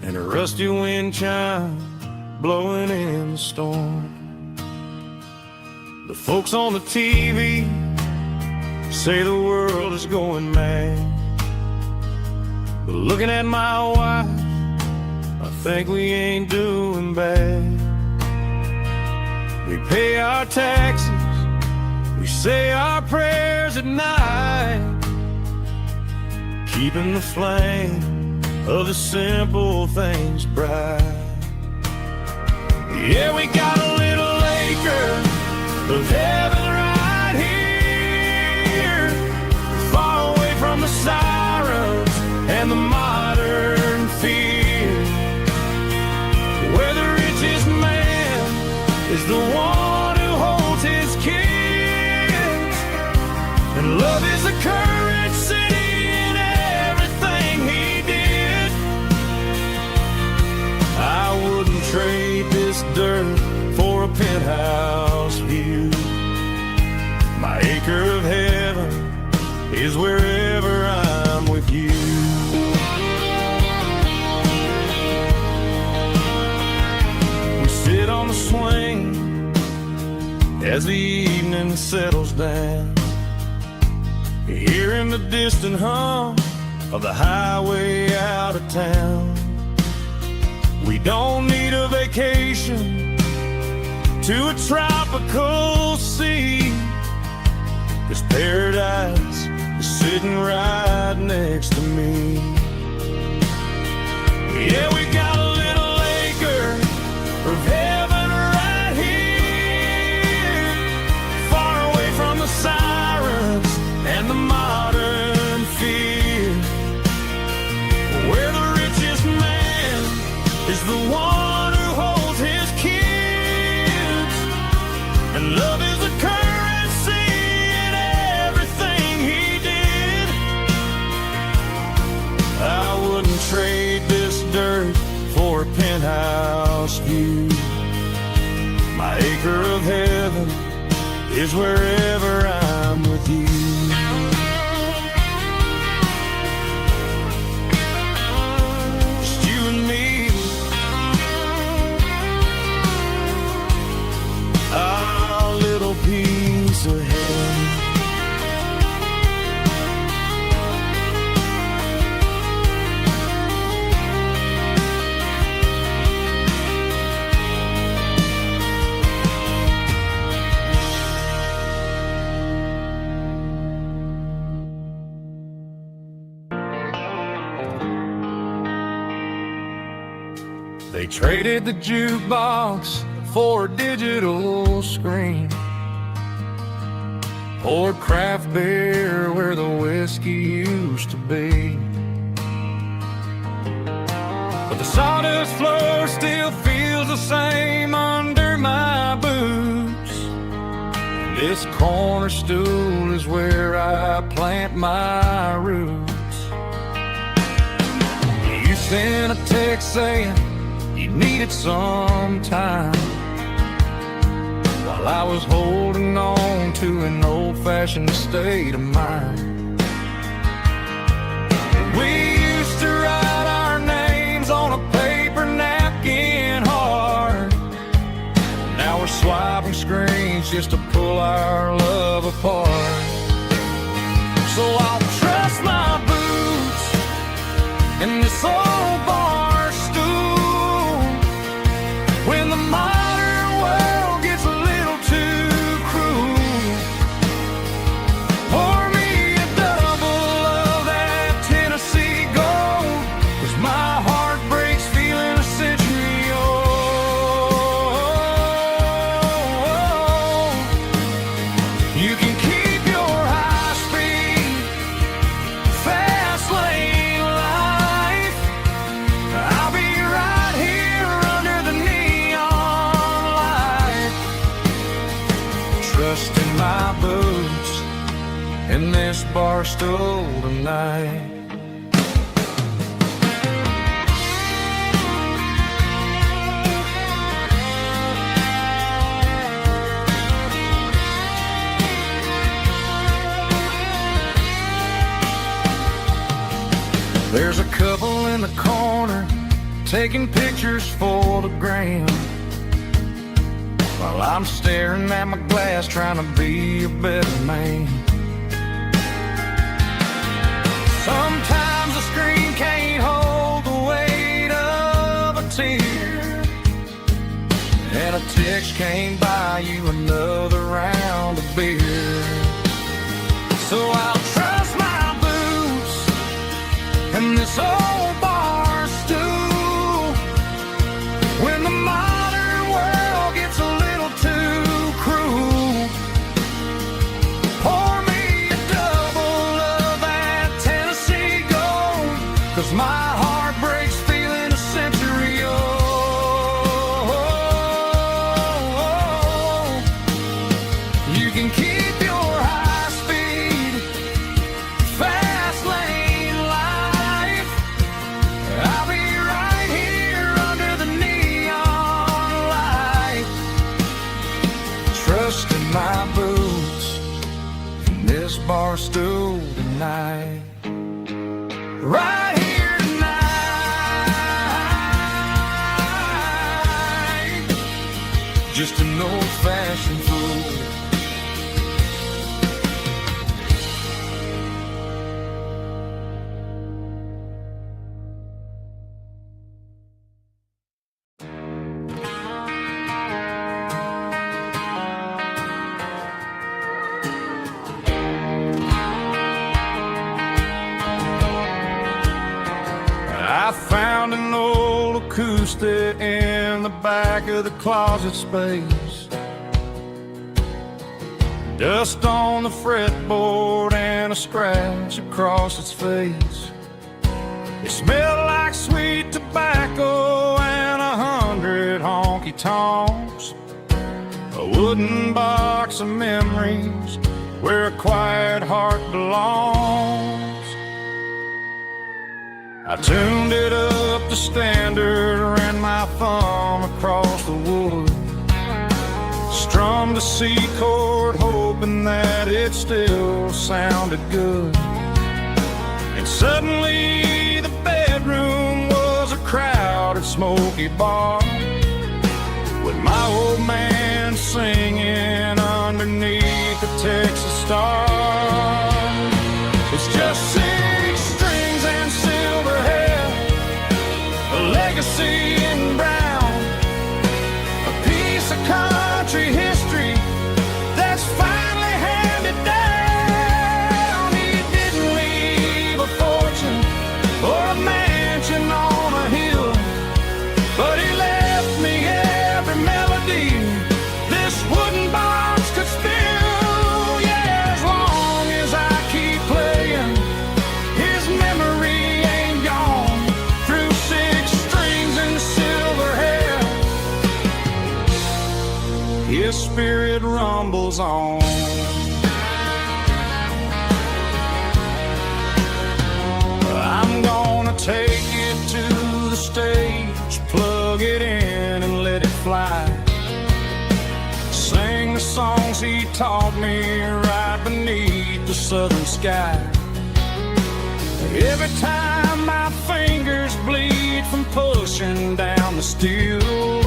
and a rusty wind chime blowing in the storm. The folks on the TV say the world is going mad, but looking at my wife, I think we ain't doing bad. We pay our taxes, we say our prayers at night, keeping the flame of the simple things bright. Yeah, we got a little acre of heaven right here, far away from the sirens and the modern fear, where the richest man is the one who holds his kids, and love is the currency in everything he did. I wouldn't trade this dirt for a penthouse view. My acre of heaven is wherever I'm with you. We sit on the swing as the evening settles down, hearing the distant hum of the highway out of town. We don't need a vacation to a tropical sea, 'cause paradise is sitting right next to me. Yeah, we got a little acre of heaven right here, far away from the sirens and the modern fear, where the richest man is the one who holds his kids, and love is the currency in everything he did. I wouldn't trade this dirt for a penthouse view. My acre of heaven is wherever I'm with you. Just you and me, our little They traded the jukebox for a digital screen, poured craft beer where the whiskey used to be. But the sawdust floor still feels the same under my boots. This corner stool is where I plant my roots. You sent a text saying you needed some time, while I was holding on to an old-fashioned state of mind. We used to write our names on a paper napkin hard. Now we're swiping screens just to pull our love apart. So I'll trust my boots in this old bar stool when the modern world gets a little too cruel. Pour me a double of that Tennessee Gold, 'cause my heart breaks feeling a century old. You can keep your high-speed, fast lane life. I'll be right here under the neon light, trusting my boots in this bar stool tonight. There's a couple in the corner taking pictures for the gram, while I'm staring at my glass trying to be a better man. Sometimes the screen can't hold the weight of a tear, and a text can't buy you another round of beer. So I'll trust my boots in this old bar stool when the modern world gets a little too cruel. Pour me a double of that Tennessee Gold, 'cause my heart breaks feeling a century old. You can keep your high-speed, fast lane life. I'll be right here under the neon light, trusting my boots in this bar stool tonight. Right here tonight, just an old-fashioned fool. I found an old acoustic in the back of the closet space. Dust on the fretboard and a scratch across its face. It smelled like sweet tobacco and 100 honky-tonks. A wooden box of memories where a quiet heart belongs. I tuned it up to standard, ran my thumb across the wood, strummed a C chord hoping that it still sounded good. And suddenly the bedroom was a crowded smoky bar, with my old man singing underneath the Texas star. It's just 6 strings and silver hair, a legacy in brown, a piece of country history that's finally handed down. He didn't leave a fortune or a mansion on a hill, but he spirit rumbles on. I'm gonna take it to the stage, plug it in and let it fly. Sing the songs he taught me right beneath the southern sky. Every time my fingers bleed from pushing down the steel,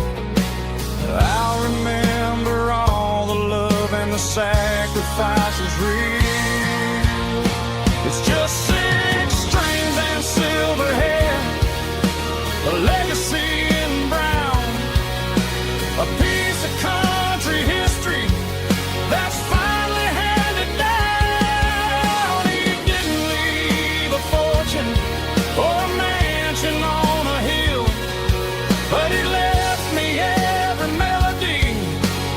I'll remember all the love and the sacrifices real. It's just 6 strings and silver hair, a legacy in brown, a piece of country history that's finally handed down. He didn't leave a fortune or a mansion on a hill, but he left me every melody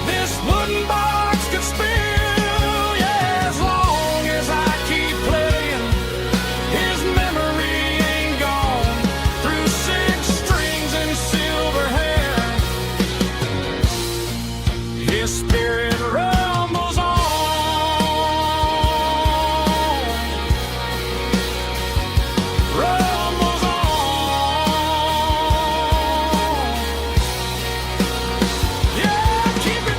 this wooden box could spill. Yeah, as long as I keep playing, his memory ain't gone. Through 6 strings and silver hair, his spirit rumbles on. Rumbles on. Yeah, keep it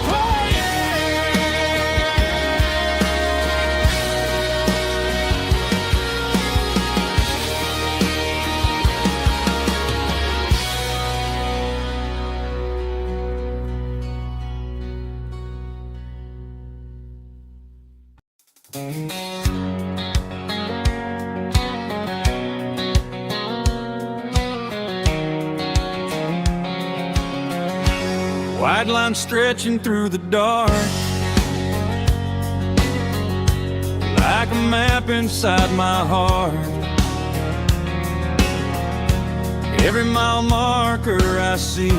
white line stretching through the dark, like a map inside my heart. Every mile marker I see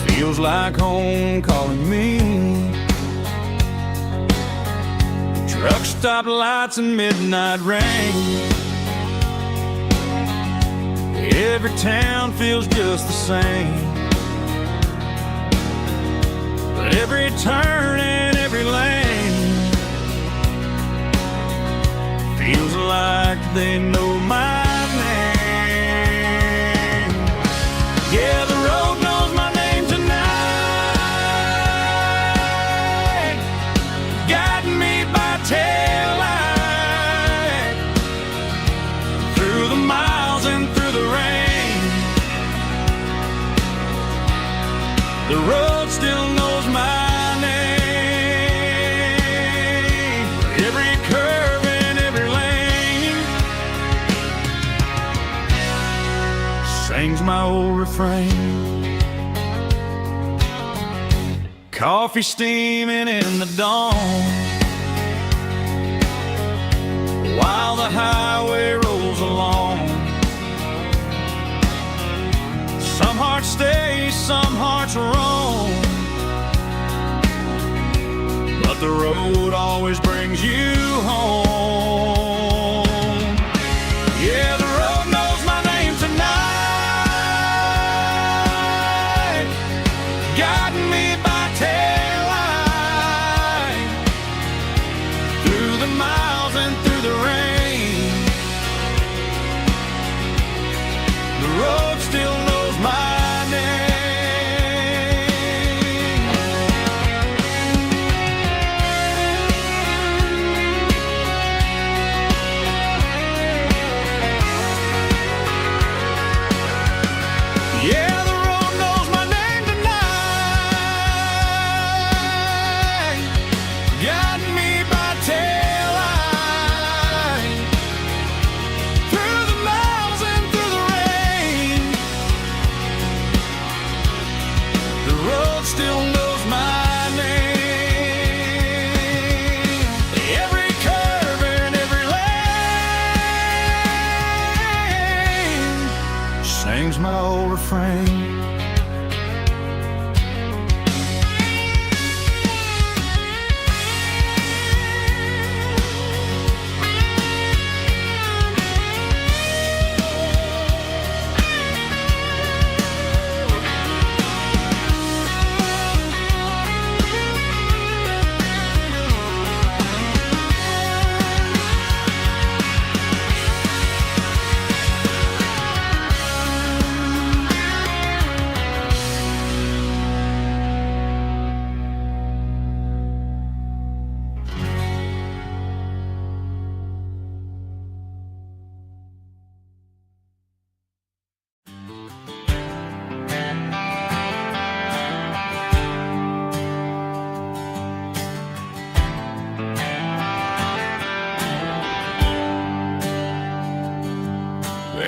feels like home calling me. Truck stop lights and midnight rain, every town feels just the same. But every turn and every lane feels like they know my name. Yeah, the road knows my name tonight, guiding me by taillight through the miles and through the rain. The road still knows my name. Every curve and every lane sings my old refrain. Coffee steaming in the dawn, while the highway rolls along. Some hearts stay, some hearts roam, but the road always brings you home. Yeah, the road knows my name tonight, guiding me by taillight through the miles and through the rain. The road still knows my name. Yeah, the road knows my name tonight, guiding me by taillight through the miles and through the rain. The road still knows my name. Every curve and every lane sings my old refrain.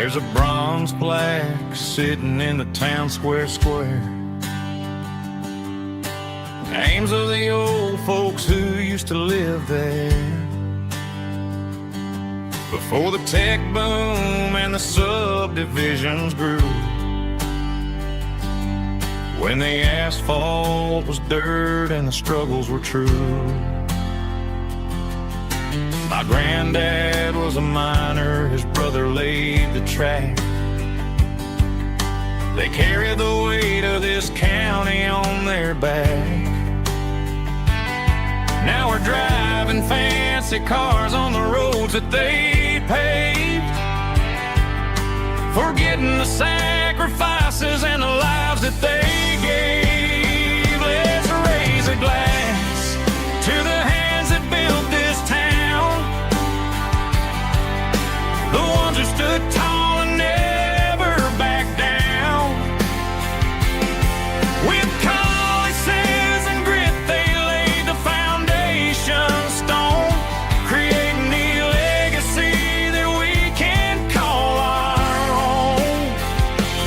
There's a bronze plaque sitting in the town square. Names of the old folks who used to live there before the tech boom and the subdivisions grew. When the asphalt was dirt and the struggles were true. My granddad was a miner, his brother laid the track. They carried the weight of this county on their back. Now we're driving fancy cars on the roads that they paved, forgetting the sacrifices and the lives that they gave. Let's raise a glass to the hands that built this town, the ones who stood tall and never backed down. With calluses and grit they laid the foundation stone, creating the legacy that we can call our own.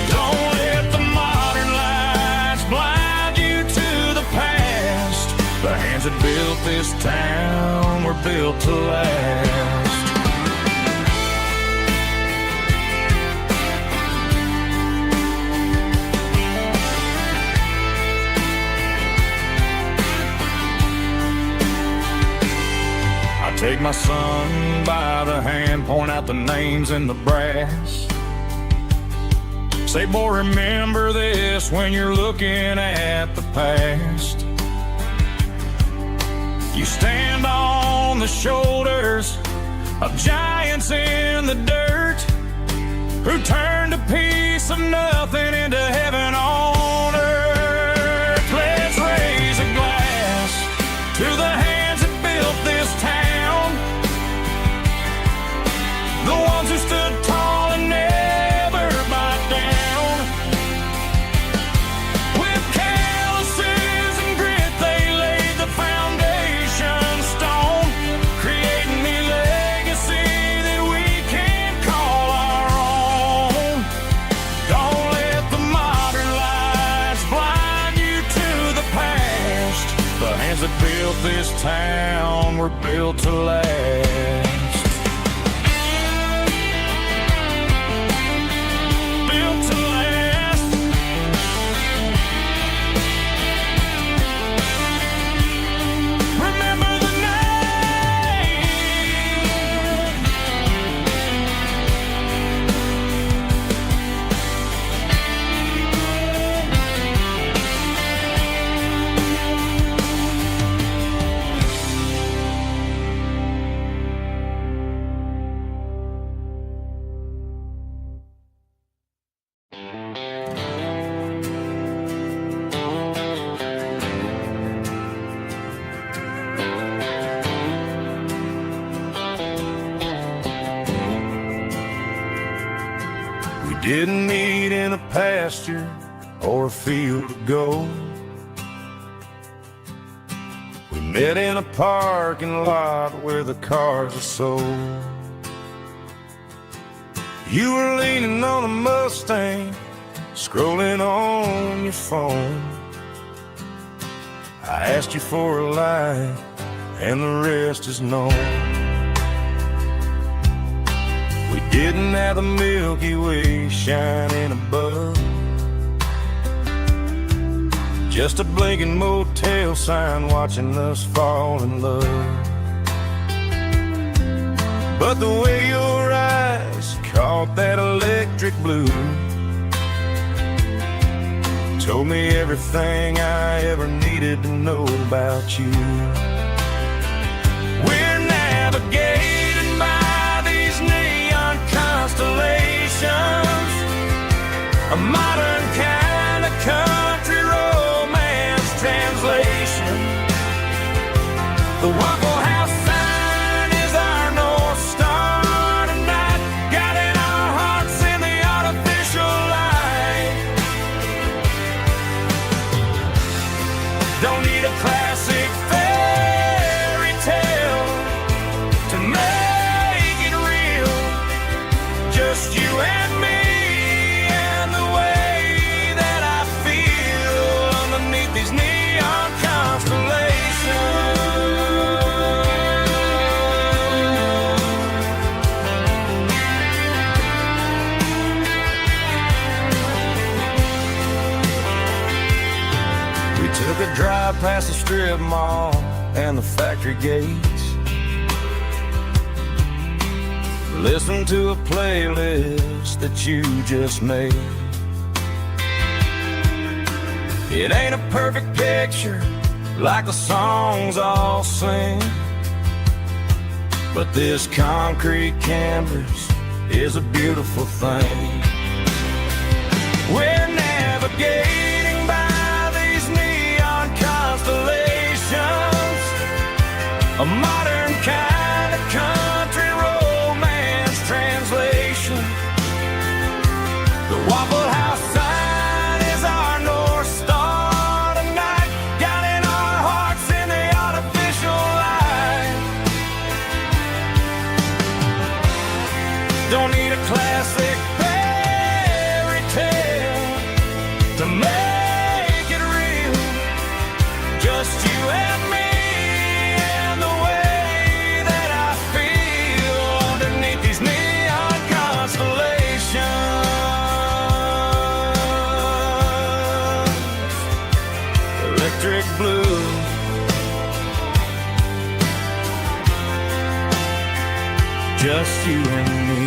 Don't let the modern lights blind you to the past. The hands that built this town were built to last. Take my son by the hand, point out the names in the brass. Say, boy, remember this when you're looking at the past. You stand on the shoulders of giants in the dirt who turned a piece of nothing into heaven on earth. Let's raise a glass to the hands that built this town, the ones who stood tall and never backed down. With calluses and grit they laid the foundation stone, creating the legacy that we can call our own. Don't let the modern lights blind you to the past. The hands that built this town were built to last. Didn't meet in a pasture or a field of gold. We met in a parking lot where the cars are sold. You were leaning on a Mustang, scrolling on your phone. I asked you for a light, and the rest is known. We didn't have the Milky Way shining above, just a blinking motel sign watching us fall in love. But the way your eyes caught that electric blue told me everything I ever needed to know about you. We're navigated by these neon constellations, a modern kind of country romance translation. The Waffle House sign is our North Star tonight, guiding our hearts in the artificial light. Don't need a classic fairy tale to make it real, just you and me past the strip mall and the factory gates. Listen to a playlist that you just made. It ain't a perfect picture like the songs all sing, but this concrete canvas is a beautiful thing. We're navigating by these neon constellations, a modern kind of country romance translation. The Waffle House sign is our North Star tonight, guiding our hearts in the artificial light. Don't need a classic fairy tale to make it real, just you and me and the way that I feel underneath these neon constellations. Electric blue, just you and me.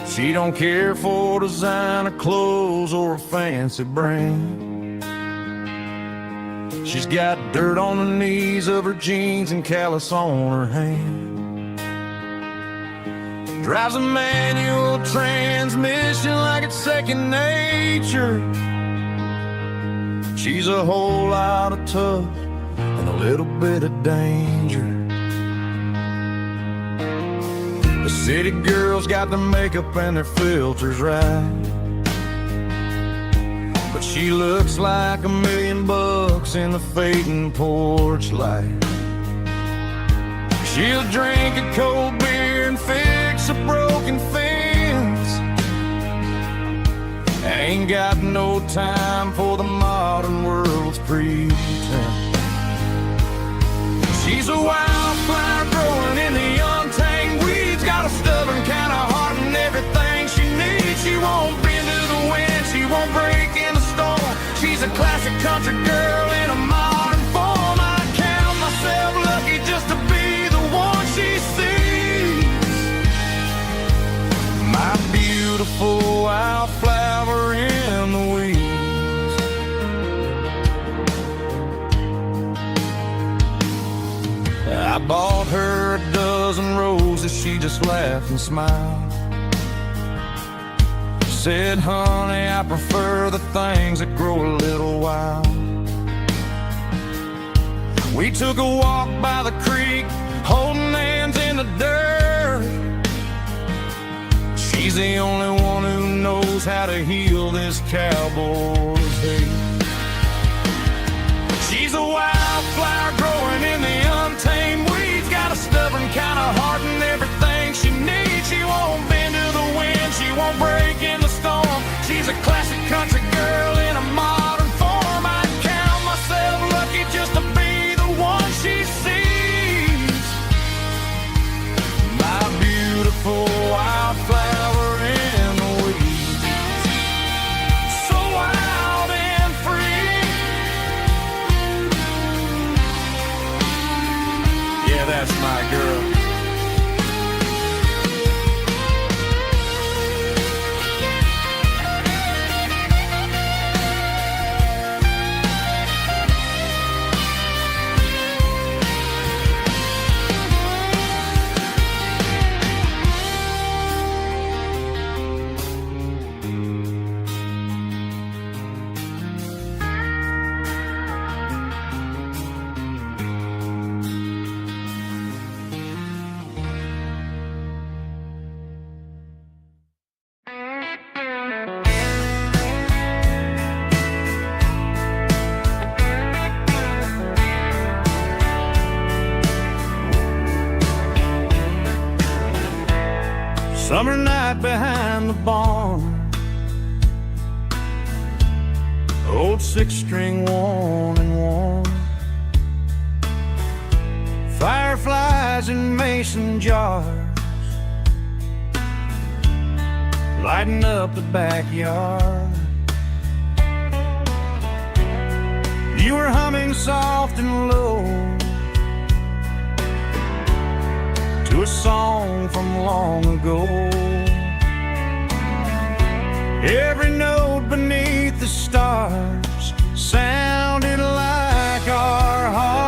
She don't care for designer clothes or a fancy brand. She's got dirt on the knees of her jeans and callus on her hand. Drives a manual transmission like it's second nature. She's a whole lot of tough and a little bit of danger. The city girls got their makeup and their filters right, but she looks like $1 million in the fading porch light. She'll drink a cold beer and fix a broken fence. Ain't got no time for the modern world's pretense. She's a wildflower growing in the untamed weeds, got a stubborn kind of heart and everything she needs. She won't bend to the wind, she won't break in the storm. She's a classic country girl in a modern form. I count myself lucky just to be the one she sees. My beautiful wildflower in the weeds. I bought her a dozen roses, she just laughed and smiled. Said, honey, I prefer the things that grow a little wild. We took a walk by the creek, holding hands in the dirt. She's the only one who knows how to heal this cowboy's hate. She's a wildflower growing in the untamed weeds, got a stubborn kind of heart and everything she needs. She won't bend to the wind, she won't break in the storm. She's a classic country girl in a modern form. I count myself lucky just to be the one she sees. My beautiful wildflower in the weeds, so wild and free. Yeah, that's my girl. Summer night behind the barn, old six-string worn and worn, fireflies in mason jars, lighting up the backyard. You were humming soft and low to a song from long ago. Every note beneath the stars sounded like our hearts.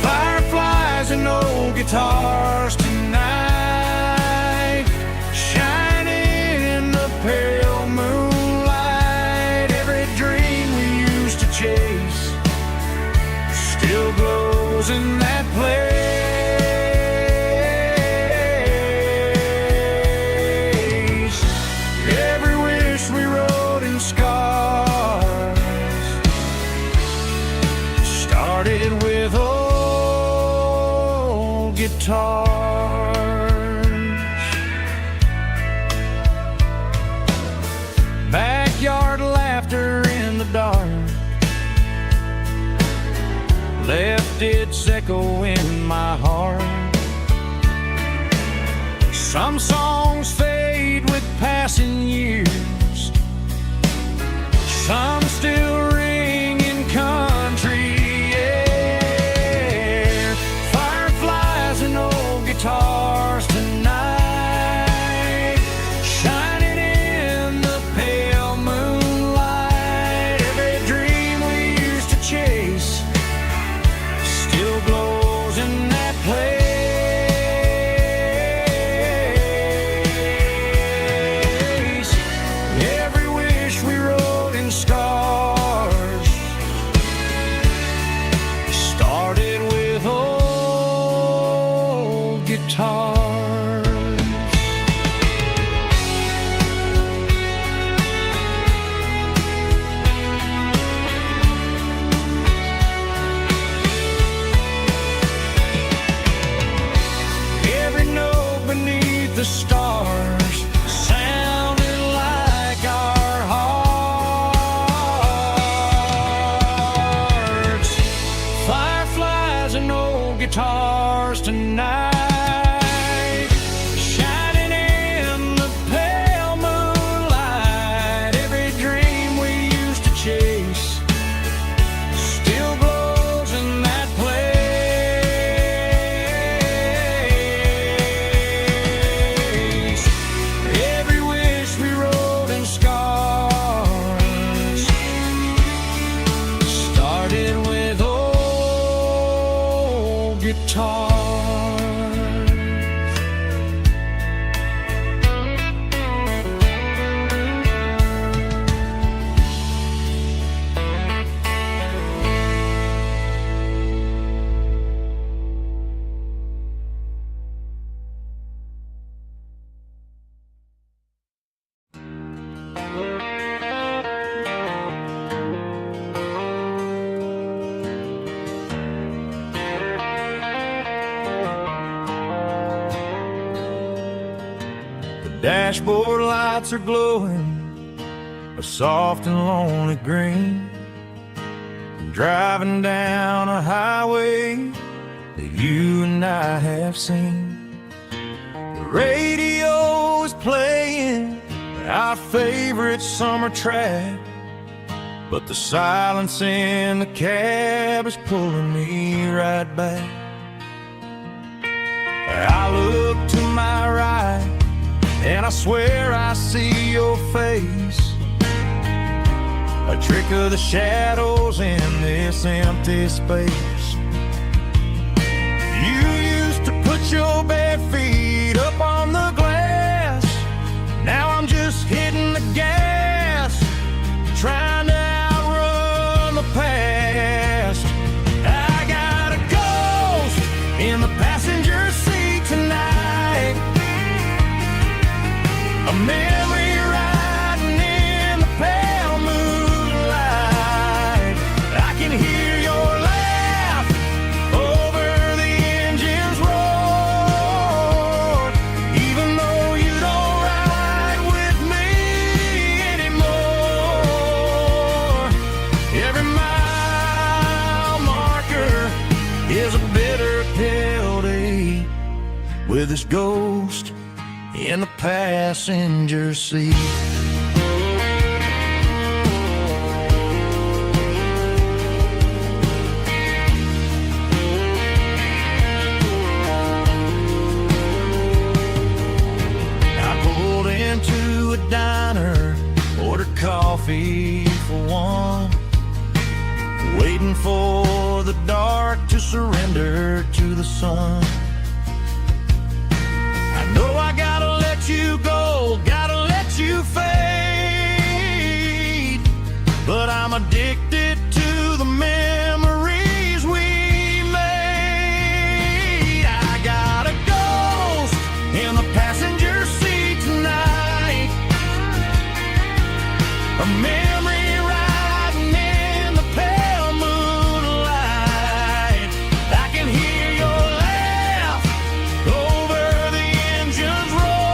Fireflies and old guitars tonight, shining in the pale moonlight. Every dream we used to chase still glows in that place. Every wish we wrote in scars started with old guitars. Backyard laughter in the dark left its echo in my heart. Some songs fade with passing years, some still ring in country air. Fireflies and old guitars tonight, shining in the pale moonlight. Every dream we used to chase still glows in that place. Every wish we wrote in scars started with old guitars. Every note beneath the stars sounded like our hearts. Fireflies and old guitars tonight, shining in the pale moonlight. Every dream we used to chase still glows in that place. Every wish we wrote in scars started with old guitars. The dashboard lights are glowing a soft and lonely green. I'm driving down a highway that you and I have seen. The radio is playing our favorite summer track, but the silence in the cab is pulling me right back. I look to my right and I swear I see your face, a trick of the shadows in this empty space. You used to put your bare feet up on the glass. Now I'm just hitting the gas, trying to outrun the past. I got a ghost in the passenger seat tonight, a memory riding in the pale moonlight. I can hear your laugh with his ghost in the passenger seat. I pulled into a diner, ordered coffee for one, waiting for the dark to surrender to the sun. I know I gotta let you go, gotta let you fade, but I'm addicted to the memories we made. I got a ghost in the passenger seat tonight, a memory riding in the pale moonlight. I can hear your laugh over the engine's roar,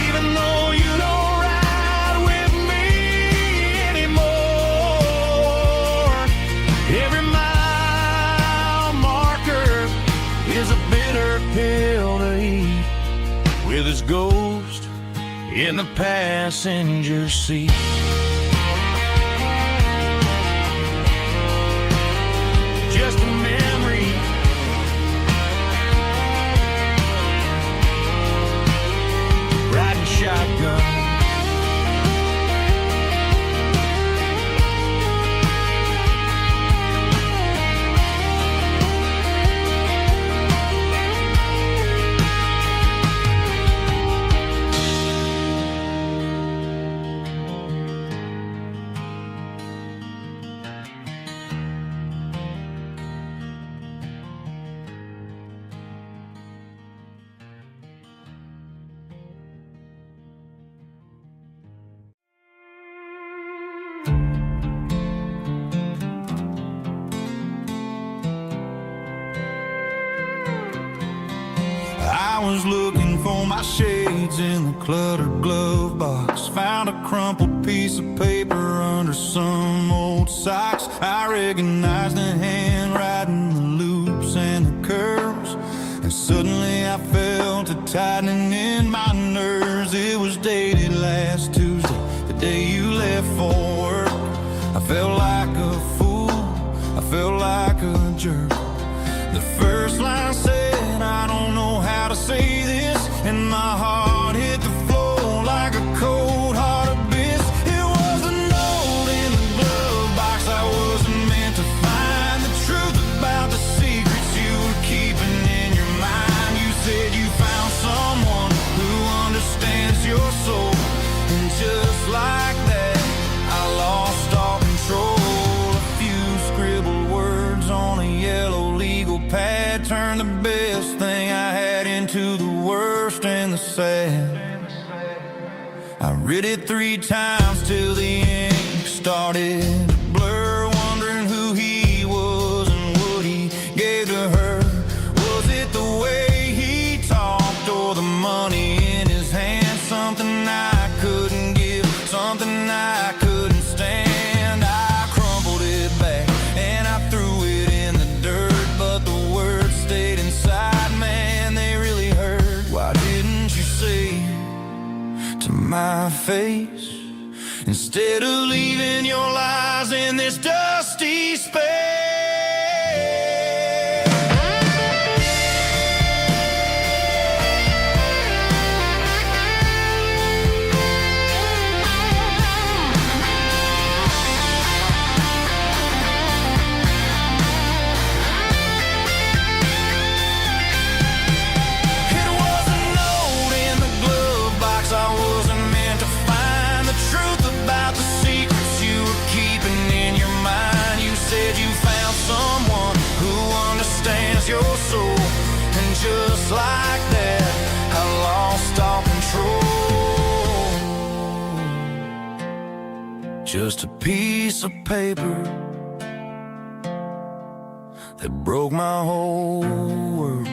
even though you don't ride with me anymore. Every mile marker is a bitter pill to eat, with his ghost in the passenger seat. Just a memory, riding shotgun. I was looking for my shades in the cluttered glove box, found a crumpled piece of paper under some old socks. I recognized the handwriting, the loops and the curves, and suddenly I felt a tightening in my nerves. It was dated last Tuesday, the day you left for work. I felt like a fool, I felt like a jerk. The first line said, I don't know how to say this, and my heart hit the floor like a cold heart abyss. It was a note in the glove box I wasn't meant to find, the truth about the secrets you were keeping in your mind. You said you found someone who understands your soul, and just like that I lost all control. A few scribbled words on a yellow legal pad turned the best thing I had into the worst and the sad. I read it 3 times till the ink started to blur, wondering who he was and what he gave to her. Was it the way he talked or the money in his hand? Something I couldn't give, something I couldn't stand. I crumpled it back and I threw it in the dirt, but the words stayed inside, man, they really hurt. Why didn't you say to my face, instead of leaving your lies in this dusty space? It was a note in the glove box I wasn't meant to find, the truth about the secrets you were keeping in your mind. You said you found someone who understands your soul, and just like that I lost all control. Just a piece of paper that broke my whole world.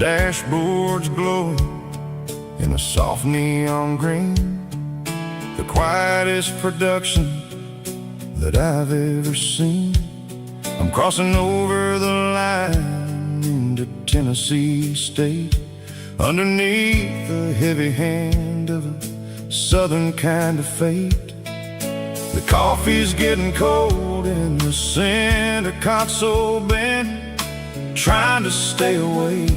dashboard's glowing in a soft neon green, the quietest production that I've ever seen. I'm crossing over the line into Tennessee State, underneath the heavy hand of a southern kind of fate. The coffee's getting cold in the center console bin, trying to stay awake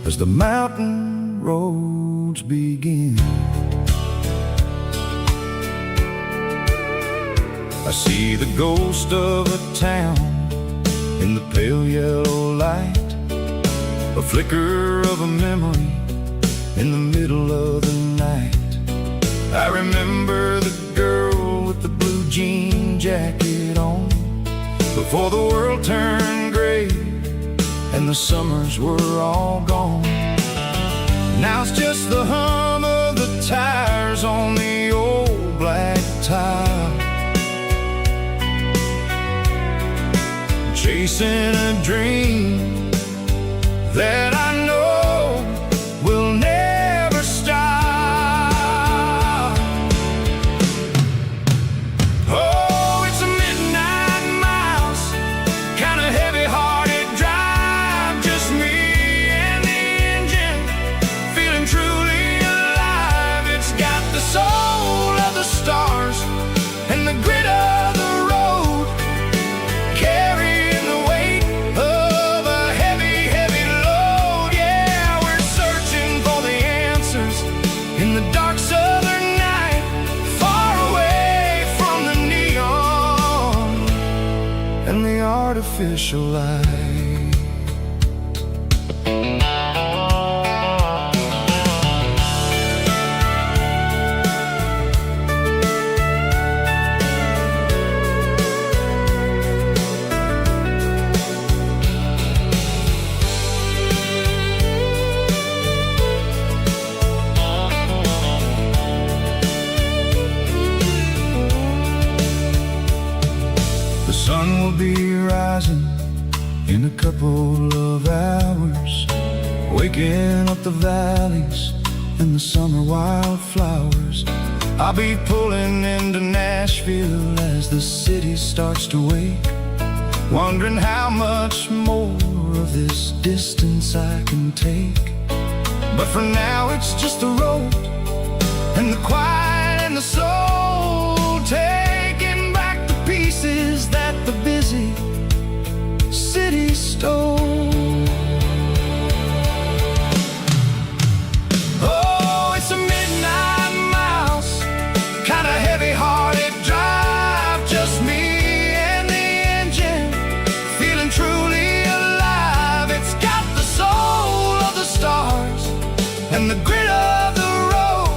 as the mountain roads begin. I see the ghost of a town in the pale yellow light, a flicker of a memory in the middle of the night. I remember the girl with the blue jean jacket on, before the world turned gray and the summers were all gone. Now it's just the hum of the tires on the old black tile, chasing a dream that I know will never stop. Oh, it's a midnight miles, kind of heavy-hearted drive, just me and the engine, feeling truly alive. It's got the soul of the stars and the grit of the road, carrying the weight of a heavy, heavy load. Yeah, we're searching for the answers in the dark southern night, far away from the neon and the artificial light. The sun will be rising in a couple of hours, waking up the valleys and the summer wildflowers. I'll be pulling into Nashville as the city starts to wake, wondering how much more of this distance I can take. But for now it's just the road and the quiet and the soul, taking back the pieces that the busy city stole. Oh, it's a midnight miles, kind of heavy-hearted drive, just me and the engine, feeling truly alive. It's got the soul of the stars and the grit of the road,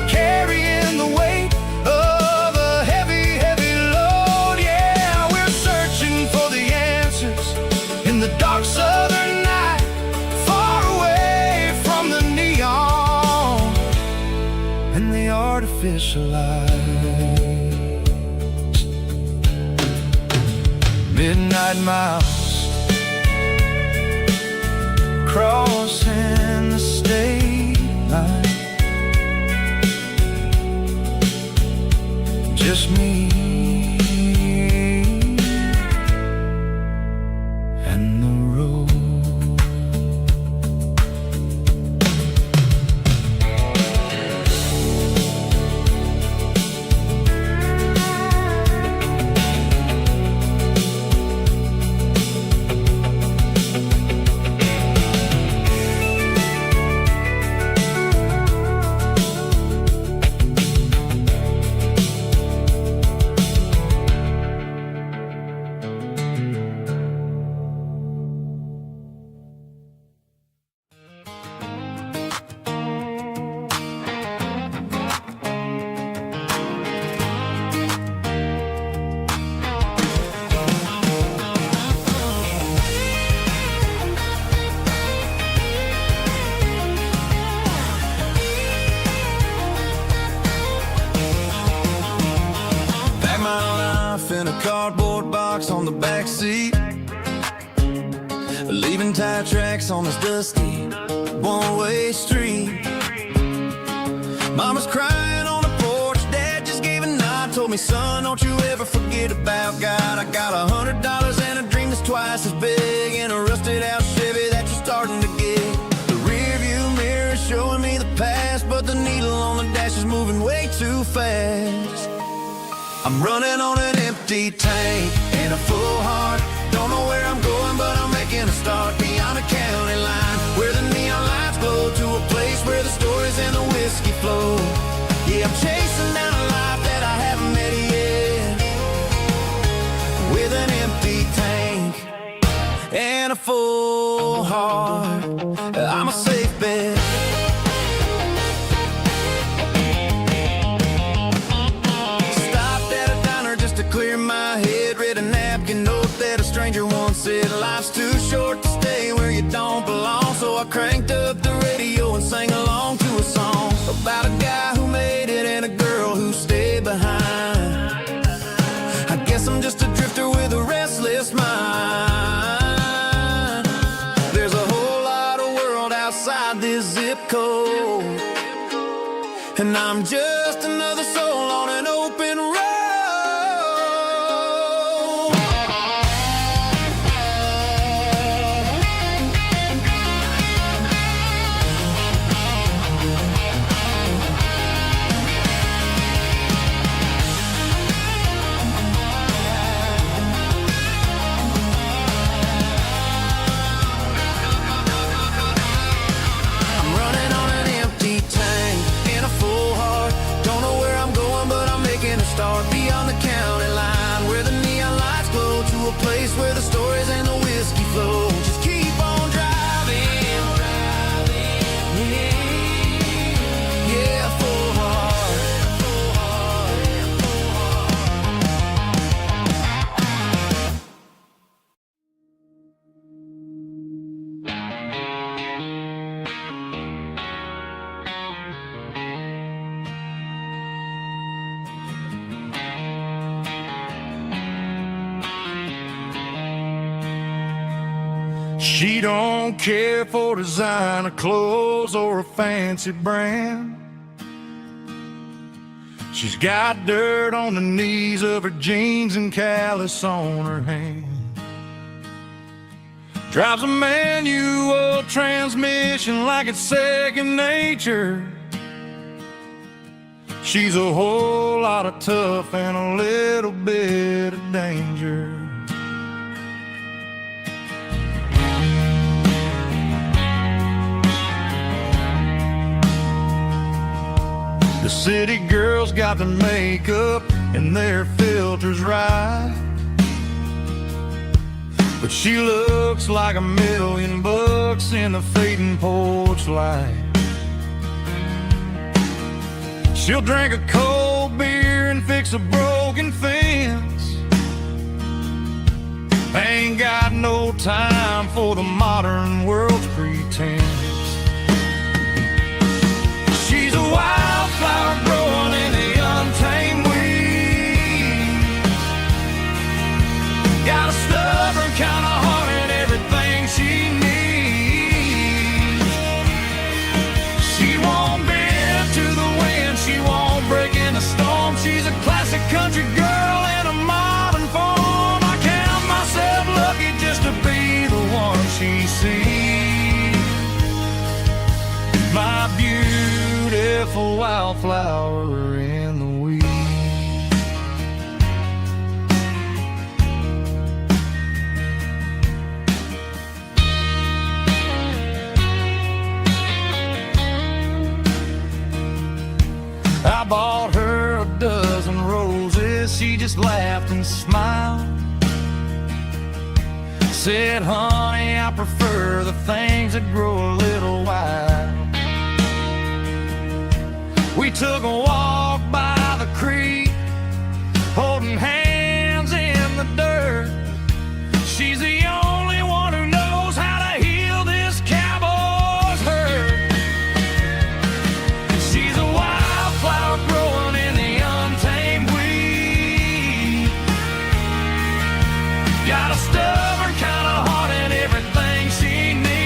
carrying the weight of a heavy, heavy load. Yeah, we're searching for the answers in the dark southern night, far away from the neon and the artificial light. Midnight miles, crossing the state line, just me and the road. cardboard box on the back seat, leaving town tire tracks on this dusty one-way street. Mama's crying on the porch, Dad just gave a nod, told me, son, don't you ever forget about God. I got $100 and a dream that's twice as big, and a rusted out Chevy that you're starting to get. The rear view mirror is showing me the past, but the needle on the dash is moving way too fast. I'm running on an empty tank and a full heart. Don't know where I'm going, but I'm making a start beyond the county line, where the neon lights glow, to a place where the stories and the whiskey flow. Yeah, I'm chasing down a life that I haven't met yet, with an empty tank and a full heart. I'm a safe bet. Clear my head, read a napkin note that a stranger once said, life's too short to stay where you don't belong. So I cranked up the radio and sang along to a song about a guy who made it and a girl who stayed behind. I guess I'm just a drifter with a restless mind. There's a whole lot of world outside this zip code, and I'm just another soul on an open road. Start beyond the county line, where the neon lights glow, to a place where the stories and the whiskey flow. Just keep on driving, yeah, full heart, full heart, full She don't care for designer clothes or a fancy brand. She's got dirt on the knees of her jeans and callus on her hand. Drives a manual transmission like it's second nature. She's a whole lot of tough and a little bit of danger. The city girls got their makeup and their filters right, but she looks like $1,000,000 in the fading porch light. She'll drink a cold beer and fix a broken fence. Ain't got no time for the modern world's pretense. She's a wildflower growing in the untamed weeds. Got a stubborn kind of heart and everything she needs. She won't bend to the wind, she won't break in the storm. She's a classic country girl in a modern form. I count myself lucky just to be the one she sees. My beautiful wildflower in the weeds. I bought her a dozen roses, she just laughed and smiled. Said, honey, I prefer the things that grow a little wild. We took a walk by the creek, holding hands in the dirt. She's the only one who knows how to heal this cowboy's hurt. She's a wildflower growing in the untamed weed. Got a stubborn kind of heart and everything she needs.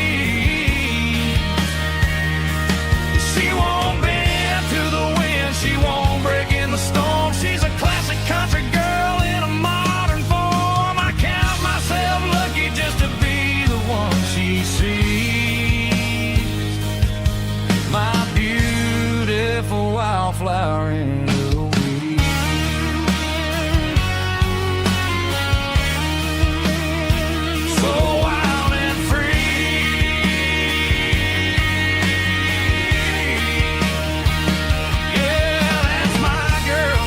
flower in the weed. So wild and free, yeah, that's my girl.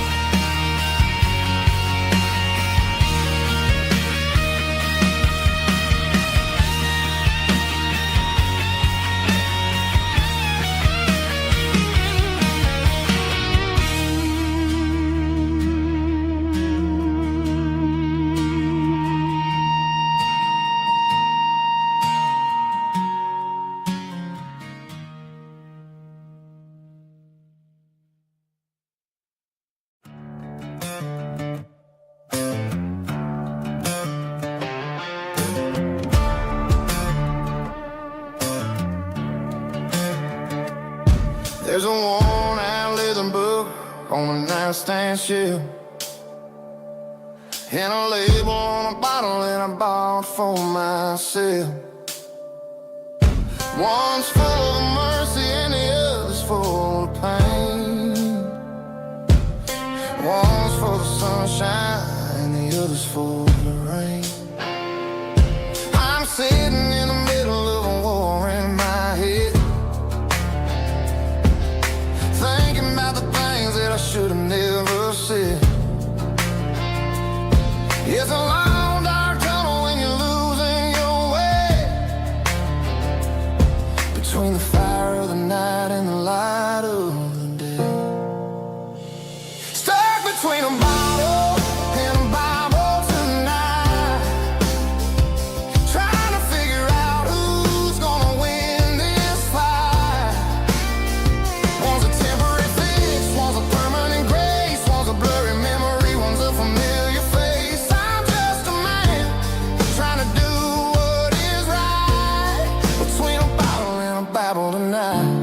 There's a worn-out leather book on a nightstand shelf, and a label on a bottle that I bought for myself. One's full of mercy and the other's full of pain. One's full of sunshine and the other's full of rain. I'm sitting in the middle of a war in my head, thinking about the things that I should have never said. It's a long dark tunnel when you're losing your way, between the fire of the night and the light of the day. Stuck between a bottle and a Bible tonight, trying to figure out who's gonna win this fight. One's a temporary fix, one's a permanent grace, one's a blurry memory, one's a familiar face. I'm just a man trying to do what is right, between a bottle and a Bible tonight.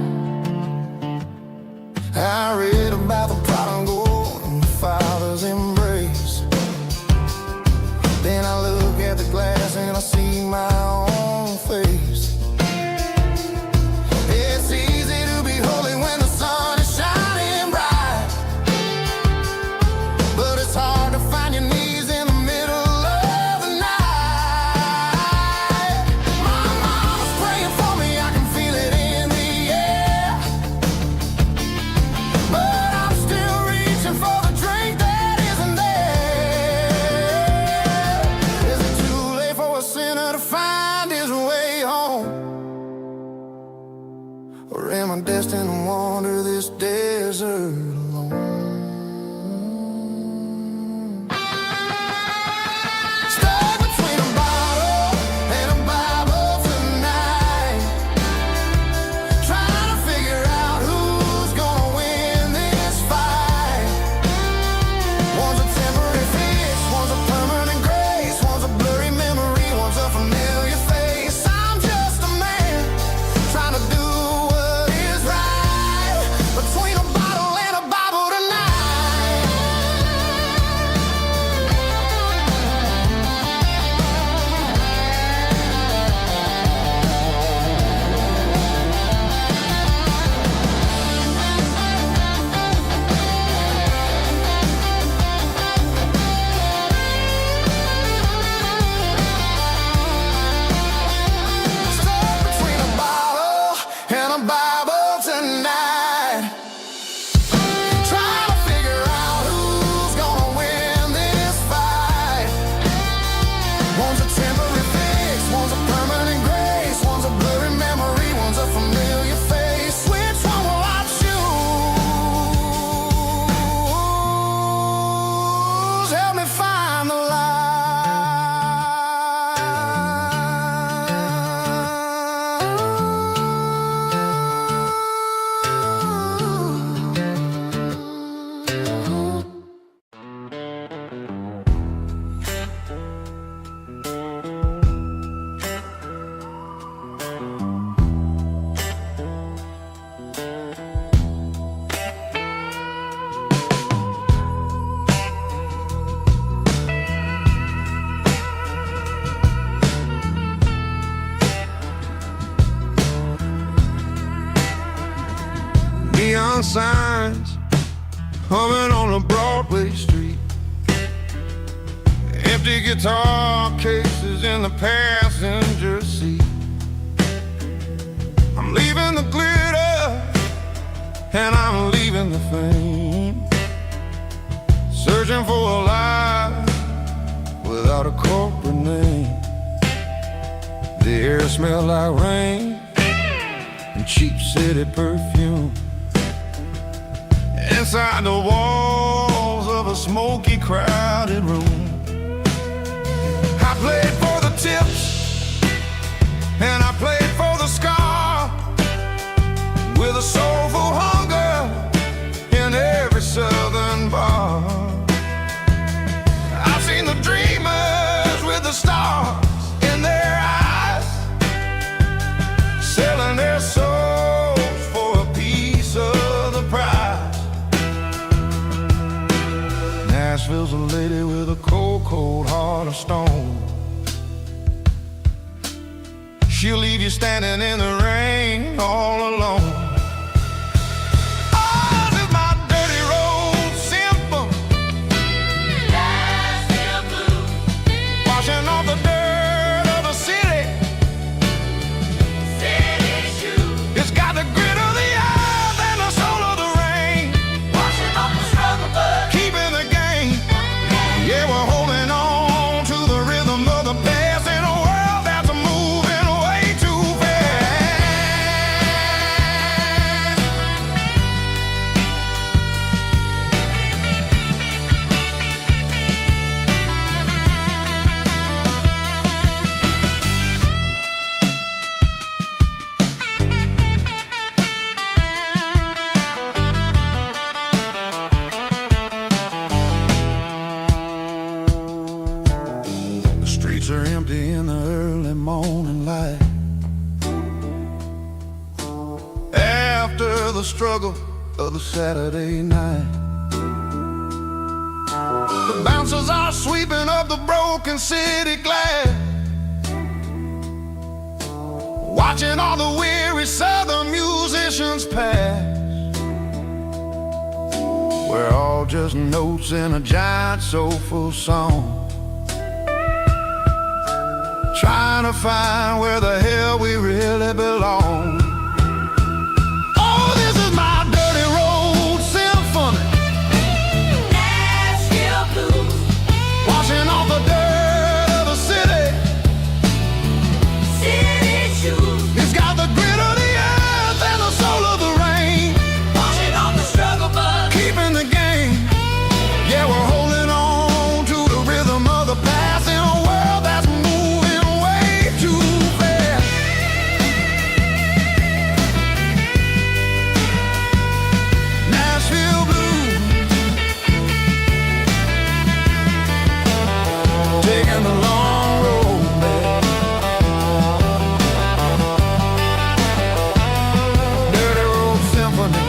I read about the prodigal and the father's embrace. Then I look at the glass and I see my own face. It's easy to be holy when the sun is shining bright, but it's hard to find your knees in the middle of the night. My mama's praying for me, I can feel it in the air, but I'm still reaching for the drink that isn't there. Is it too late for a sinner to find his way home? Or am I destined to wander this desert alone? Stuck between a bottle and a Bible tonight, trying to figure out who's gonna win this fight. One's a temporary fix, one's a permanent grace, one's a blurry memory, one's a familiar face. I'm just a man trying to do what is right, between a bottle and a Bible tonight. Stuck between a bottle and a Bible tonight, trying to figure out who's gonna win this fight. One's a temporary fix, one's a permanent grace, one's a blurry memory, one's a familiar face. Which one will I choose? Help me find the light. Neon signs humming on a Broadway street. Empty guitar cases in the passenger seat. I'm leaving the glitter and I'm leaving the fame, searching for a life without a corporate name. The air smelled like rain and cheap city perfume. Inside the walls of a smoky, crowded room, I played for the tips and I played for the scar, with a soulful hunger in every southern bar. I've seen the dreamers with the stars in their eyes, selling their souls for a piece of the prize. Nashville's a lady with a cold, cold heart of stone. She'll leave you standing in the rain all alone. Oh, this is my dirty road symphony. Nashville blues. Washing off the dirt of the city. City shoes. It's got the grit of the earth and the soul of the rain. Washing off the struggle, but keeping the game. Yeah, we're holding on to the rhythm of the past in a world that's moving way too fast. The streets are empty in the early morning light, after the struggle of the Saturday night. The bouncers are sweeping up the broken city glass, watching all the weary southern musicians pass. We're all just notes in a giant soulful song, trying to find where the hell we really belong. Oh, this is my dirty road symphony. Nashville blues. Washing off the dirt of the city. City shoes. It's got the grit of the earth and the soul of the rain. Washing off the struggle, but keeping the game. Yeah, we're holding on to the rhythm of the past in a world that's moving way too fast. Nashville blues, taking the long road back. Dirty road symphony.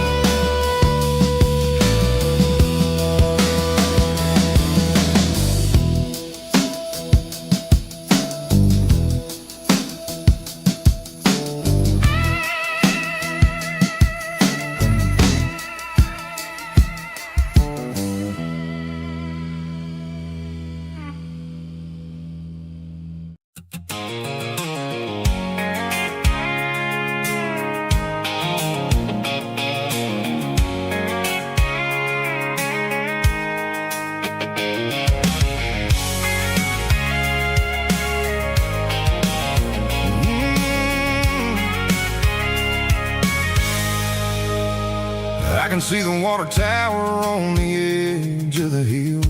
I can see the water tower on the edge of the hill.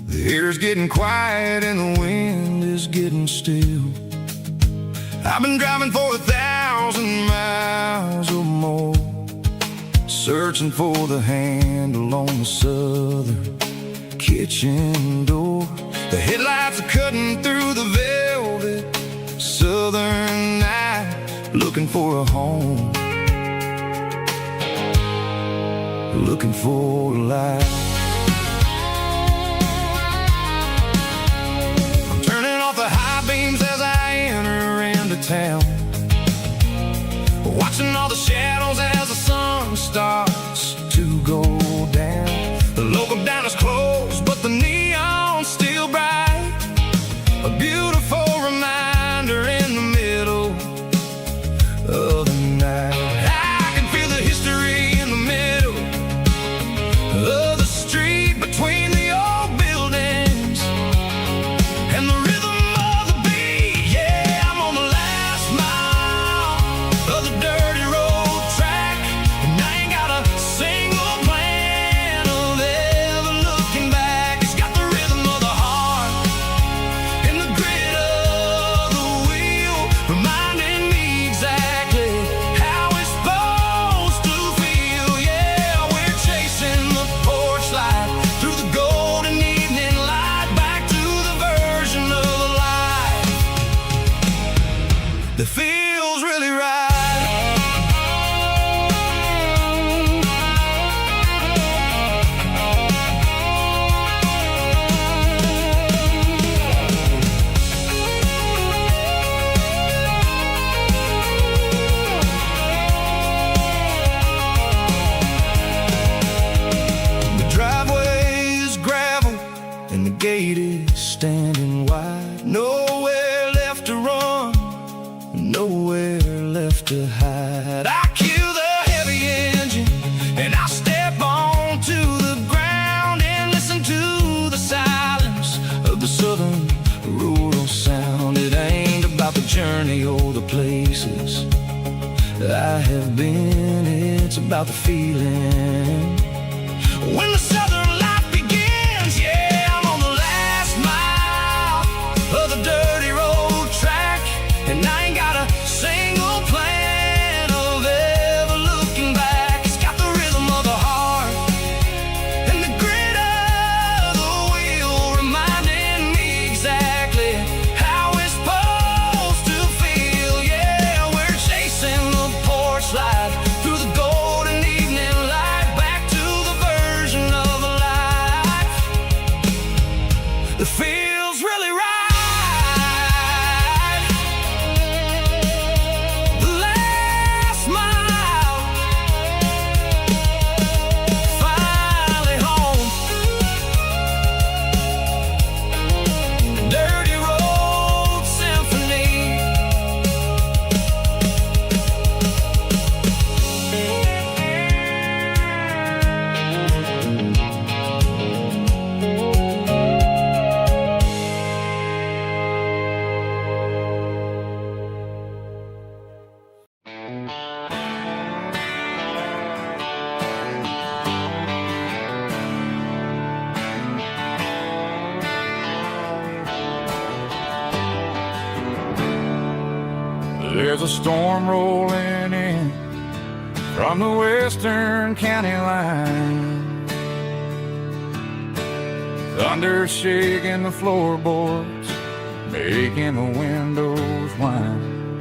The air's getting quiet and the wind is getting still. I've been driving for 1,000 miles or more, searching for the handle on the southern kitchen door. The headlights are cutting through the velvet southern night, looking for a home, looking for a life. I'm turning off the high beams as I enter into town, watching all the shadows as the sun starts to go I have been. It's about the feeling when the southern life begins. Yeah, I'm on the last mile of the dirty road track, and I ain't got a single plan of ever looking back. It's got the rhythm of the heart and the grit of the wheel, reminding me exactly how it's supposed to feel. Yeah, we're chasing the porch light through the golden evening light, back to the version of a life that feels really right. The last mile, finally home. Dirty road symphony. There's a storm rolling in from the western county line. Thunder shaking the floorboards, making the windows whine.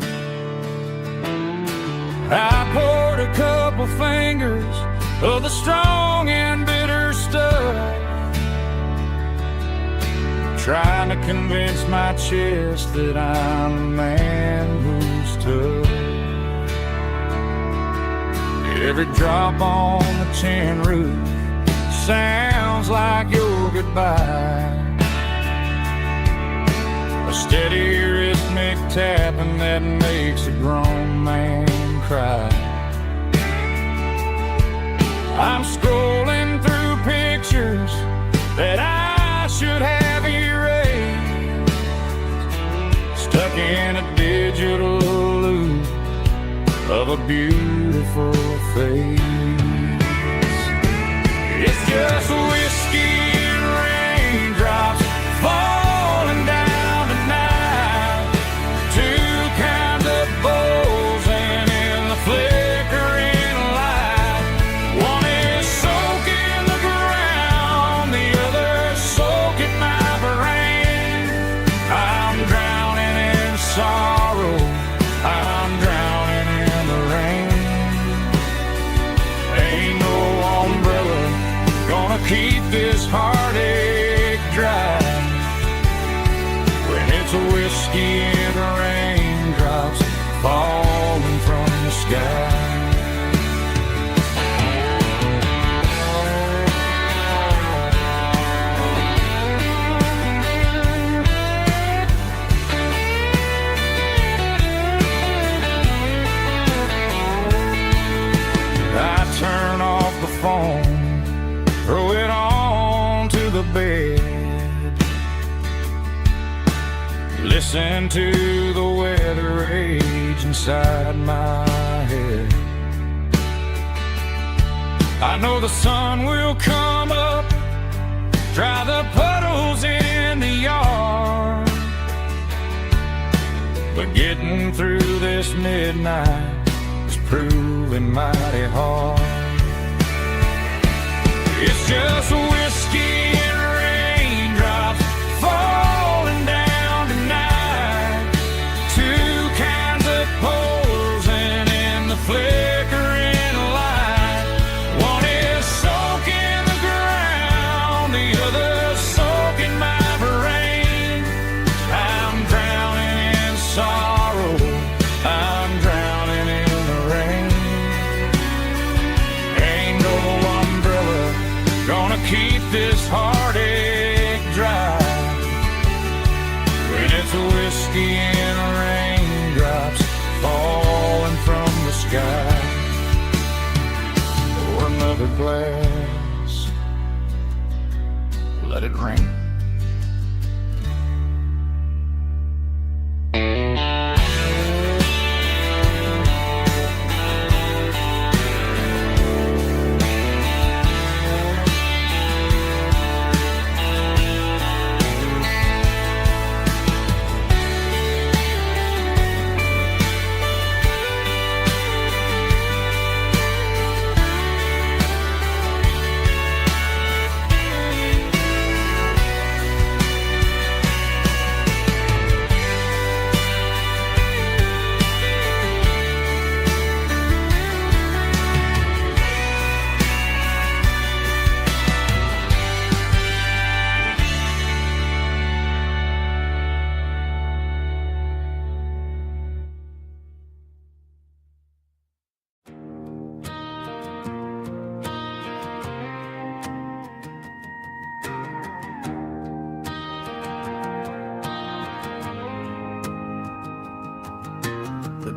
I poured a couple fingers of the strong and bitter stuff, trying to convince my chest that I'm a man who's tough. Every drop on the tin roof sounds like your goodbye, a steady rhythmic tapping that makes a grown man cry. I'm scrolling through pictures that I should have erased, stuck in a digital loop of a beautiful face. It's just whiskey and raindrops falling down tonight, two kinds of bulging in the flickering light. One is soaking the ground, the other soaking my brain. I'm drowning in sorrow, I'm drowning in the rain. Ain't no umbrella gonna keep this heartache dry when it's a whiskey and raindrops falling from the sky. I turn off the phone, throw it on to the bed, listen to the weather rage inside my head. I know the sun will come up, dry the puddles in the yard, but getting through this midnight is proving mighty hard. It's just whiskey and raindrops falling down tonight, two kinds of posing in the flickering light. One is soaking the ground, the other soaking my brain. I'm drowning in sorrow, I'm drowning in the rain. Ain't no umbrella gonna keep this heartache dry when it's a whiskey and raindrops falling from the sky. Pour another glass, let it rain.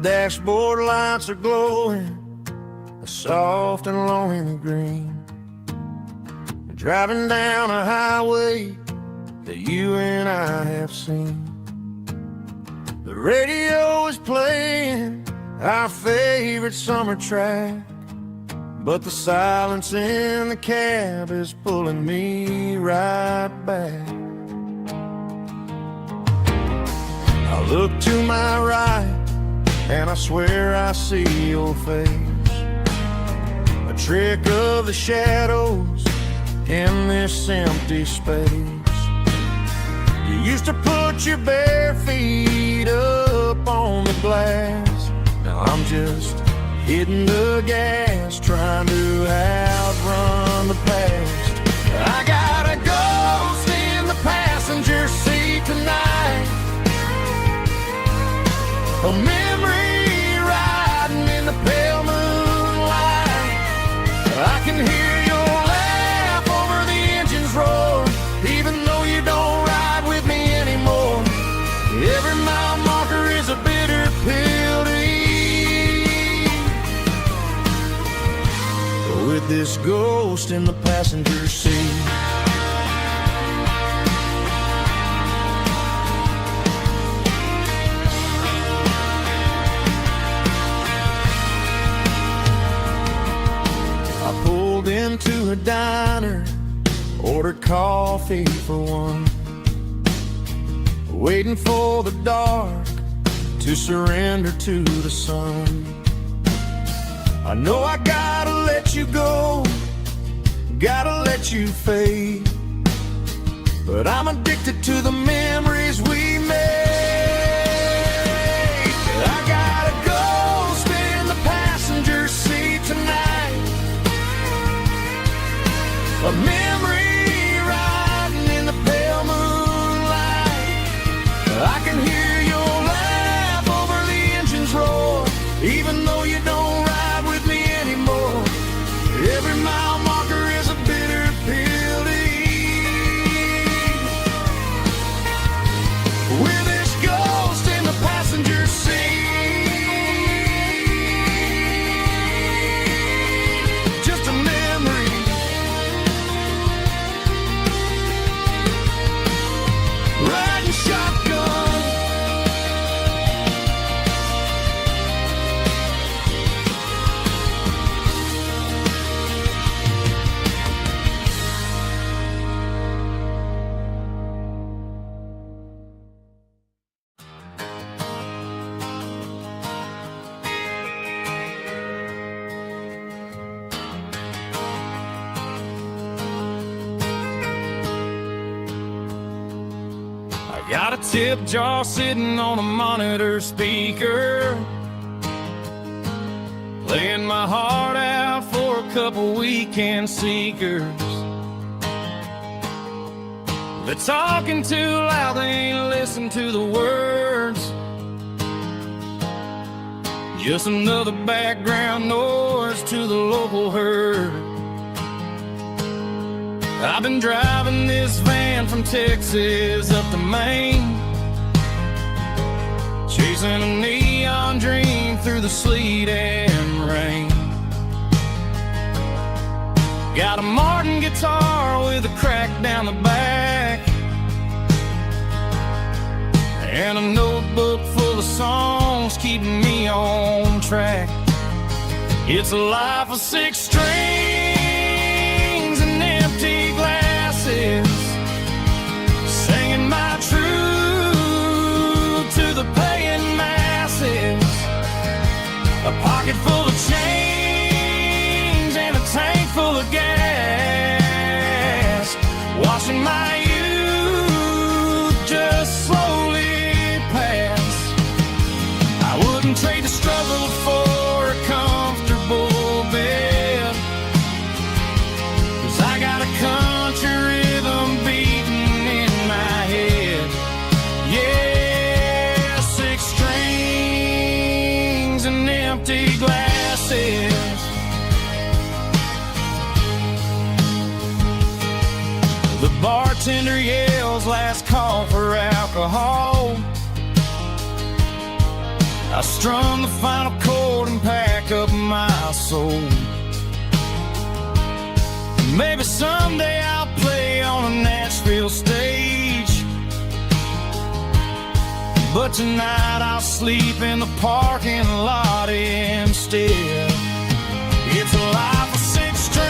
dashboard lights are glowing a soft and lonely green. Driving down a highway that you and I have seen. The radio is playing our favorite summer track, but the silence in the cab is pulling me right back. I look to my right and I swear I see your face, a trick of the shadows in this empty space. You used to put your bare feet up on the glass. Now I'm just hitting the gas, trying to outrun the past. I got a ghost in the passenger seat tonight, a memory riding in the pale moonlight. I can hear your laugh over the engine's roar, even though you don't ride with me anymore. Every mile marker is a bitter pill to eat, with this ghost in the passenger seat. I pulled into a diner, ordered coffee for one, waiting for the dark to surrender to the sun. I know I gotta let you go, gotta let you fade, but I'm addicted to the memories we made. I got a ghost in the passenger seat tonight, a memory riding in the pale moonlight. I can hear your laugh over the engine's roar, even though you don't ride with me anymore. Every mile marker is a bitter pill to eat, with this ghost in the passenger seat. Just a memory, riding shotgun. Got a tip jar sitting on a monitor speaker, playing my heart out for a couple weekend seekers. They're talking too loud, they ain't listen to the words. Just another background noise to the local herd. I've been driving this van from Texas up to Maine, chasing a neon dream through the sleet and rain. Got a Martin guitar with a crack down the back, and a notebook full of songs keeping me on track. It's a life of 6 strings and empty glasses, singing my truth to the paying masses. A pocket full of change and a tank full of gas, watching my youth just slowly pass. I wouldn't trade the struggle for a comfortable bed, 'cause I got a country rhythm beating in my head. Yeah, 6 strings and empty glasses. The bartender yells last call for alcohol. I strummed the final chord and packed up my soul. Maybe someday I'll play on a Nashville stage, but tonight I'll sleep in the parking lot instead. It's a life of 6 strings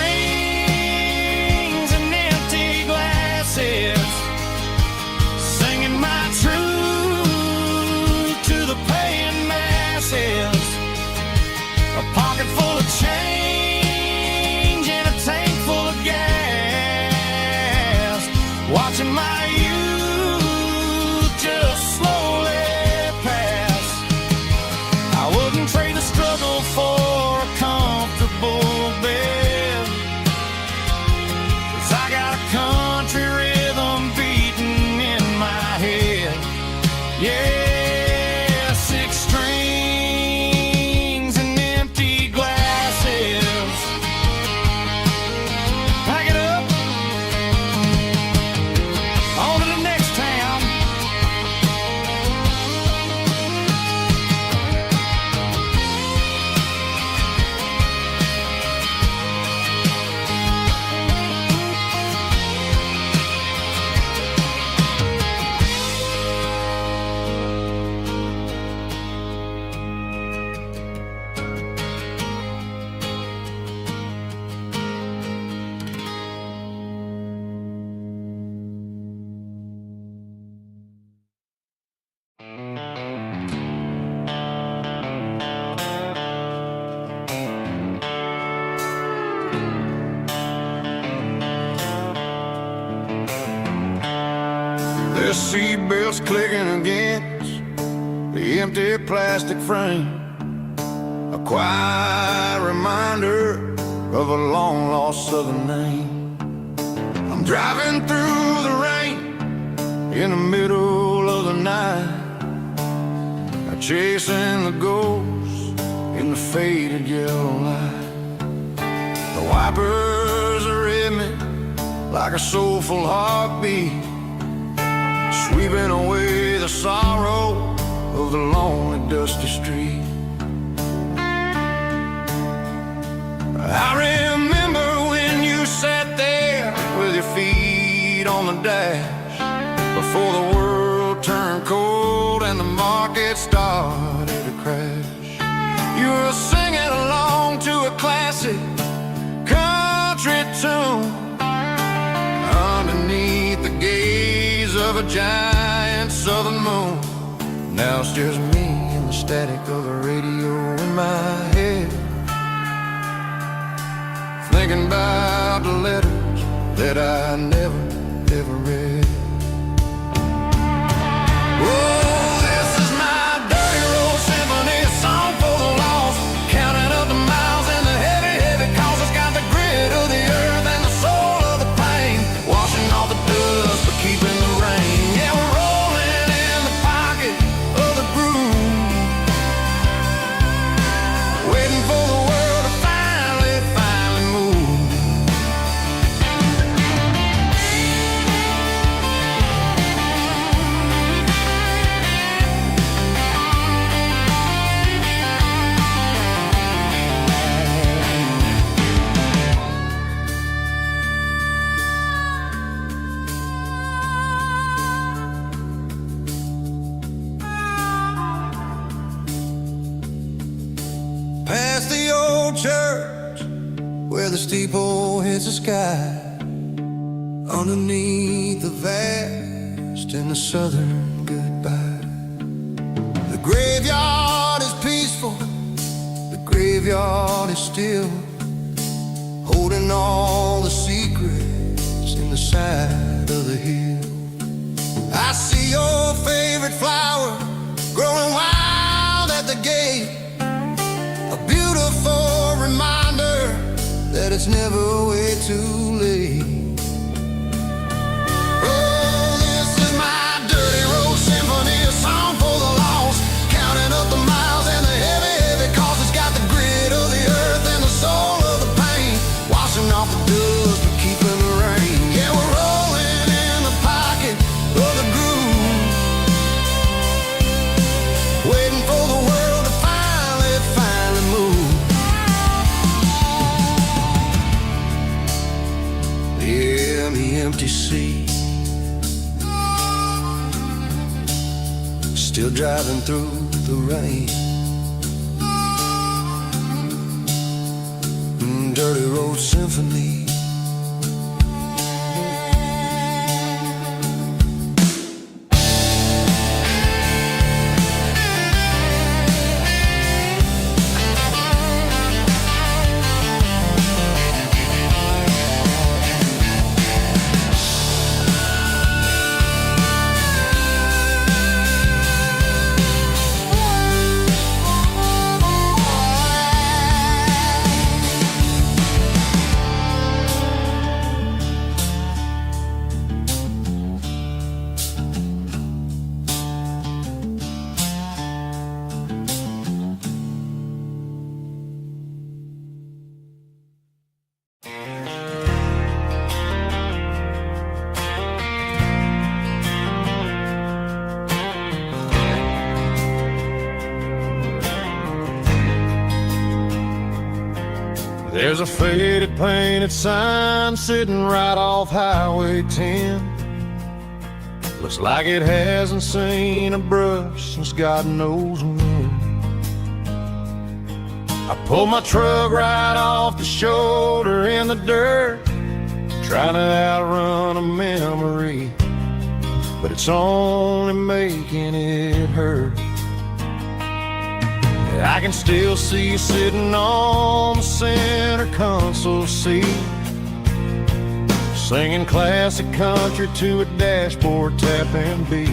and empty glasses, singing my truth to the paying masses. A pocket full of change and a tank full of gas, watching my youth just slowly pass. I wouldn't trade the struggle for a comfortable bed, 'cause I got a country rhythm beating in my head. Yeah, 6 strings and empty glasses. Pack it up, on to the next town. The seatbelt's clicking against the empty plastic frame, a quiet reminder of a long-lost southern name. I'm driving through the rain in the middle of the night, chasing the ghosts in the faded yellow light. The wipers are in me like a soulful heartbeat, sweeping away the sorrow of the lonely, dusty street. I remember when you sat there with your feet on the dash, before the world turned cold and the market started to crash. You were singing along to a classic country tune underneath the gaze of a giant southern moon. Now it's just me and the static of the radio in my head, thinking about the letters that I never, ever read. Oh, this is my dirty road symphony, a song for the lost, counting up the miles and the heavy, heavy calls. It's got the grit of the earth and the soul of the pain, washing off the dust but keeping the rain. Yeah, we're rolling in the pocket of the groove, waiting for the world to finally move. Past the old church where the steeple hits the sky, underneath the vast and the southern goodbye. The graveyard is peaceful, the graveyard is still, holding all the secrets in the side of the hill. I see your favorite flower growing wild at the gate, a beautiful reminder that it's never way too late. Oh, this is my dirty road symphony, a song for the lost, counting up the miles and the heavy, heavy calls. It's got the grit of the earth and the soul of the pain, washing off the dust but keeping the rain. Yeah, we're rolling in the pocket of the groove, waiting for the world to empty seat, still driving through the rain. Dirty Road Symphony. There's a faded painted sign sitting right off Highway 10. Looks like it hasn't seen a brush since God knows when. I pulled my truck right off the shoulder in the dirt, trying to outrun a memory, but it's only making it hurt. I can still see you sitting on the center console seat, singing classic country to a dashboard tapping beat.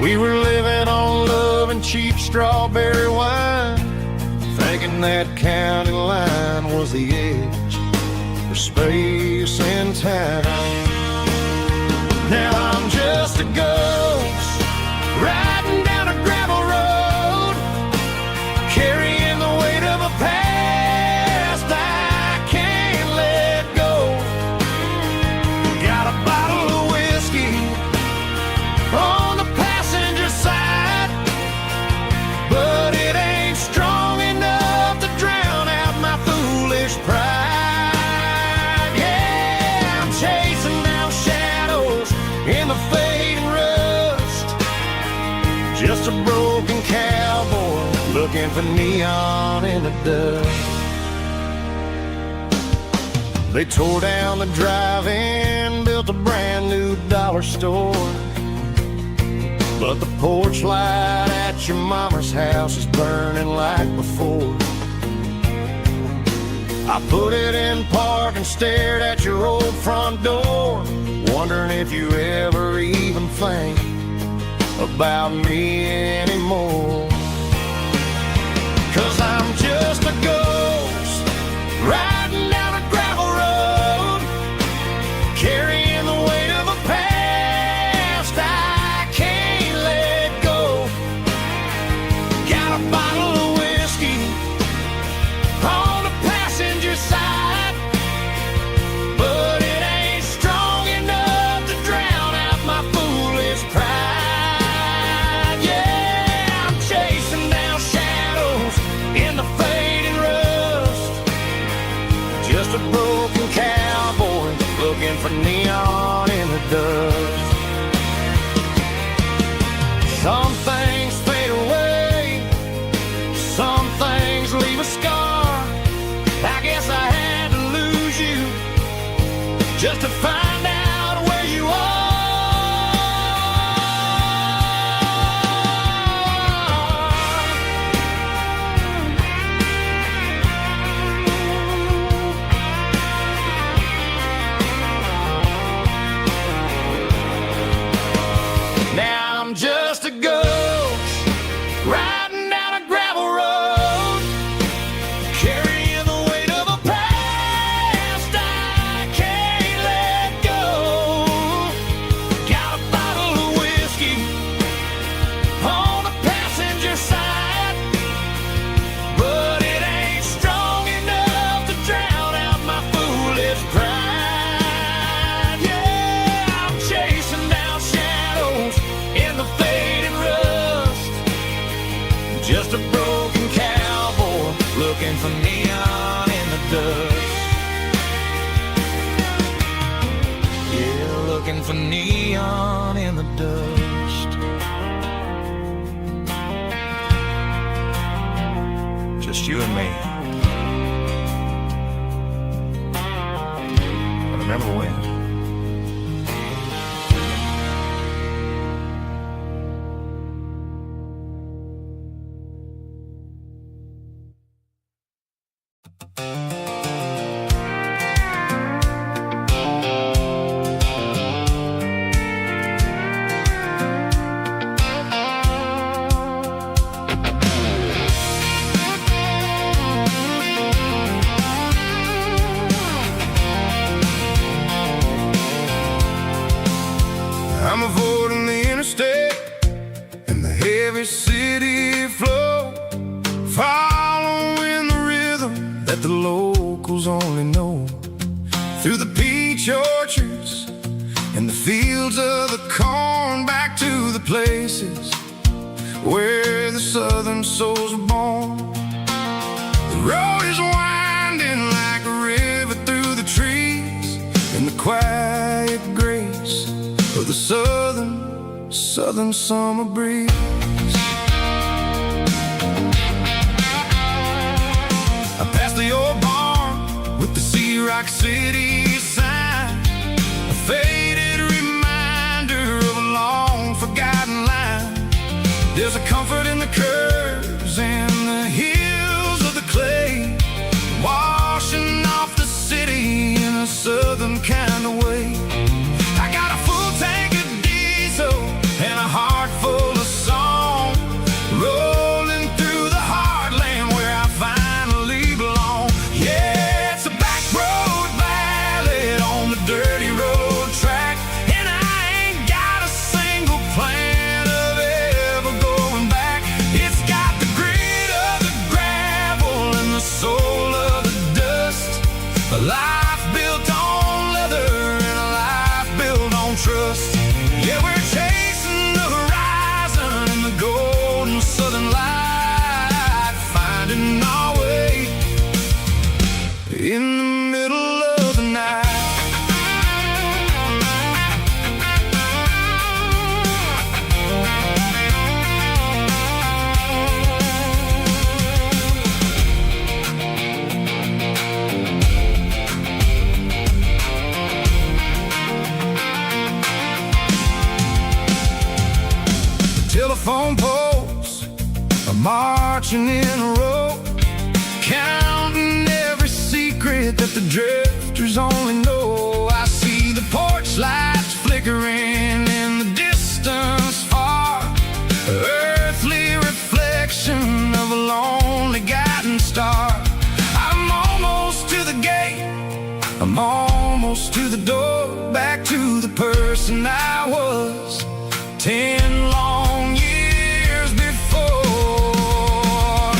We were living on love and cheap strawberry wine, thinking that county line was the edge for space and time. Now I'm just a ghost riding down a gravel road, carrying the weight of a past I can't let go. Got a bottle of whiskey on the passenger side, but it ain't strong enough to drown out my foolish pride. Yeah, I'm chasing down shadows in the fading rust, just a broken cowboy looking for neon in the dust. They tore down the drive-in, built a brand new dollar store, but the porch light at your mama's house is burning like before. I put it in park and stared at your old front door, wondering if you ever even think about me anymore. 'Cause I'm just a ghost riding down a gravel road, carrying the weight of a past I can't let go. Got a bottle of whiskey on the passenger side, but it ain't strong enough to drown out my foolish pride. Yeah, I'm chasing down shadows in the fading rust, just a broken cowboy looking for neon in the dust. Some things fade away, some things leave a scar. I guess I had to lose you just to find out where you are. Now I'm just a ghost riding down a gravel road, carrying the weight of a past I can't let go. Got a bottle of whiskey on the passenger side, but it ain't strong enough to drown out my foolish pride. Yeah, I'm chasing down shadows in the fading rust, just a broken cowboy looking for neon in the dust. you and me. I remember when. I'm avoiding the interstate and the heavy city flow, following the rhythm that the locals only know. Through the peach orchards and the fields of the corn, back to the places where the southern souls were born. The road is winding like a river through the trees, and the quiet grace of the southern summer breeze. I passed the old barn with the Sea Rock City sign, a faded reminder of a long forgotten line. There's a comfort in the curves and the hills of the clay, washing off the city in a southern kind of way. I got a full tank of diesel and a heart full of song, rolling through the heartland where I finally belong. Yeah, it's a back road ballad on the dirty road track, and I ain't got a single plan of ever going back. It's got the grit of the gravel and the soul of the dust, a life built on leather and a life built on trust. Yeah, we're chasing the horizon in the golden southern light, finding our way in the middle of the night. Telephone poles are marching in a row, counting every secret that the drifters only know. I see the porch lights flickering in the distance far, earthly reflection of a lonely guiding star. I'm almost to the gate, I'm almost to the door, back to the person I was 10 long years before.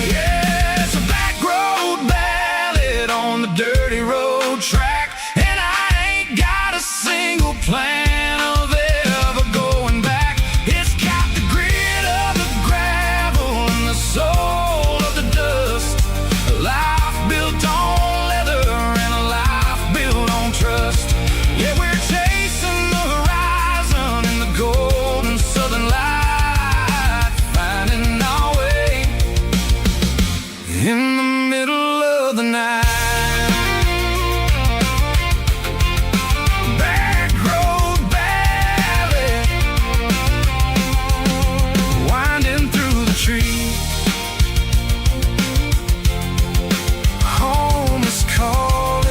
Yeah, it's a back road ballad on the dirty road track, and I ain't got a single plan of ever going back. It's got the grit of the gravel and the soul of the dust, a life built on leather and a life built on trust. Yeah, we're chasing the horizon in the golden southern light, finding our way in the middle of the night. Back road ballad, winding through the trees. Home is calling.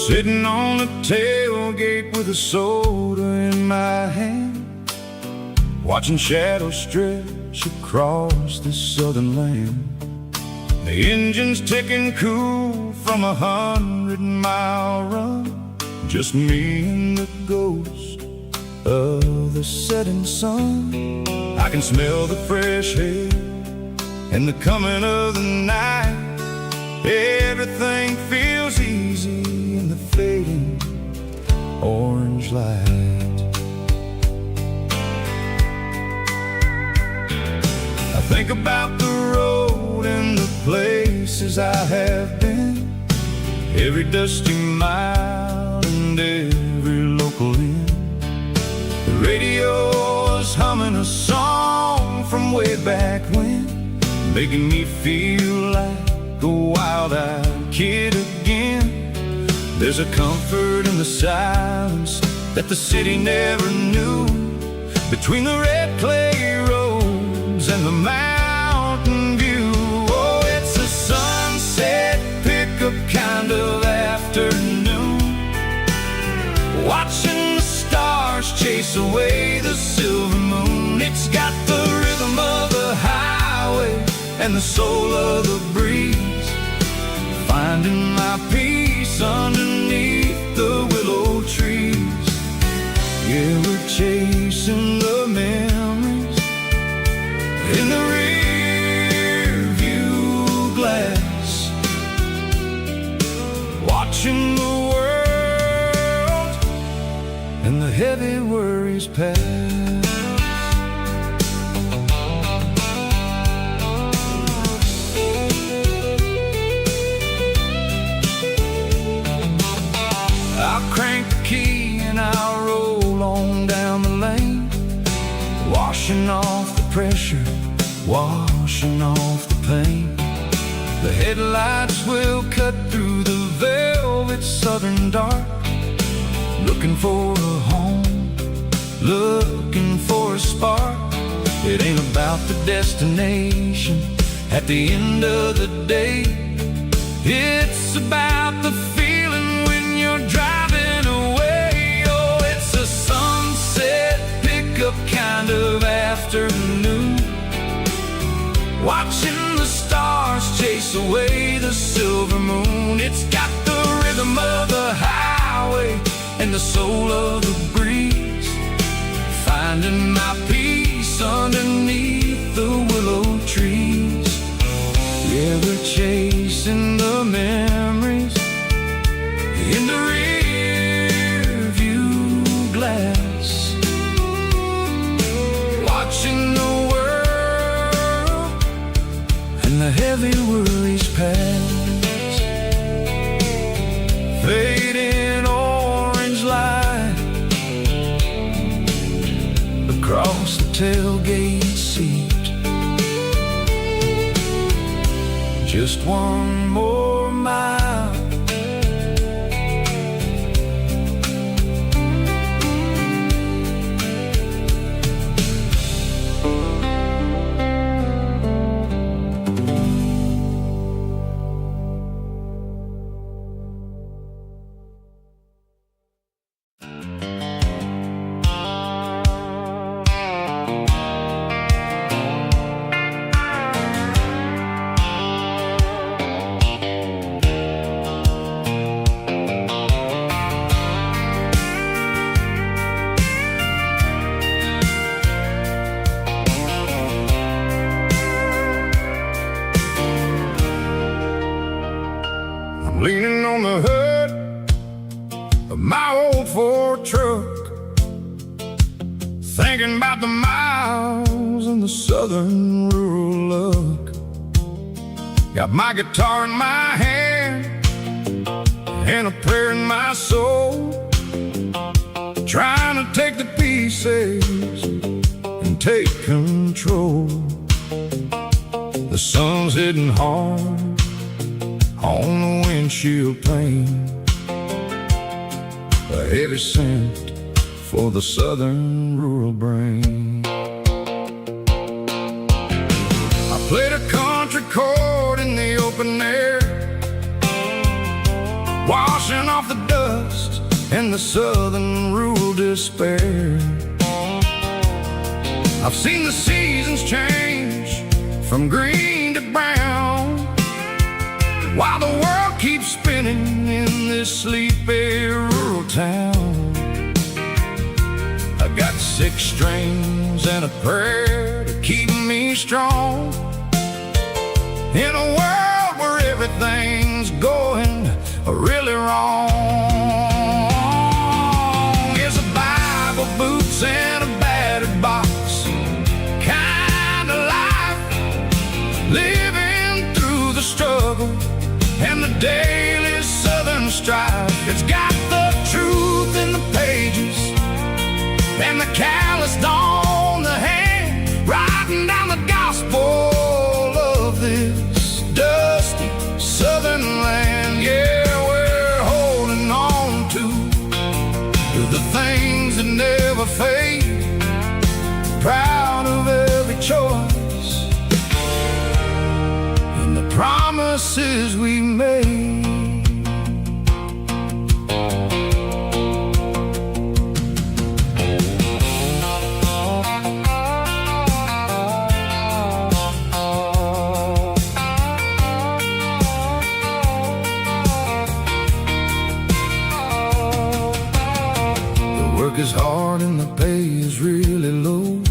Sitting on the tailgate with a soda in my hand, watching shadows stretch across this southern land. The engine's ticking cool from 100-mile run. Just me and the ghost of the setting sun. I can smell the fresh air and the coming of the night. Everything feels easy in the fading orange light. I think about the road and the places I have been, every dusty mile and every local inn. The radio is humming a song from way back when, making me feel like a wild-eyed kid again. There's a comfort in the silence that the city never knew, between the red clay roads and the mountain view. Oh, it's a sunset pickup kind of afternoon, watching the stars chase away the silver moon. It's got the rhythm of the highway and the soul of the breeze, finding my peace underneath the willow trees. Yeah, we're chasing the memories in the rear view glass, watching the world and the heavy worries pass. I'll crank the key and I'll roll on down the lane, washing off the pressure, washing off the pain. The headlights will cut through the velvet southern dark, looking for a home, looking for a spark. It ain't about the destination at the end of the day, it's about the feeling when you're driving away. Oh, it's a sunset pickup kind of afternoon, watching the stars chase away the silver moon. It's got the rhythm of the highway and the soul of the breeze, finding my peace underneath the willow trees. Yeah, we're chasing the memories in the rear view glass, watching the world and the heavy worries pass. Fading orange light across the tailgate seat, just one more mile. Leaning on the hood of my old Ford truck, thinking about the miles and the southern rural look. Got my guitar in my hand and a prayer in my soul, trying to take the pieces and take control. The sun's hitting hard on the windshield pane, a heavy scent for the southern rural brain. I played a country chord in the open air, washing off the dust and the southern rural despair. I've seen the seasons change from green to brown, while the world keeps spinning in this sleepy rural town. I got 6 strings and a prayer to keep me strong. In a world where everything's going really wrong, is a Bible, boots, and a battered box kind of life, living through the struggle and the daily southern strife. It's got the truth in the pages and the calloused on the hand, writing down the gospel of this dusty southern land. Yeah, we're holding on to the things that never fade, proud of every choice and the promises we made. Is hard and the pay is really low,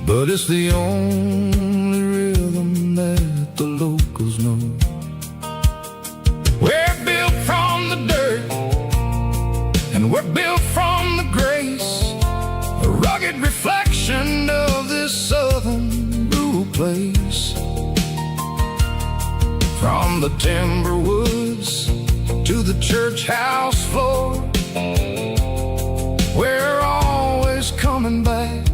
but it's the only rhythm that the locals know. We're built from the dirt and we're built from the grace, a rugged reflection of this southern rural place. From the timber woods to the church house floor, we're always coming back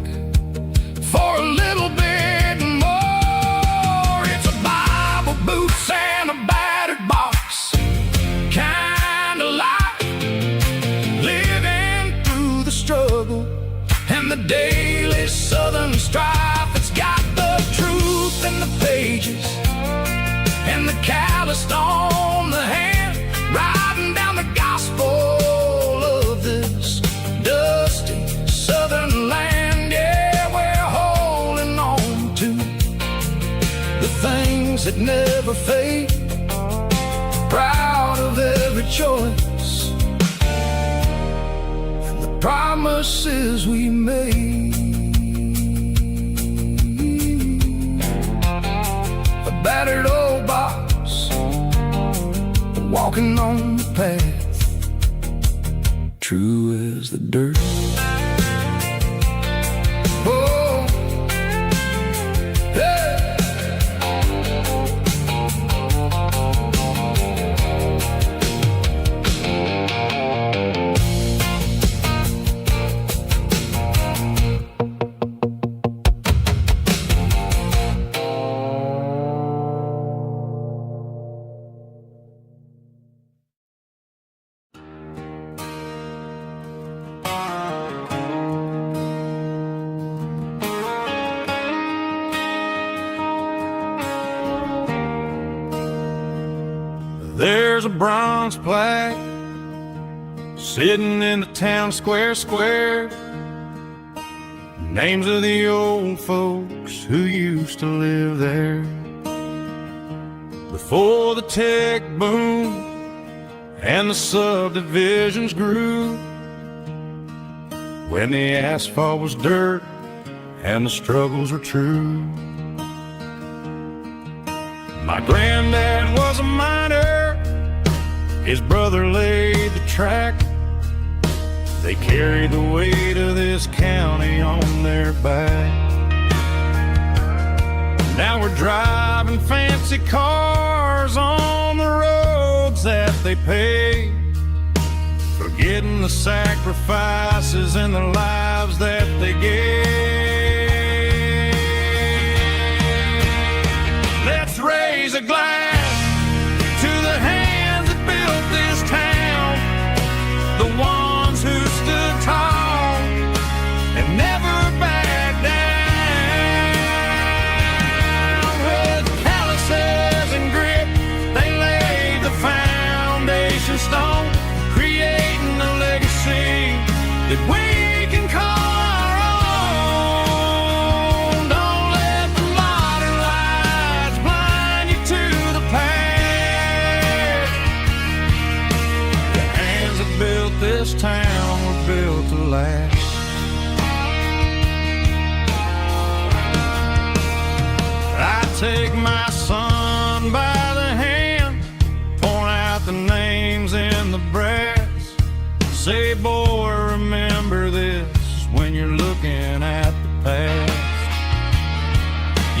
for a little bit more. It's a Bible, boots, and a battered box kind of life, living through the struggle and the daily southern strife. It's got the truth in the pages and the calloused on the hand, writing down the gospel of this dusty southern land. Yeah, we're holding on to the things that never fade, proud of every choice and the promises we made. A battered old box, walking on the path, true as the dirt. Oh, hey. There's a bronze plaque sitting in the town square. Names of the old folks who used to live there before the tech boom and the subdivisions grew, when the asphalt was dirt and the struggles were true. My granddad was a miner, his brother laid the track. They carried the weight of this county on their back. Now we're driving fancy cars on the roads that they paved, forgetting the sacrifices and the lives that they gave. Let's raise a glass to the hands that built this town, the ones who stood tall and never backed down. With calluses and grit, they laid the foundation stone, creating a legacy that we can call our own. Don't let the modern lights blind you to say, boy, remember this when you're looking at the past.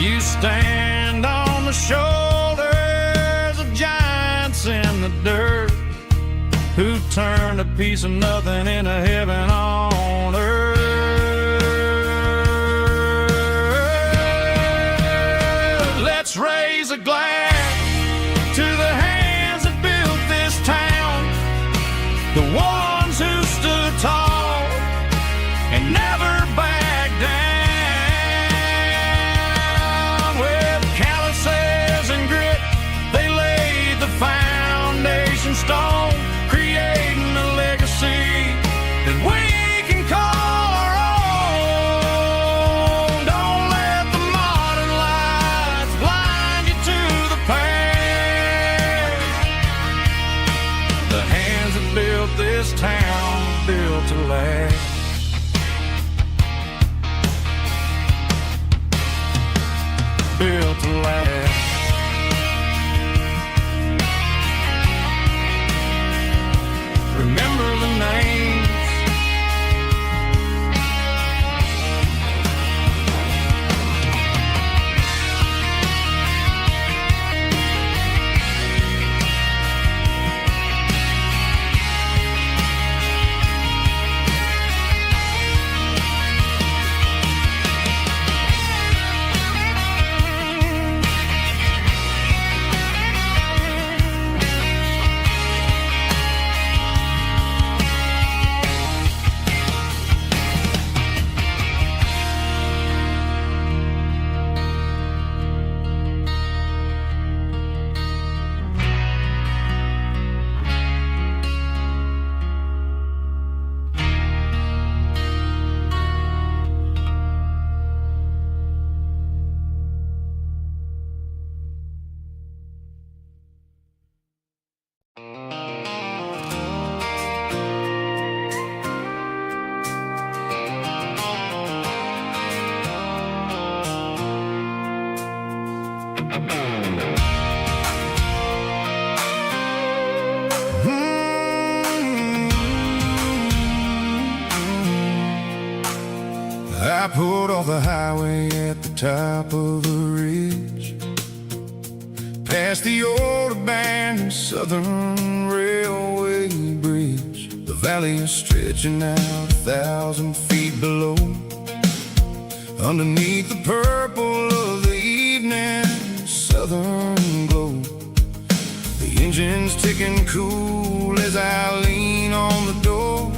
You stand on the shoulders of giants in the dirt who turned a piece of nothing into heaven on earth. Let's raise a glass to the hands that built this town, the ones who stood tall and never backed down. With calluses and grit, they laid the foundation stone, creating a legacy that we can call our own. Don't let the modern lights blind you to the past. The hands that built this town built to last. Built to last. Remember the names. I pulled off the highway at the top of a ridge, past the old abandoned Southern Railway bridge. The valley is stretching out 1,000 feet below, underneath the purple of the evening southern glow. The engine's ticking cool as I lean on the door,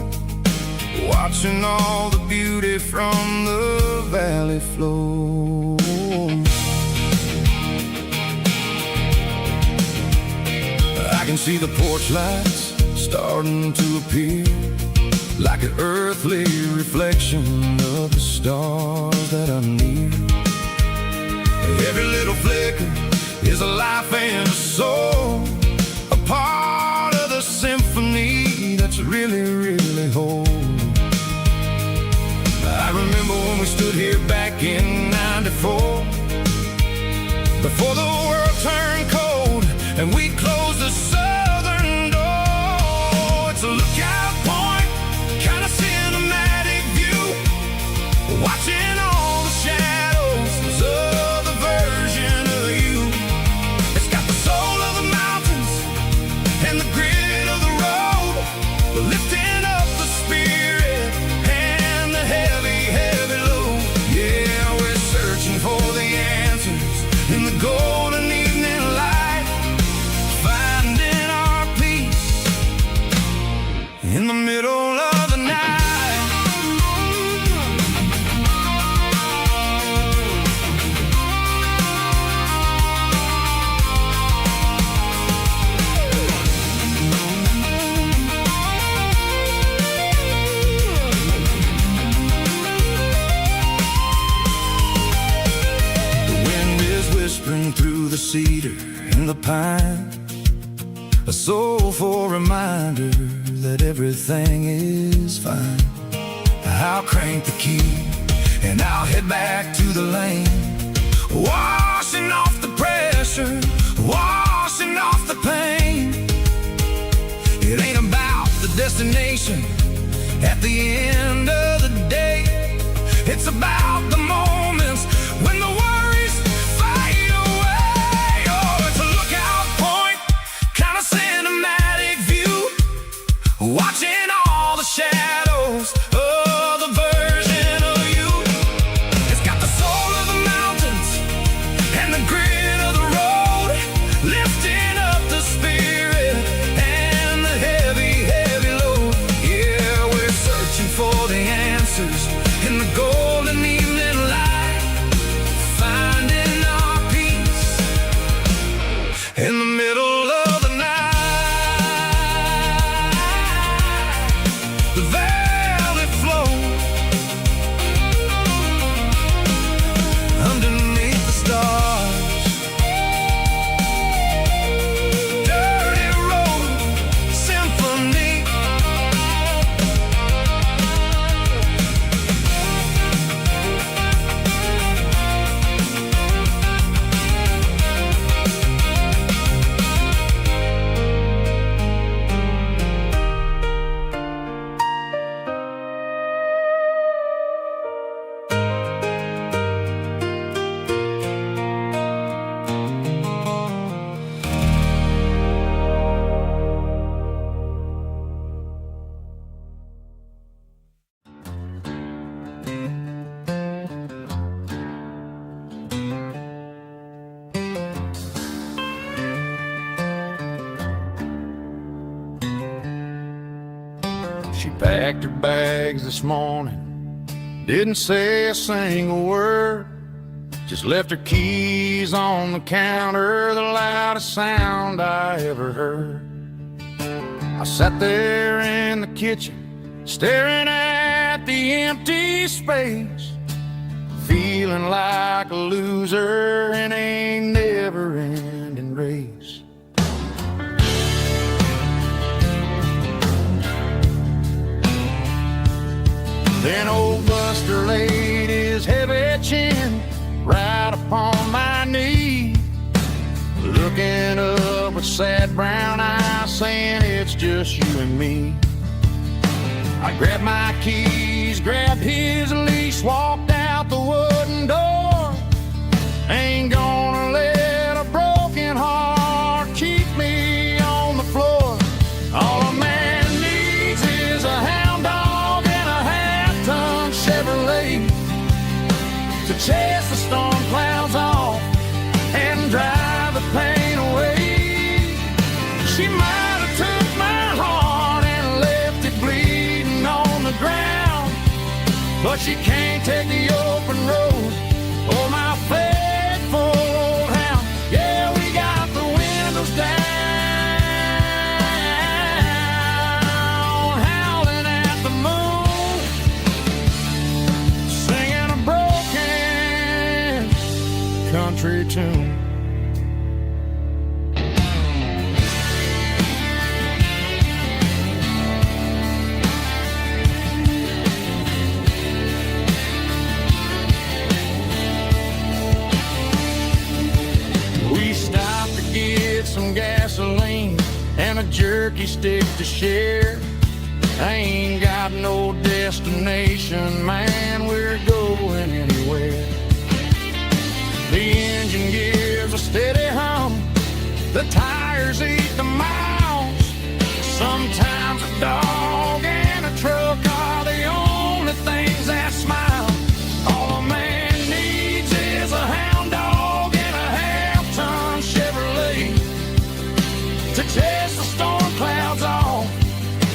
watching all the beauty from the valley flow. I can see the porch lights starting to appear, like an earthly reflection of the stars that are near. Every little flicker is a life and a soul, a part of the symphony that's really, really whole. I remember when we stood here back in '94, before the world turned cold and we closed the southern door. It's a lookout point, kind of cinematic view, watching all the shadows of the version of you. It's got the soul of the mountains and the grit of the road, lifting up the spirit and the heavy, heavy load. Yeah, we're searching for the answers in the golden evening light, finding our peace in the middle of the night. Whispering through the cedar and the pine, a soulful reminder that everything is fine. I'll crank the key and I'll head back to the lane, washing off the pressure, washing off the pain. It ain't about the destination at the end of the day. It's about the moments when the worries fade away. Oh, it's a lookout point, kind of cinematic view, watching all the shadows of the version of you. It's got the soul of the mountains and the grit of the road, lifting up the spirit and the heavy, heavy load. Yeah, we're searching for the answers in the golden evening light, finding our peace in the middle of the night. The valley flows underneath the stars. Dirty road symphony. She packed her bags this morning, didn't say a single word, just left her keys on the counter, the loudest sound I ever heard. I sat there in the kitchen, staring at the empty space, feeling like a loser in a never-ending race. Then old Buster laid his heavy chin right upon my knee, looking up with sad brown eyes, saying it's just you and me. I grabbed my keys, grabbed his leash, walked out the wooden door. Ain't gonna let a broken heart keep me on the floor. All a man needs is a hound dog and a half-ton Chevrolet to chase the storm clouds off and drive the pain away. She might have took my heart and left it bleeding on the ground, but she can't take the open road or my faithful old hound. Yeah, we got the windows down, howling at the moon, singing a broken country tune. We stopped to get some gasoline and a jerky stick to share. I ain't got no destination, man, we're going anywhere. The engine gives a steady hum, the tires eat the miles. Sometimes a dog and a truck are the only things that smile. All a man needs is a hound dog and a half-ton Chevrolet to chase the storm clouds off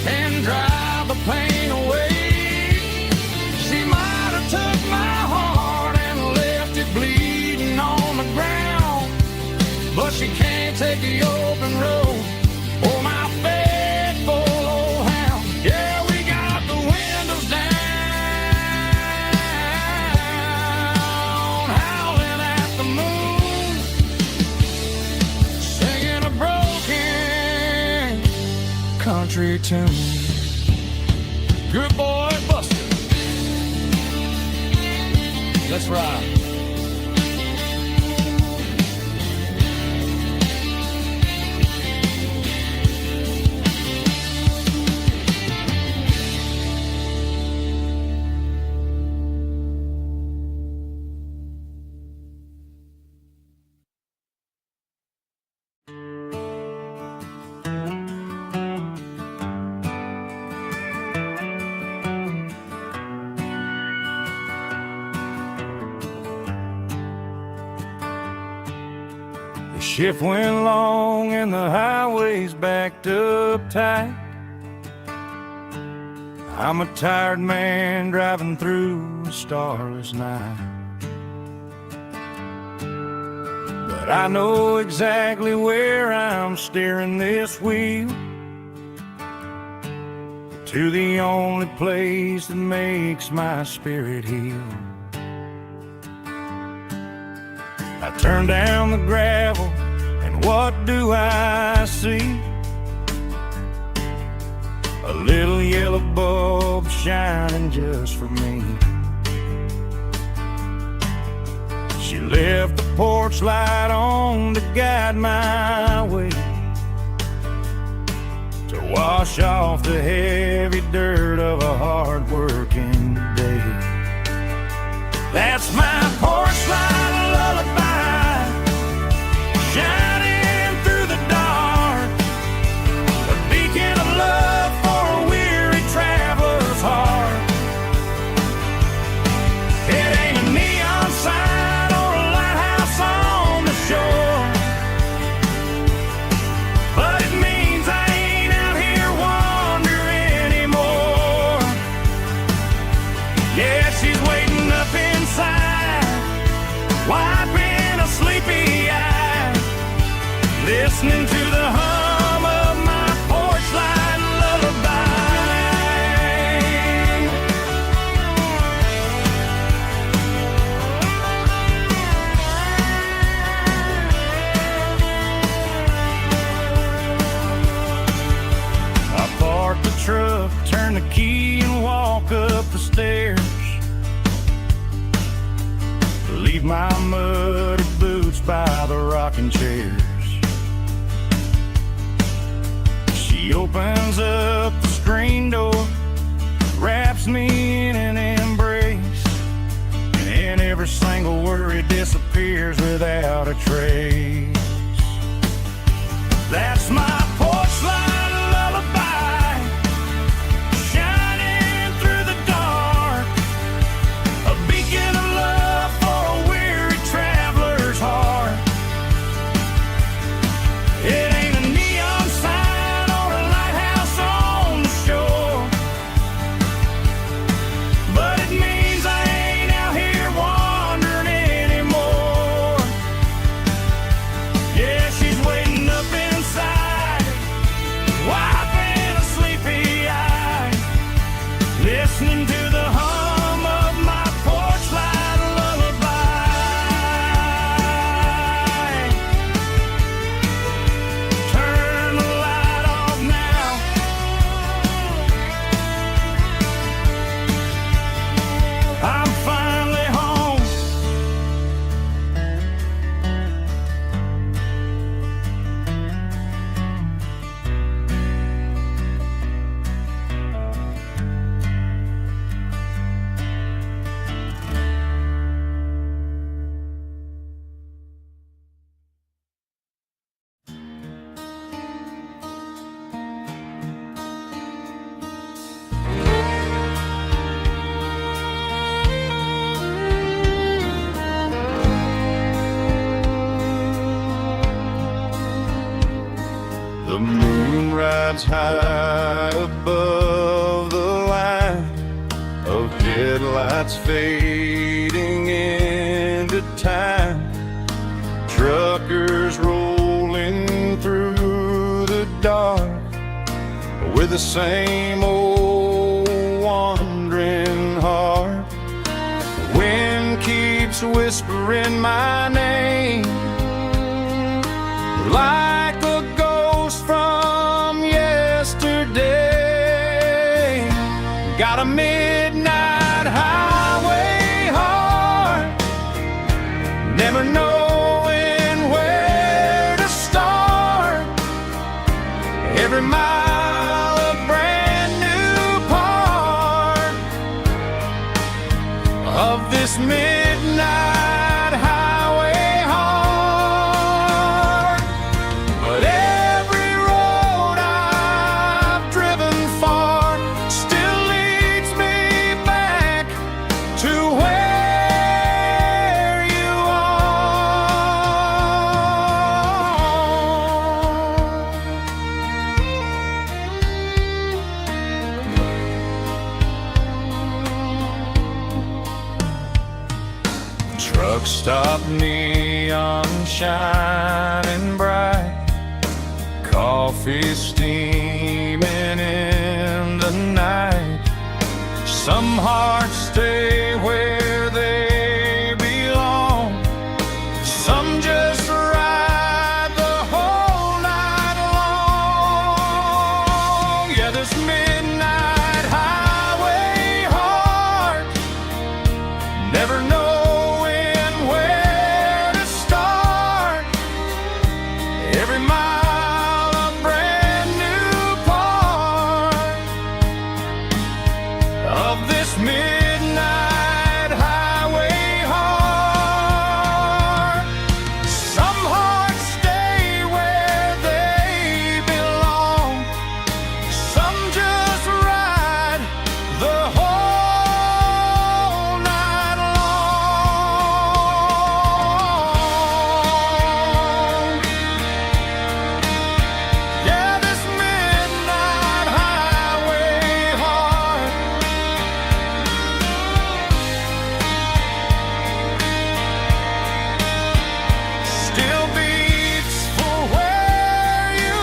and drive the pain away. She might have took my heart and left it bleeding on the ground, but she can't take the open road or my faithful old hound. Yeah, we got the windows down, howling at the moon, singing a broken country tune. Good boy, Buster. Let's ride. shift went long and the highway's backed up tight. I'm a tired man driving through a starless night. But I know exactly where I'm steering this wheel, to the only place that makes my spirit heal. I turn down the gravel, and what do I see? A little yellow bulb shining just for me. She left the porch light on to guide my way, to wash off the heavy dirt of a hard-working day. That's my porch light lullaby, shining through the dark, a beacon of love for a weary traveler's heart. It ain't a neon sign or a lighthouse on the shore, but it means I ain't out here wandering anymore. Yeah, she's waiting up inside, wiping a sleepy eye, listening to the hum of my porch light lullaby. I park the truck, turn the key and walk up the stairs, leave my muddy boots by the rocking chairs. She opens up the screen door, wraps me in an embrace, and every single worry disappears without a trace. That's my porch light lullaby, shining through the dark, a beacon of love for a weary traveler's heart. It ain't a neon sign or a lighthouse on the shore, but it means I ain't out here wandering anymore. Yeah, she's waiting up inside, wiping a sleepy eye, listening to the hum of my porch light lullaby. Turn the light off now, I'm finally home. The moon rides high above the line of headlights fading into time. Truckers rolling through the dark with the same old wandering heart. The wind keeps whispering my name like a ghost from yesterday. Got a midnight highway heart, never knowing where to start. Every mile a brand new part of this midnight highway heart. But every road I've driven far still leads me back to where you are. Stop neon shining bright, coffee steaming in the night. Some hearts stay where they belong, some just ride the whole night long. Yeah, this midnight highway heart, never knowing where to start. Every mile a brand new part of this midnight highway heart. Some hearts stay where they belong, some just ride the whole night long. Yeah, this midnight highway heart still beats for where you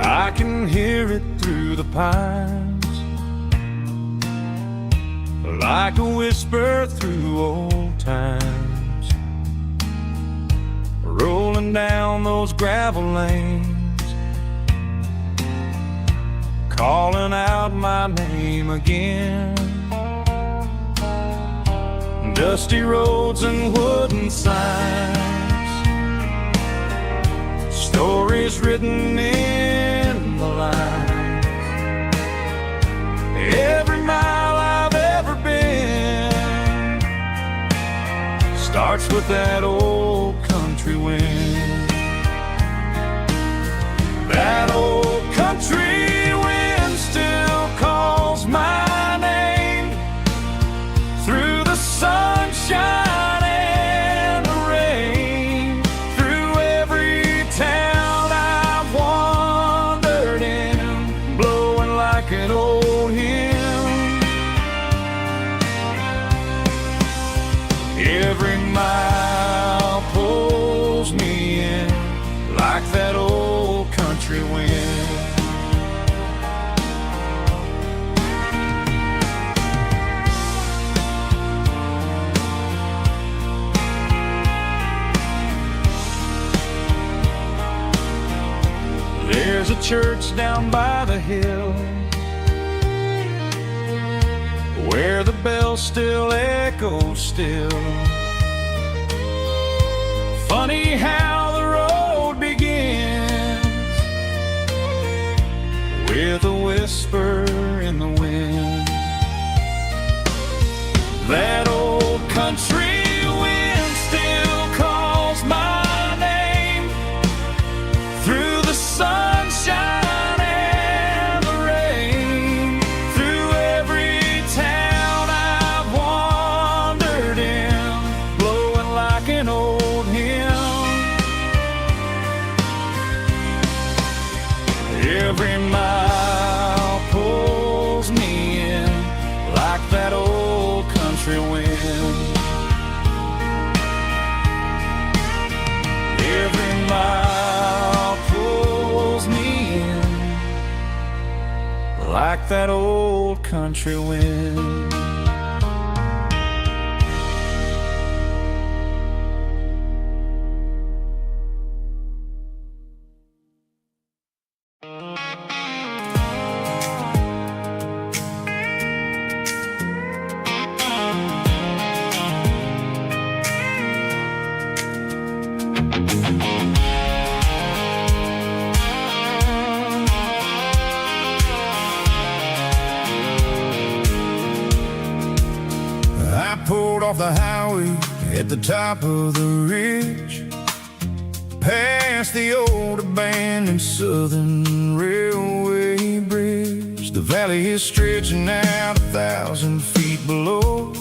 I can hear it through the pines, like a whisper through old times, rolling down those gravel lanes, calling out my name again. Dusty roads and wooden signs, stories written in the lines. Every mile I've ever been starts with that old country wind. That old country wind still calls my name through the sunshine and the rain, through every town I've wandered in, blowing like an old hymn. Every mile pulls me in like that old country wind. There's a church down by the hill where the bells still echo still. Funny how the road begins with a whisper in the wind. That old country wind still calls my name through the sunshine and the rain, through every town I've wandered in, blowing like an old hymn. Every mile pulls me in like that old country wind. Every mile pulls me in like that old country wind. off the highway at the top of the ridge, past the old abandoned Southern Railway bridge. The valley is stretching out 1,000 feet below,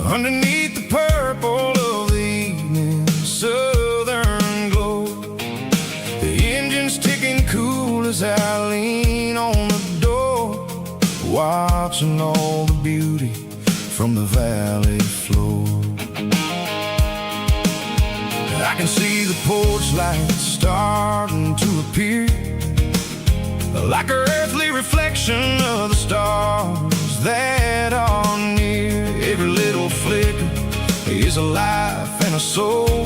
underneath the purple of the evening southern glow. The engine's ticking cool as I lean on the door, watching all the beauty from the valley floor. I can see the porch lights starting to appear, like an earthly reflection of the stars that are near. Every little flicker is a life and a soul,